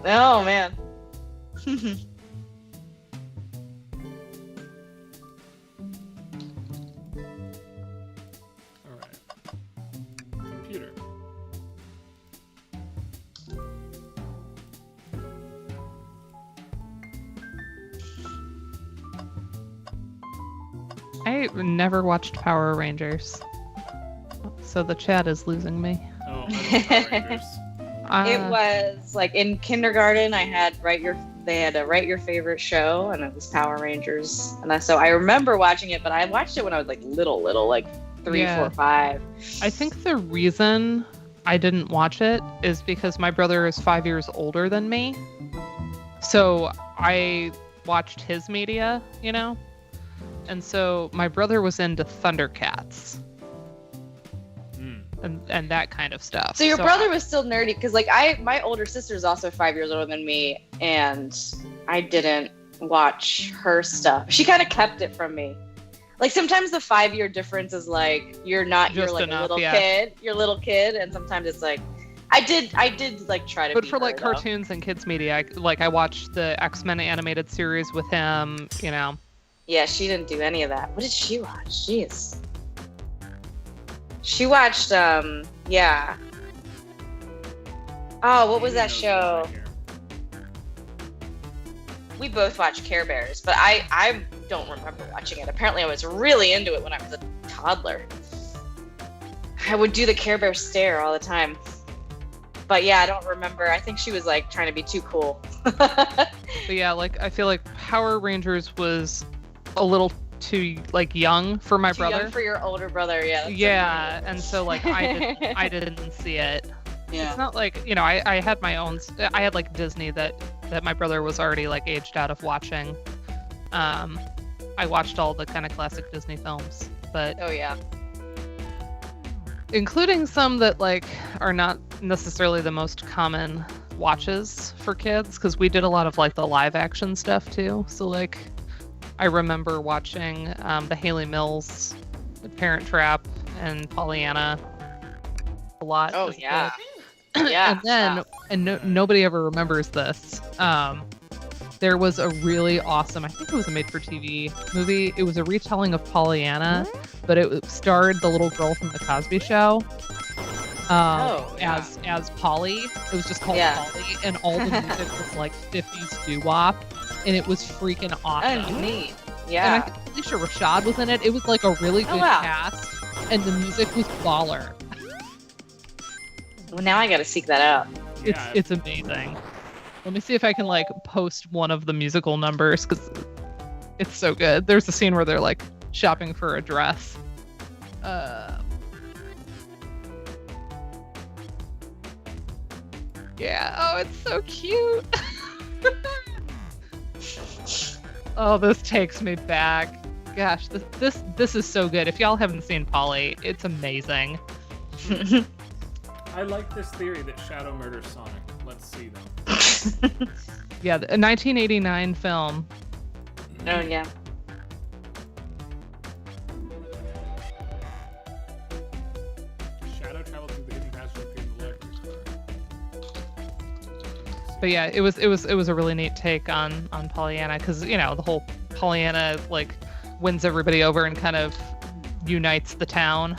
Speaker 2: Oh man.
Speaker 3: Alright. Computer.
Speaker 1: I never watched Power Rangers, so the chat is losing me.
Speaker 3: Oh, I love Power Rangers.
Speaker 2: It was like in kindergarten. I had they had a write your favorite show, and it was Power Rangers. And so I remember watching it, but I watched it when I was like little, like 3,
Speaker 1: Yeah.
Speaker 2: 4, 5.
Speaker 1: I think the reason I didn't watch it is because my brother is 5 years older than me. So I watched his media, you know? And so my brother was into Thundercats and that kind of stuff.
Speaker 2: So your brother was still nerdy because like my older sister is also 5 years older than me, and I didn't watch her stuff. She kind of kept it from me. Like sometimes the 5-year difference is like you're like
Speaker 1: enough,
Speaker 2: a little
Speaker 1: yeah.
Speaker 2: kid. You're a little kid, and sometimes it's like I did like try to.
Speaker 1: But
Speaker 2: be
Speaker 1: for like
Speaker 2: her, though.
Speaker 1: cartoons and kids media, I watched the X-Men animated series with him, you know.
Speaker 2: Yeah, she didn't do any of that. What did she watch? Jeez. She watched, yeah. Oh, what was
Speaker 3: Amy
Speaker 2: that
Speaker 3: knows
Speaker 2: show?
Speaker 3: right here.
Speaker 2: We both watched Care Bears, but I don't remember watching it. Apparently, I was really into it when I was a toddler. I would do the Care Bear stare all the time. But yeah, I don't remember. I think she was like trying to be too cool.
Speaker 1: But yeah, like I feel like Power Rangers was a little too like young for my
Speaker 2: Too
Speaker 1: brother.
Speaker 2: young for your older brother, yeah. That's
Speaker 1: Yeah,
Speaker 2: so
Speaker 1: and so like I didn't see it.
Speaker 2: yeah.
Speaker 1: It's not like, you know, I had my own. I had like Disney that my brother was already like aged out of watching. I watched all the kind of classic Disney films, but
Speaker 2: Oh yeah.
Speaker 1: including some that like are not necessarily the most common watches for kids, because we did a lot of like the live action stuff too. So like I remember watching the Haley Mills, Parent Trap, and Pollyanna a lot.
Speaker 2: Oh
Speaker 1: as a
Speaker 2: yeah.
Speaker 1: kid.
Speaker 2: Yeah.
Speaker 1: And then,
Speaker 2: wow.
Speaker 1: and nobody ever remembers this. There was a really awesome, I think it was a made-for-TV movie. It was a retelling of Pollyanna, but it starred the little girl from The Cosby Show
Speaker 2: yeah.
Speaker 1: as Polly. It was just called
Speaker 2: Yeah.
Speaker 1: Polly, and all the music was like 50s doo-wop, and it was freaking awesome.
Speaker 2: Oh, neat.
Speaker 1: And I
Speaker 2: Yeah.
Speaker 1: think Alicia Rashad was in it. It was like a really good
Speaker 2: wow.
Speaker 1: cast, and the music was baller.
Speaker 2: Well, now I gotta seek that out.
Speaker 3: Yeah,
Speaker 1: It's amazing. Let me see if I can like post one of the musical numbers, because it's so good. There's a scene where they're like shopping for a dress. Yeah. Oh, it's so cute. Oh, this takes me back. Gosh, this is so good. If y'all haven't seen Polly, it's amazing.
Speaker 3: I like this theory that Shadow murders Sonic. Let's see though.
Speaker 1: Yeah, a 1989 film.
Speaker 2: Oh yeah.
Speaker 3: Shadow traveled through the hidden passage appeared in the library square.
Speaker 1: But yeah, it was a really neat take on Pollyanna, because you know the whole Pollyanna like wins everybody over and kind of unites the town,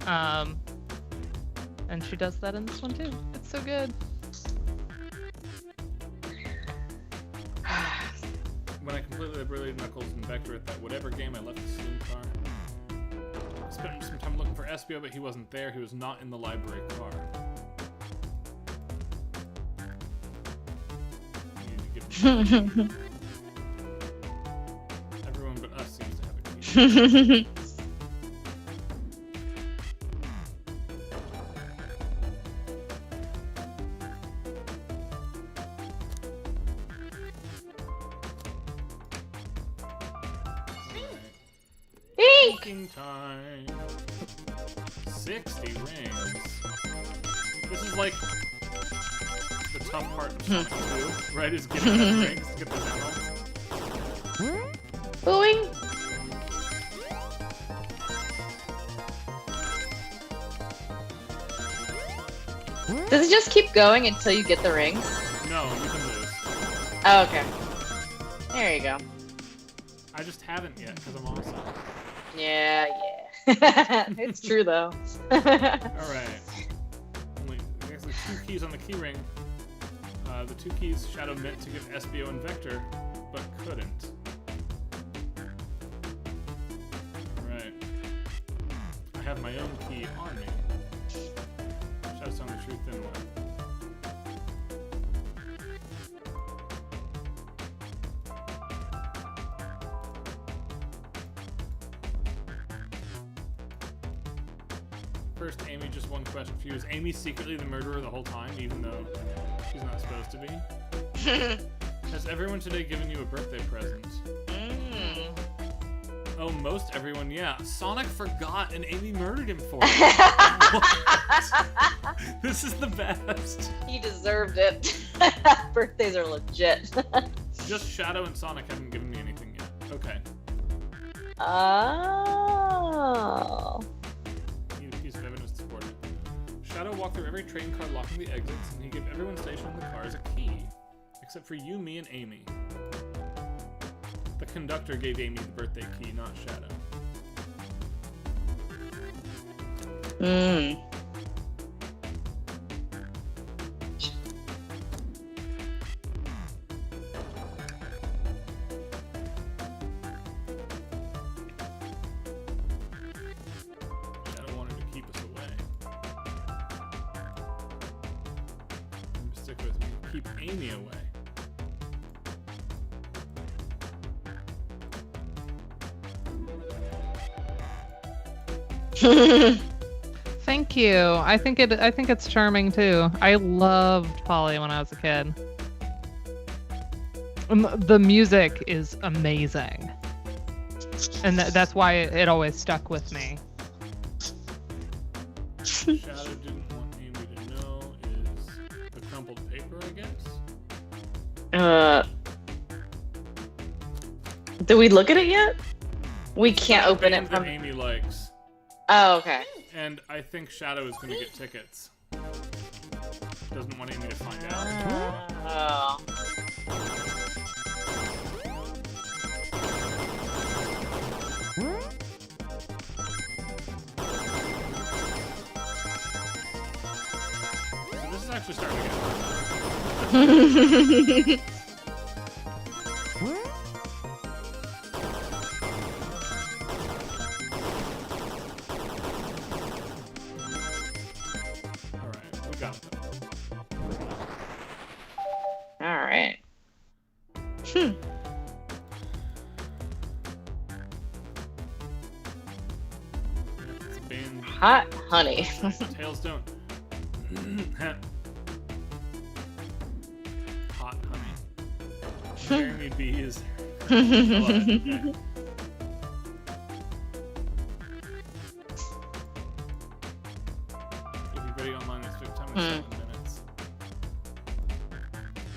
Speaker 1: and she does that in this one too. It's so good.
Speaker 3: When I completely obliterated Knuckles and Vector at that whatever game, I left the saloon car. Spent some time looking for Espio, but he wasn't there. He was not in the library car. You need to give him a key. Everyone but us seems to have a key. Cooking time. 60 rings. This is like the tough part of Sonic 2, right? Is getting enough rings to get the medal.
Speaker 2: Booing. Does it just keep going until you get the rings?
Speaker 3: No, you can lose.
Speaker 2: Oh, okay. There you go.
Speaker 3: I just haven't yet because I'm awesome.
Speaker 2: Yeah. It's true though.
Speaker 3: Alright. There's the 2 keys on the key ring. The 2 keys Shadow meant to give Espio and Vector, but couldn't. Alright. I have my own key on me. Shadow's telling the truth then what? First, Amy, just one question for you. Is Amy secretly the murderer the whole time, even though she's not supposed to be? Has everyone today given you a birthday present? Oh, most everyone, yeah. Sonic forgot and Amy murdered him for it. What? This is the best.
Speaker 2: He deserved it. Birthdays are legit.
Speaker 3: Just Shadow and Sonic haven't given me anything yet. Okay.
Speaker 2: Oh.
Speaker 3: Need a piece of evidence to support it. Shadow walked through every train car locking the exits, and he gave everyone stationed in the cars a key. Except for you, me, and Amy. The conductor gave Amy the birthday key, not Shadow.
Speaker 2: Mm.
Speaker 3: Shadow wanted to keep us away. Stick with me. Keep Amy away.
Speaker 1: Thank you. I think it's charming too. I loved Polly when I was a kid. And the music is amazing. And that's why it always stuck with me.
Speaker 3: Shadow didn't want Amy to know is the crumpled paper, I guess.
Speaker 2: Did we look at it yet? We can't open it
Speaker 3: That
Speaker 2: from.
Speaker 3: Amy likes.
Speaker 2: Oh, okay.
Speaker 3: And I think Shadow is going to get tickets. Doesn't want Amy to find out.
Speaker 2: Oh.
Speaker 3: So this is actually starting to get Alright, we got them.
Speaker 2: All right.
Speaker 3: It's been
Speaker 2: Hot honey.
Speaker 3: Tails don't. Hot honey. Jeremy B is. Okay. Everybody online is 5 times 7 minutes.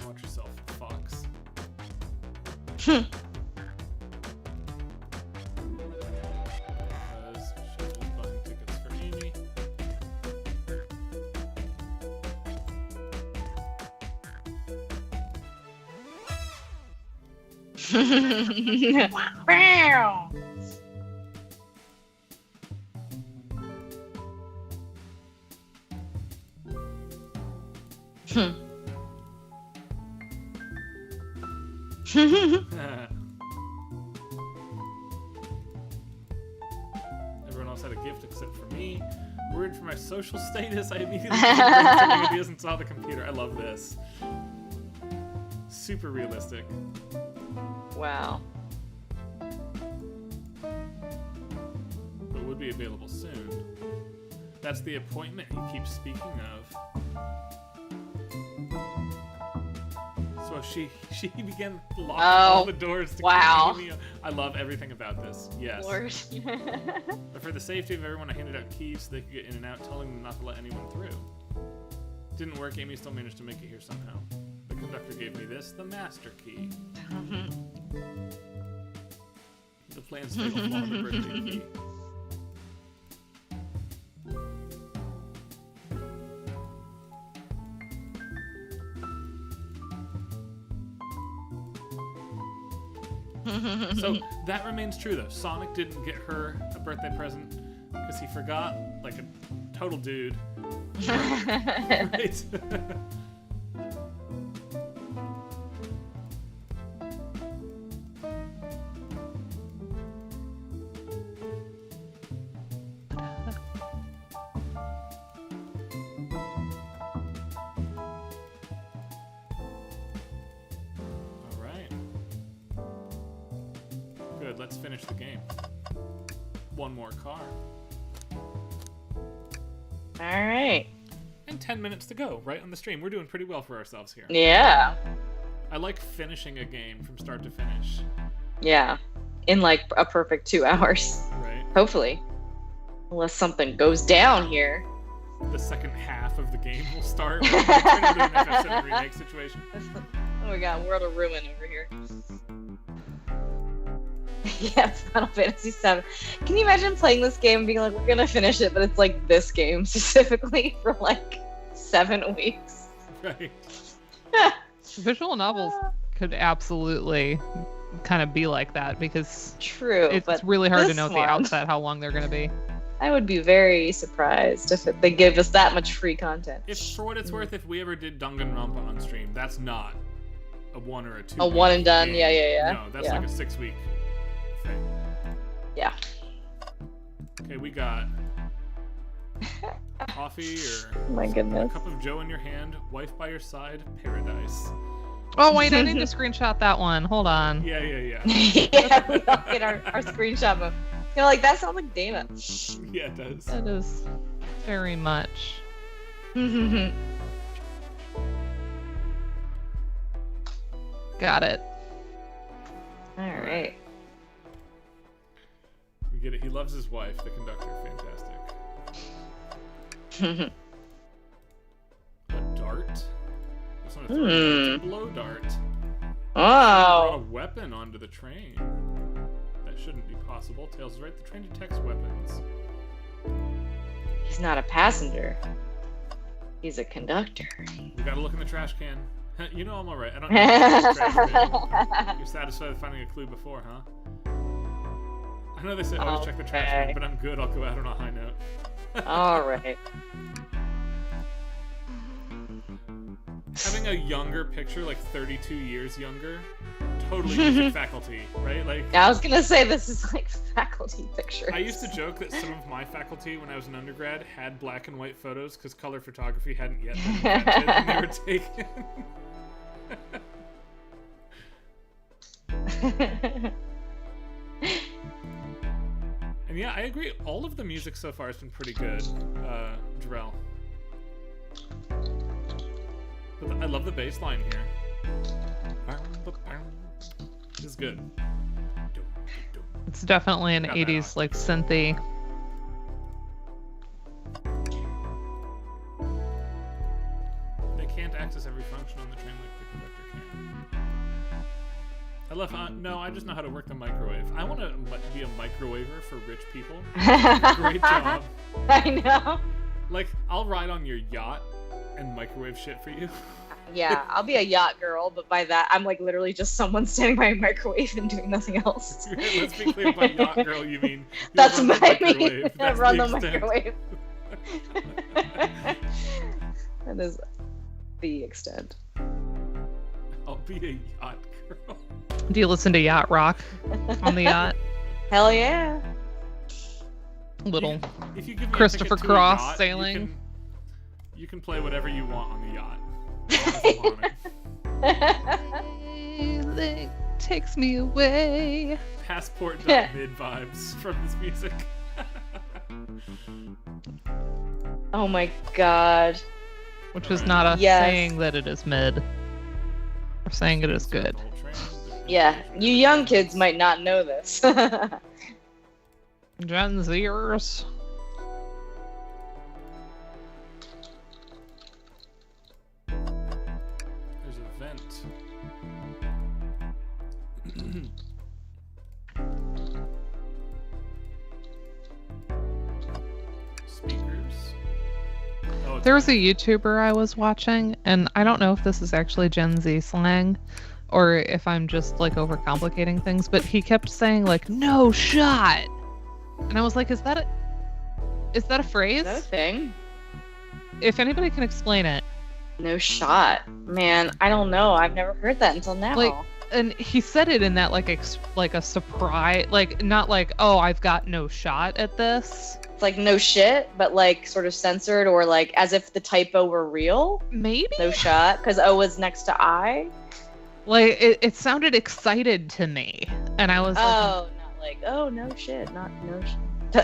Speaker 3: Watch yourself, Fox. Because Shadow's buying tickets for Amy.
Speaker 2: Wow.
Speaker 3: Everyone else had a gift except for me. Word for my social status, I immediately brainstorming ideas and saw the computer. I love this. Super realistic.
Speaker 2: Wow.
Speaker 3: But would be available soon. That's the appointment he keeps speaking of. So she began locking all the doors to
Speaker 2: wow.
Speaker 3: keep Amy. I love everything about this. Yes.
Speaker 2: Lord.
Speaker 3: But for the safety of everyone, I handed out keys so they could get in and out, telling them not to let anyone through. Didn't work. Amy still managed to make it here somehow. The conductor gave me this, the master key. The plan's fatal flaw, the birthday key. So that remains true though. Sonic didn't get her a birthday present because he forgot, like a total dude. Right? Good, let's finish the game. One more car.
Speaker 2: Alright.
Speaker 3: And 10 minutes to go, right on the stream. We're doing pretty well for ourselves here.
Speaker 2: Yeah.
Speaker 3: I like finishing a game from start to finish.
Speaker 2: Yeah. In like a perfect 2 hours.
Speaker 3: Right.
Speaker 2: Hopefully. Unless something goes down here.
Speaker 3: The second half of the game will start. We're turning into an FF7 remake situation.
Speaker 2: Oh my god, World of Ruin over here. Yeah, Final Fantasy VII. Can you imagine playing this game and being like, we're gonna finish it, but it's like this game specifically for like 7 weeks?
Speaker 3: Right.
Speaker 1: Visual novels could absolutely kind of be like that because
Speaker 2: True,
Speaker 1: it's
Speaker 2: but
Speaker 1: really hard to
Speaker 2: this
Speaker 1: know at the
Speaker 2: one-
Speaker 1: outset how long they're going to be.
Speaker 2: I would be very surprised if they give us that much free content.
Speaker 3: If, for what it's worth, if we ever did Danganronpa on stream, that's not a 1 or a 2.
Speaker 2: A one and done,
Speaker 3: game.
Speaker 2: yeah.
Speaker 3: No, that's like a 6-week thing.
Speaker 2: Yeah.
Speaker 3: Okay, we got coffee or
Speaker 2: My
Speaker 3: a
Speaker 2: goodness.
Speaker 3: cup of Joe in your hand, wife by your side, paradise.
Speaker 1: Oh wait, I need to screenshot that one. Hold on.
Speaker 3: Yeah.
Speaker 2: Yeah, we all get our screenshot of. You're like, that sounds like Dana.
Speaker 3: Yeah, it does.
Speaker 1: That is very much. Got it.
Speaker 2: All right.
Speaker 3: We get it. He loves his wife, the conductor. Fantastic. A dart? That's not a throw dart, it's a blow dart. Brought a
Speaker 2: Oh.
Speaker 3: weapon onto the train. That shouldn't be possible. Tails is right. The train detects weapons.
Speaker 2: He's not a passenger. He's a conductor.
Speaker 3: We gotta look in the trash can. You know I'm alright. I don't need to trash can. You're satisfied with finding a clue before, huh? I know they say always check the trash can,
Speaker 2: Okay.
Speaker 3: but I'm good. I'll go out on a high note.
Speaker 2: All right.
Speaker 3: Having a younger picture, like 32 years younger, totally music faculty, right? Like,
Speaker 2: I was gonna say this is like faculty pictures.
Speaker 3: I used to joke that some of my faculty when I was an undergrad had black and white photos because color photography hadn't yet been invented and they were taken. And yeah, I agree. All of the music so far has been pretty good, Jarrell. But I love the bass line here. This is good.
Speaker 1: It's definitely an
Speaker 3: Got that
Speaker 1: 80s
Speaker 3: on.
Speaker 1: like synthy.
Speaker 3: They can't access every function on the train like the conductor can. I love how, no, I just know how to work the microwave. I want to be a microwaver for rich people. Great job.
Speaker 2: I know.
Speaker 3: Like, I'll ride on your yacht and microwave shit for you.
Speaker 2: Yeah, I'll be a yacht girl, but by that I'm like literally just someone standing by a microwave and doing nothing else.
Speaker 3: Let's be clear, by yacht girl you mean
Speaker 2: That's
Speaker 3: run the
Speaker 2: what I mean.
Speaker 3: microwave. That's
Speaker 2: Run the
Speaker 3: extent.
Speaker 2: microwave. That is the extent.
Speaker 3: I'll be a yacht girl.
Speaker 1: Do you listen to yacht rock on the yacht?
Speaker 2: Hell yeah.
Speaker 1: Little
Speaker 3: If you give me
Speaker 1: Christopher
Speaker 3: a ticket to
Speaker 1: Cross
Speaker 3: a yacht,
Speaker 1: sailing.
Speaker 3: You can play whatever you want on the yacht. As long as I'm on it.
Speaker 1: Sailing takes me away.
Speaker 3: Passport.mid vibes from this music.
Speaker 2: Oh my god.
Speaker 1: Which is not a
Speaker 2: Yes.
Speaker 1: saying that it is mid. We're saying it is good.
Speaker 2: Yeah, you young kids might not know this.
Speaker 1: Gen Zers.
Speaker 3: There's a vent. Speakers. Oh, it's
Speaker 1: There was a YouTuber I was watching, and I don't know if this is actually Gen Z slang or if I'm just like overcomplicating things, but he kept saying like "no shot," and I was like, "Is that a phrase?"
Speaker 2: Is that a thing?
Speaker 1: If anybody can explain it.
Speaker 2: No shot. Man, I don't know. I've never heard that until now.
Speaker 1: Like, and he said it in that like like a surprise, like not like, "Oh, I've got no shot at this."
Speaker 2: It's like no shit, but like sort of censored or like as if the typo were real.
Speaker 1: Maybe.
Speaker 2: No shot, because O was next to I.
Speaker 1: Like it sounded excited to me, and I was like,
Speaker 2: Oh, not like, oh, no shit, not no shit.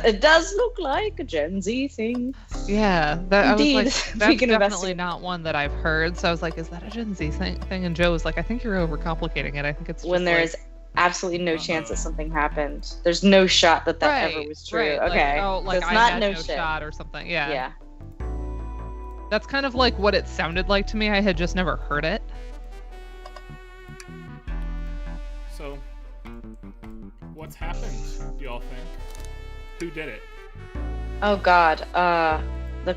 Speaker 2: It does look like a Gen Z thing.
Speaker 1: yeah, that I was
Speaker 2: Indeed.
Speaker 1: like,
Speaker 2: We
Speaker 1: that's
Speaker 2: can
Speaker 1: definitely
Speaker 2: investigate.
Speaker 1: not one that I've heard. So I was like, is that a Gen Z thing? And Joe was like, I think you're overcomplicating it. I think it's just
Speaker 2: When there
Speaker 1: like,
Speaker 2: is absolutely no chance that something happened. There's no shot that that ever was true.
Speaker 1: right, like,
Speaker 2: Okay.
Speaker 1: oh,
Speaker 2: So
Speaker 1: like
Speaker 2: it's
Speaker 1: I
Speaker 2: not
Speaker 1: had
Speaker 2: no
Speaker 1: no
Speaker 2: shit.
Speaker 1: shot or something. Yeah.
Speaker 2: Yeah.
Speaker 1: That's kind of like what it sounded like to me. I had just never heard it.
Speaker 3: So, what's happened, do y'all think? Who did it?
Speaker 2: Oh God. The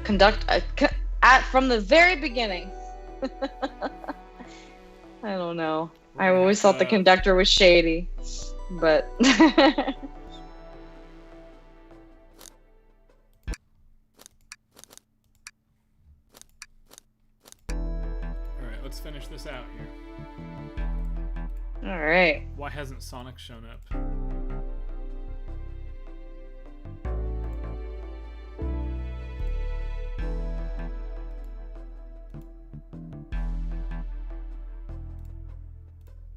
Speaker 2: from the very beginning. I don't know. I always thought the conductor was shady, but
Speaker 3: let's finish this out here.
Speaker 2: All right.
Speaker 3: Why hasn't Sonic shown up?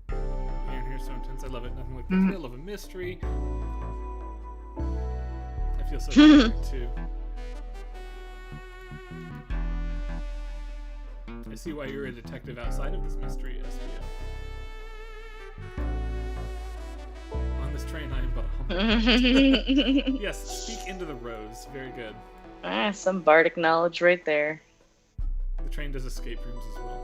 Speaker 3: Man, here's so intense. I love it. Nothing like the thrill of a mystery. I feel so perfect too. I see why you're a detective outside of this mystery, SBO. On this train, I am but a humble. Yes, speak into the rose. Very good.
Speaker 2: Ah, some bardic knowledge right there.
Speaker 3: The train does escape rooms as well.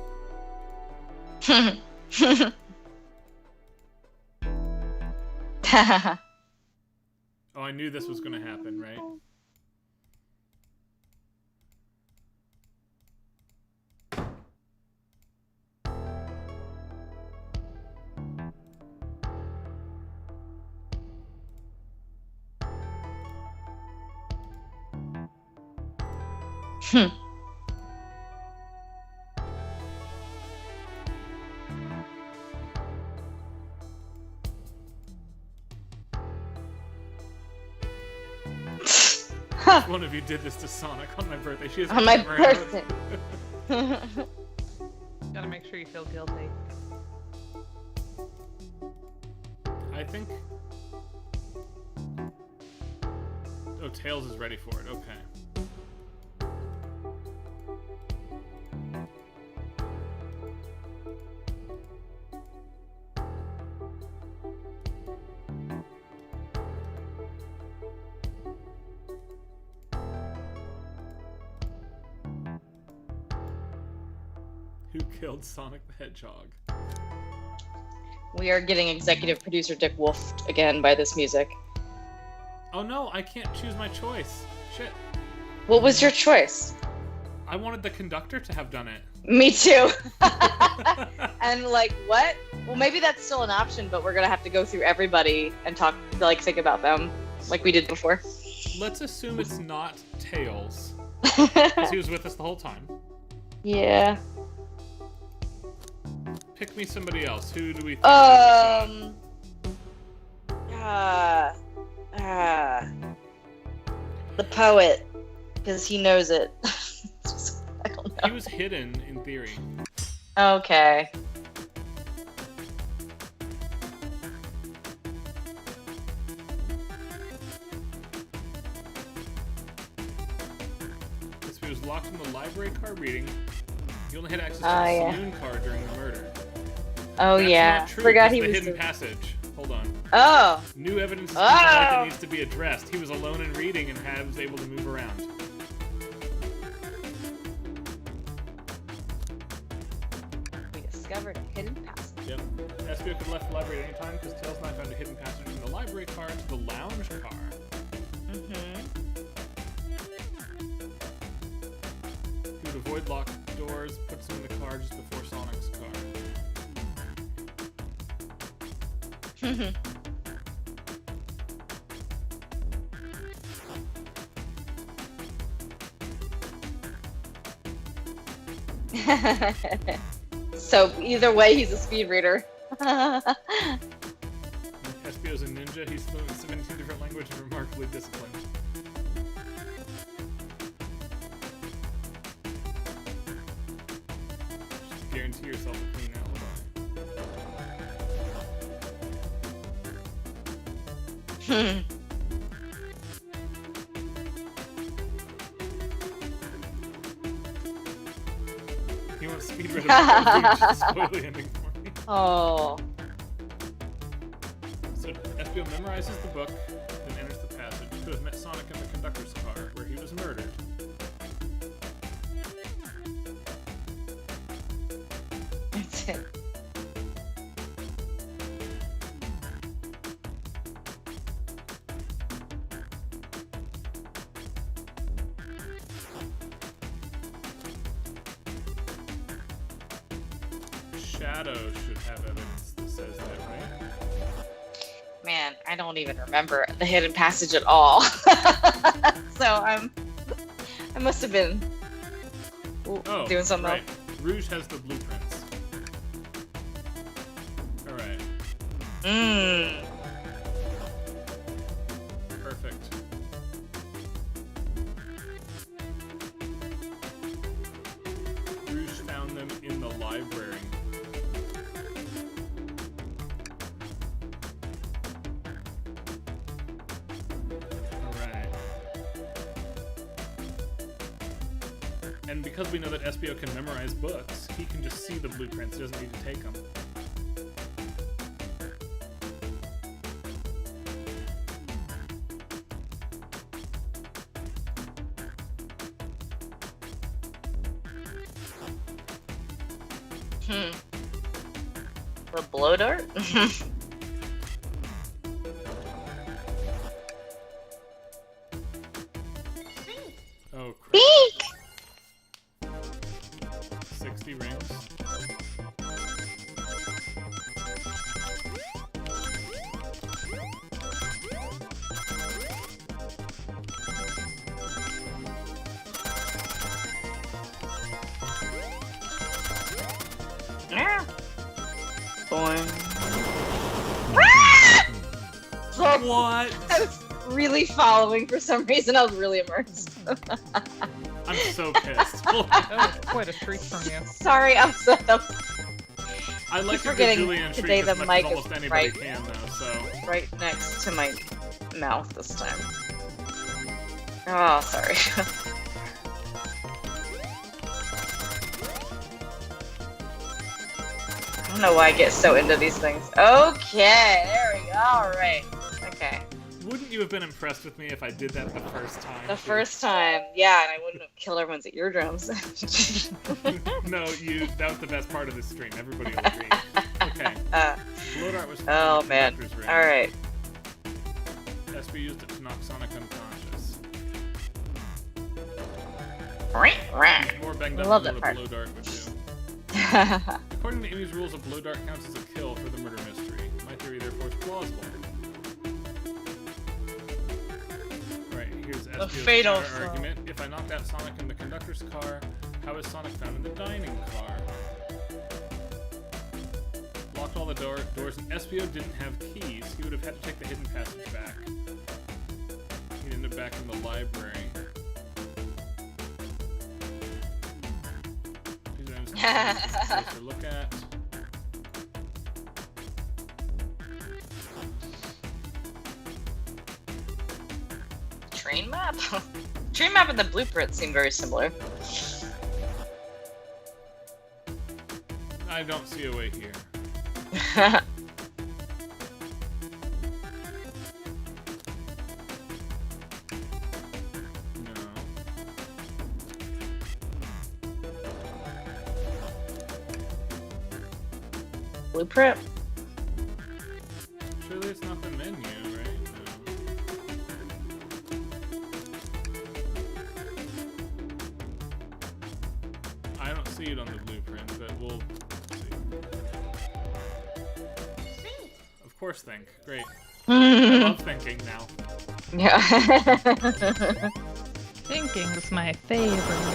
Speaker 3: Oh, I knew this was going to happen, right? One of you did this to Sonic on my birthday. She has
Speaker 2: On my birthday.
Speaker 1: Gotta make sure you feel guilty.
Speaker 3: I think... Oh, Tails is ready for it. Okay. Who killed Sonic the Hedgehog?
Speaker 2: We are getting executive producer Dick Wolfed again by this music.
Speaker 3: Oh no, I can't choose my choice. Shit.
Speaker 2: What was your choice?
Speaker 3: I wanted the conductor to have done it.
Speaker 2: Me too. And like, what? Well, maybe that's still an option, but we're gonna have to go through everybody and talk, like, think about them, like we did before.
Speaker 3: Let's assume it's not Tails, because he was with us the whole time.
Speaker 2: Yeah.
Speaker 3: Pick me somebody else. Who do we think?
Speaker 2: The poet, because he knows it. I don't know.
Speaker 3: He was hidden in theory.
Speaker 2: Okay.
Speaker 3: He was locked in the library car reading. He only had access to
Speaker 2: Oh,
Speaker 3: the
Speaker 2: yeah.
Speaker 3: saloon car during the murder.
Speaker 2: Oh,
Speaker 3: That's
Speaker 2: yeah.
Speaker 3: not true.
Speaker 2: Forgot
Speaker 3: It's
Speaker 2: he
Speaker 3: the
Speaker 2: was
Speaker 3: hidden
Speaker 2: the-
Speaker 3: passage. Hold on.
Speaker 2: Oh.
Speaker 3: New evidence is
Speaker 2: Oh.
Speaker 3: that needs to be addressed. He was alone in reading and was able to move around.
Speaker 2: We discovered a hidden passage.
Speaker 3: Yep. SBO could have left the library at any time because Tails and I found a hidden passage from the library car to the lounge car.
Speaker 2: Mm-hmm.
Speaker 3: He would avoid locked doors, puts him in the car just before Sonic's car.
Speaker 2: So either way, he's a speed reader.
Speaker 3: SBO's a ninja. He's fluent in 17 different languages and remarkably disciplined. Just guarantee yourself a clean alibi. He wants speed read just spoil the ending for me.
Speaker 2: Oh.
Speaker 3: So SBO memorizes the book, then enters the passage. Could have met Sonic in the conductor's car, where he was murdered.
Speaker 2: That's it.
Speaker 3: Shadow should have evidence that says that, right?
Speaker 2: Man, I don't even remember the hidden passage at all. So I must have been
Speaker 3: Oh,
Speaker 2: doing something
Speaker 3: right.
Speaker 2: else.
Speaker 3: Rouge has the blueprints.
Speaker 2: Mmm.
Speaker 3: Perfect. Rouge found them in the library. Alright. And because we know that SBO can memorize books, he can just see the blueprints, he doesn't need to take them.
Speaker 2: The blow dart?
Speaker 3: Oh, crap.
Speaker 2: Beak!
Speaker 3: 60 rings.
Speaker 2: Yeah. Boing.
Speaker 3: What?
Speaker 2: I was really following for some reason. I was really immersed.
Speaker 3: I'm so pissed.
Speaker 1: That was quite a treat from you.
Speaker 2: Sorry, I'm so.
Speaker 3: I like
Speaker 2: Keep
Speaker 3: to
Speaker 2: forgetting
Speaker 3: give Julian a
Speaker 2: today
Speaker 3: treat
Speaker 2: the
Speaker 3: as much as
Speaker 2: mic is
Speaker 3: almost anybody
Speaker 2: right.
Speaker 3: can, though, so...
Speaker 2: Right next to my mouth this time. Oh, sorry. I don't know why I get so into these things. Okay, there we go. All right. Okay.
Speaker 3: Wouldn't you have been impressed with me if I did that the first time?
Speaker 2: The first time, yeah, and I wouldn't have killed everyone's eardrums.
Speaker 3: No, that was the best part of this stream. Everybody will agree. Okay. Blow dart was
Speaker 2: Oh
Speaker 3: found in the
Speaker 2: man.
Speaker 3: conductor's ring.
Speaker 2: All right.
Speaker 3: SB used it to knock Sonic unconscious. He's more banged
Speaker 2: I
Speaker 3: up
Speaker 2: love
Speaker 3: than
Speaker 2: that
Speaker 3: what a
Speaker 2: part.
Speaker 3: blow dart would do. According to Amy's rules, a blow dart counts as a kill for the murder mystery. My theory, therefore, is plausible. Right, here's
Speaker 2: The
Speaker 3: SBO's
Speaker 2: fatal
Speaker 3: counter
Speaker 2: flaw.
Speaker 3: argument. If I knocked out Sonic in the conductor's car, how is Sonic found in the dining car? Locked all the doors, and SBO didn't have keys. He would have had to take the hidden passage back. He'd end up back in the library. Closer look at.
Speaker 2: Train map? Train map and the blueprint seem very similar.
Speaker 3: I don't see a way here. No.
Speaker 2: Blueprint?
Speaker 3: Surely it's not the menu, right? No. I don't see it on the blueprint, but we'll see. Of course, think. Great. I love thinking now.
Speaker 2: Yeah.
Speaker 1: Thinking is my favorite.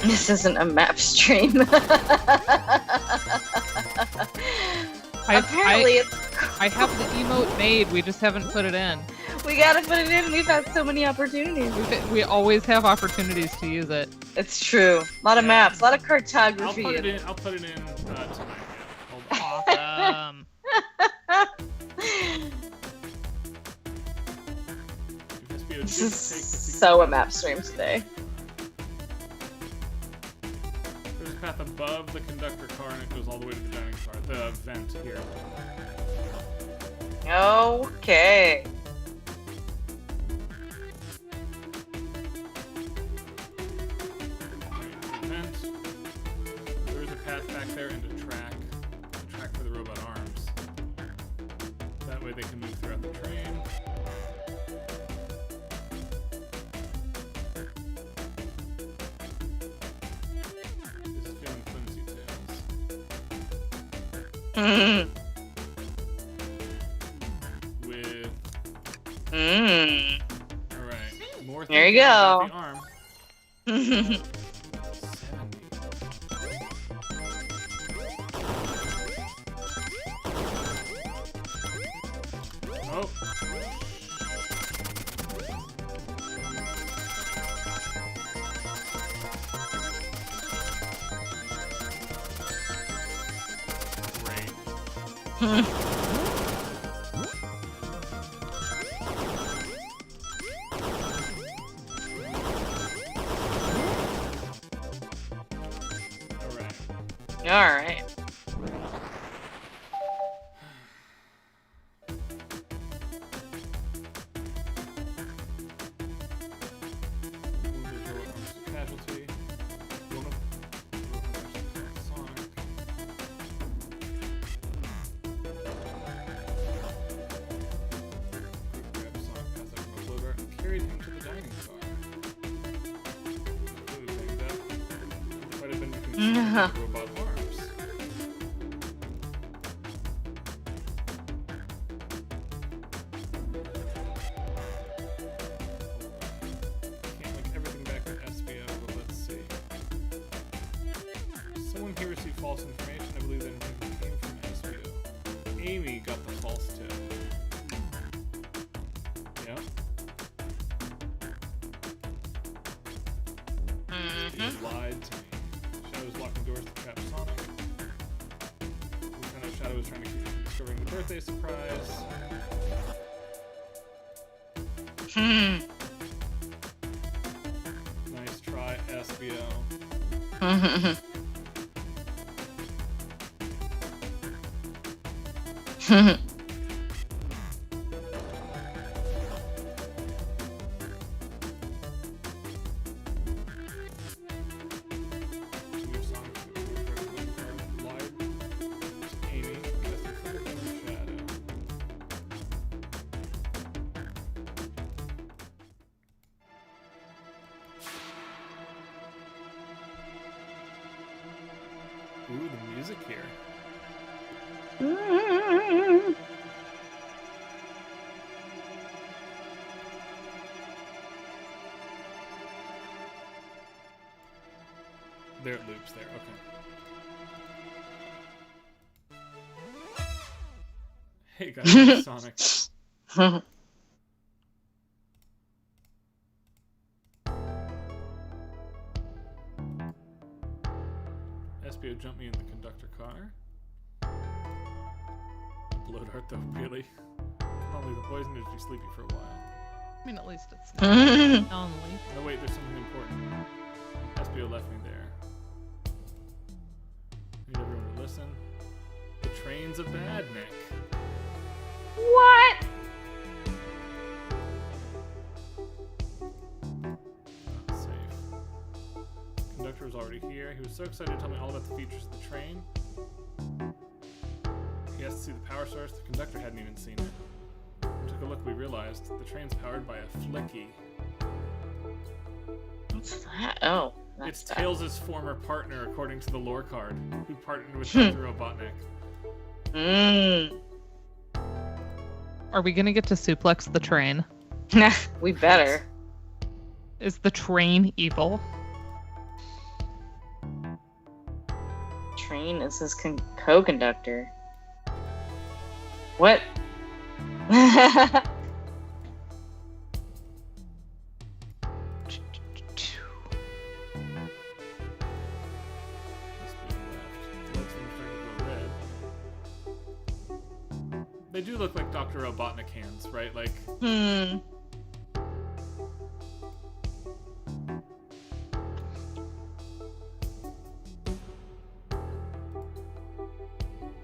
Speaker 2: This isn't a map stream. Apparently, it's.
Speaker 1: I have the emote made, we just haven't put it in.
Speaker 2: We gotta put it in. We've had so many opportunities.
Speaker 1: We always have opportunities to use it.
Speaker 2: It's true. A lot of maps, a lot of cartography.
Speaker 3: I'll put it in tonight. Hold on.
Speaker 1: Awesome.
Speaker 2: This is so a map stream today.
Speaker 3: There's a path above the conductor car and it goes all the way to the dining car. The vent here.
Speaker 2: Okay.
Speaker 3: Right, the vent. There is a path back there and a track for the robot arms. That way they can move throughout the train. This is feeling flimsy tails. With alright. More
Speaker 2: There you
Speaker 3: thinking about
Speaker 2: go.
Speaker 3: the arm. 70. Oh. Great.
Speaker 2: All right.
Speaker 3: Casualty. Sonic. Grab Sonic past that remote loader and carried him to the dining car. Clearly banged up. Might have been between Sonic and the robot arms. Can't link everything back to SBO, but let's see. Someone here received false information. I believe that information came from SBO. Amy got the false tip. Yep. She lied to me. Shadow was locking doors to trap Sonic. We found out Shadow was trying to keep me from discovering the birthday surprise. Nice try, SBO. New Sonic lied to Amy, casting further blame on Shadow. Ooh, the music here. There it loops there, okay. Hey guys, it's Sonic. SBO jumped me in the conductor car. Blow dart though, really. Probably the poison is you sleepy for a while.
Speaker 1: I mean, at least it's not only.
Speaker 3: Oh wait, there's something important. SBO left me there. Need everyone to listen. The train's a bad Nick.
Speaker 2: What?
Speaker 3: Not safe. Conductor was already here. He was so excited to tell me all about the features of the train. He asked to see the power source. The conductor hadn't even seen it. When we took a look, we realized the train's powered by a flicky.
Speaker 2: What's that? Oh.
Speaker 3: It's Tails' former partner, according to the lore card, who partnered with Dr. Robotnik.
Speaker 1: Are we gonna get to suplex the train?
Speaker 2: We better.
Speaker 1: Is the train evil?
Speaker 2: Train is his co-conductor. What?
Speaker 3: They do look like Dr. Robotnik hands, right? Like.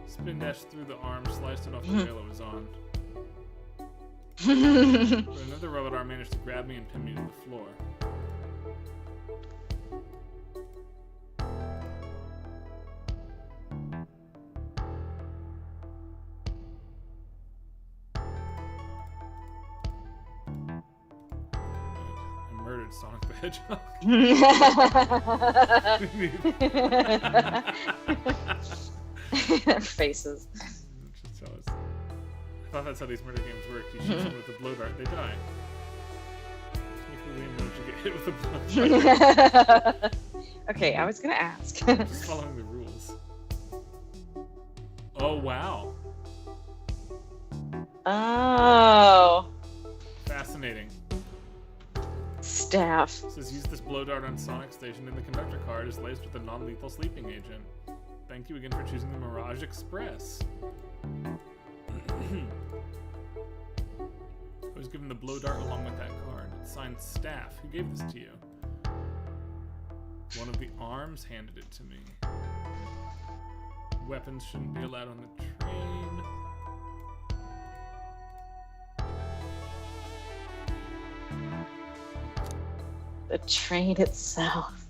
Speaker 3: Spin dash through the arm, sliced it off the rail it was on. But another robot arm managed to grab me and pin me to the floor. Murdered Sonic the Hedgehog.
Speaker 2: Faces.
Speaker 3: Just tell us. I thought that's how these murder games work. You shoot someone with a blow dart, they die. Sneakily knows you get hit with a blow dart.
Speaker 2: Okay, I was gonna ask.
Speaker 3: Just following the rules. Oh wow.
Speaker 2: Oh.
Speaker 3: Fascinating.
Speaker 2: Staff.
Speaker 3: It says use this blow dart on Sonic Station in the conductor car. It is laced with a non-lethal sleeping agent. Thank you again for choosing the Mirage Express. I was given the blow dart along with that card. It's signed Staff. Who gave this to you? One of the arms handed it to me. Weapons shouldn't be allowed on the train.
Speaker 2: The train itself.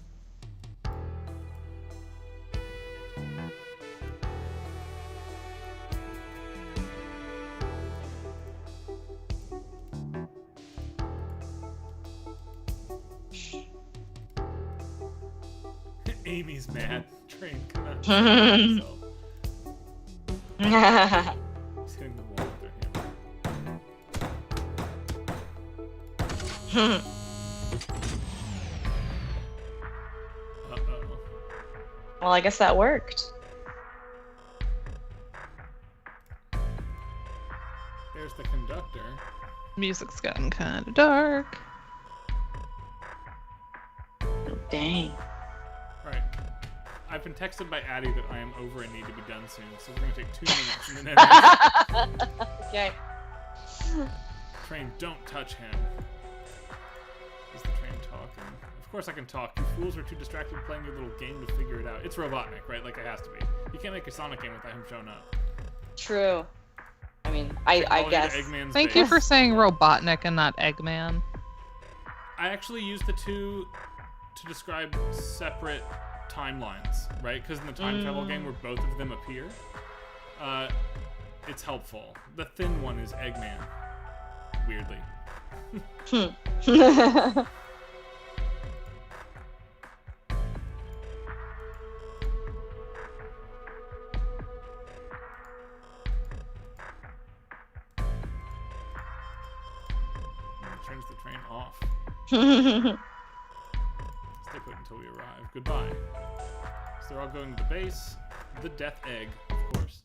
Speaker 3: Amy's mad. Train cannot control himself. He's hitting the wall with their hammer. Uh-oh.
Speaker 2: Well, I guess that worked.
Speaker 3: There's the conductor.
Speaker 1: Music's gotten kind of dark.
Speaker 2: Oh, dang.
Speaker 3: Right. I've been texted by Addie that I am over and need to be done soon, so we're gonna take 2 minutes and then end it.
Speaker 2: Okay.
Speaker 3: Train, don't touch him. Is the train talking? Of course I can talk. You fools are too distracted playing your little game to figure it out. It's Robotnik, right? Like it has to be. You can't make a Sonic game without him showing up.
Speaker 2: True. I mean, I guess.
Speaker 1: Thank you for saying Robotnik and not Eggman.
Speaker 3: I actually used the two to describe separate timelines, right? Because in the time travel game where both of them appear, it's helpful. The thin one is Eggman, weirdly. Turns the train off. Stay put until we arrive. Goodbye. So they're all going to the base. The Death Egg, of course.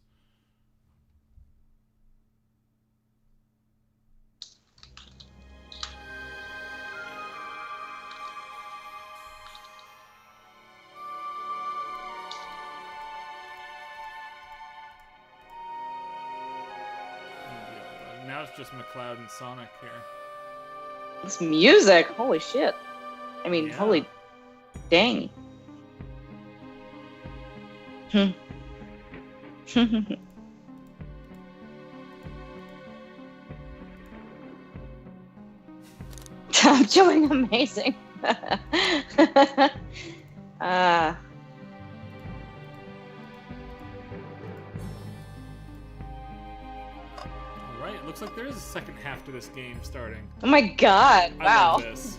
Speaker 3: Now it's just McCloud and Sonic here.
Speaker 2: This music, holy shit. I mean,
Speaker 3: Yeah.
Speaker 2: holy dang. I'm doing amazing.
Speaker 3: Alright, it looks like there is a second half to this game starting.
Speaker 2: Oh my god,
Speaker 3: I
Speaker 2: wow.
Speaker 3: love this.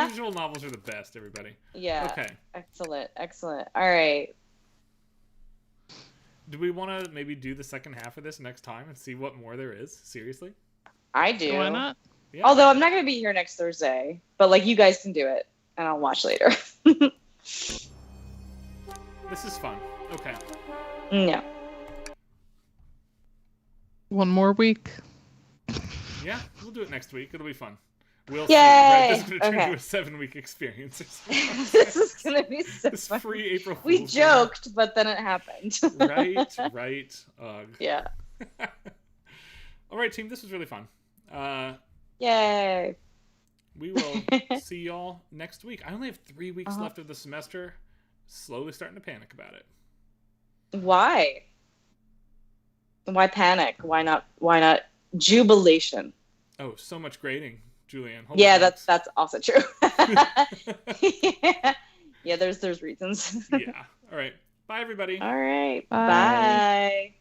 Speaker 3: Visual novels are the best, everybody.
Speaker 2: Yeah.
Speaker 3: Okay.
Speaker 2: Excellent, excellent. All right.
Speaker 3: Do we want to maybe do the second half of this next time and see what more there is? Seriously?
Speaker 2: I do.
Speaker 1: Why not?
Speaker 3: Yeah.
Speaker 2: Although I'm not going to be here next Thursday, but like you guys can do it and I'll watch later.
Speaker 3: This is fun. Okay.
Speaker 2: No.
Speaker 1: One more week.
Speaker 3: Yeah, we'll do it next week. It'll be fun. We'll
Speaker 2: Yay!
Speaker 3: see. Right? This is going to turn
Speaker 2: Okay.
Speaker 3: into a 7-week experience.
Speaker 2: This is going to be so
Speaker 3: This
Speaker 2: fun.
Speaker 3: free April Fool's
Speaker 2: We
Speaker 3: Day.
Speaker 2: joked, but then it happened.
Speaker 3: Right. Ugh.
Speaker 2: Yeah.
Speaker 3: All right, team. This was really fun.
Speaker 2: Yay.
Speaker 3: We will see y'all next week. I only have 3 weeks left of the semester. Slowly starting to panic about it.
Speaker 2: Why? Why panic? Why not jubilation?
Speaker 3: Oh, so much grading, Julianne. Holy
Speaker 2: Yeah,
Speaker 3: smokes.
Speaker 2: that's also true. Yeah, there's reasons.
Speaker 3: Yeah. All right. Bye, everybody.
Speaker 2: All right.
Speaker 1: Bye.
Speaker 2: Bye.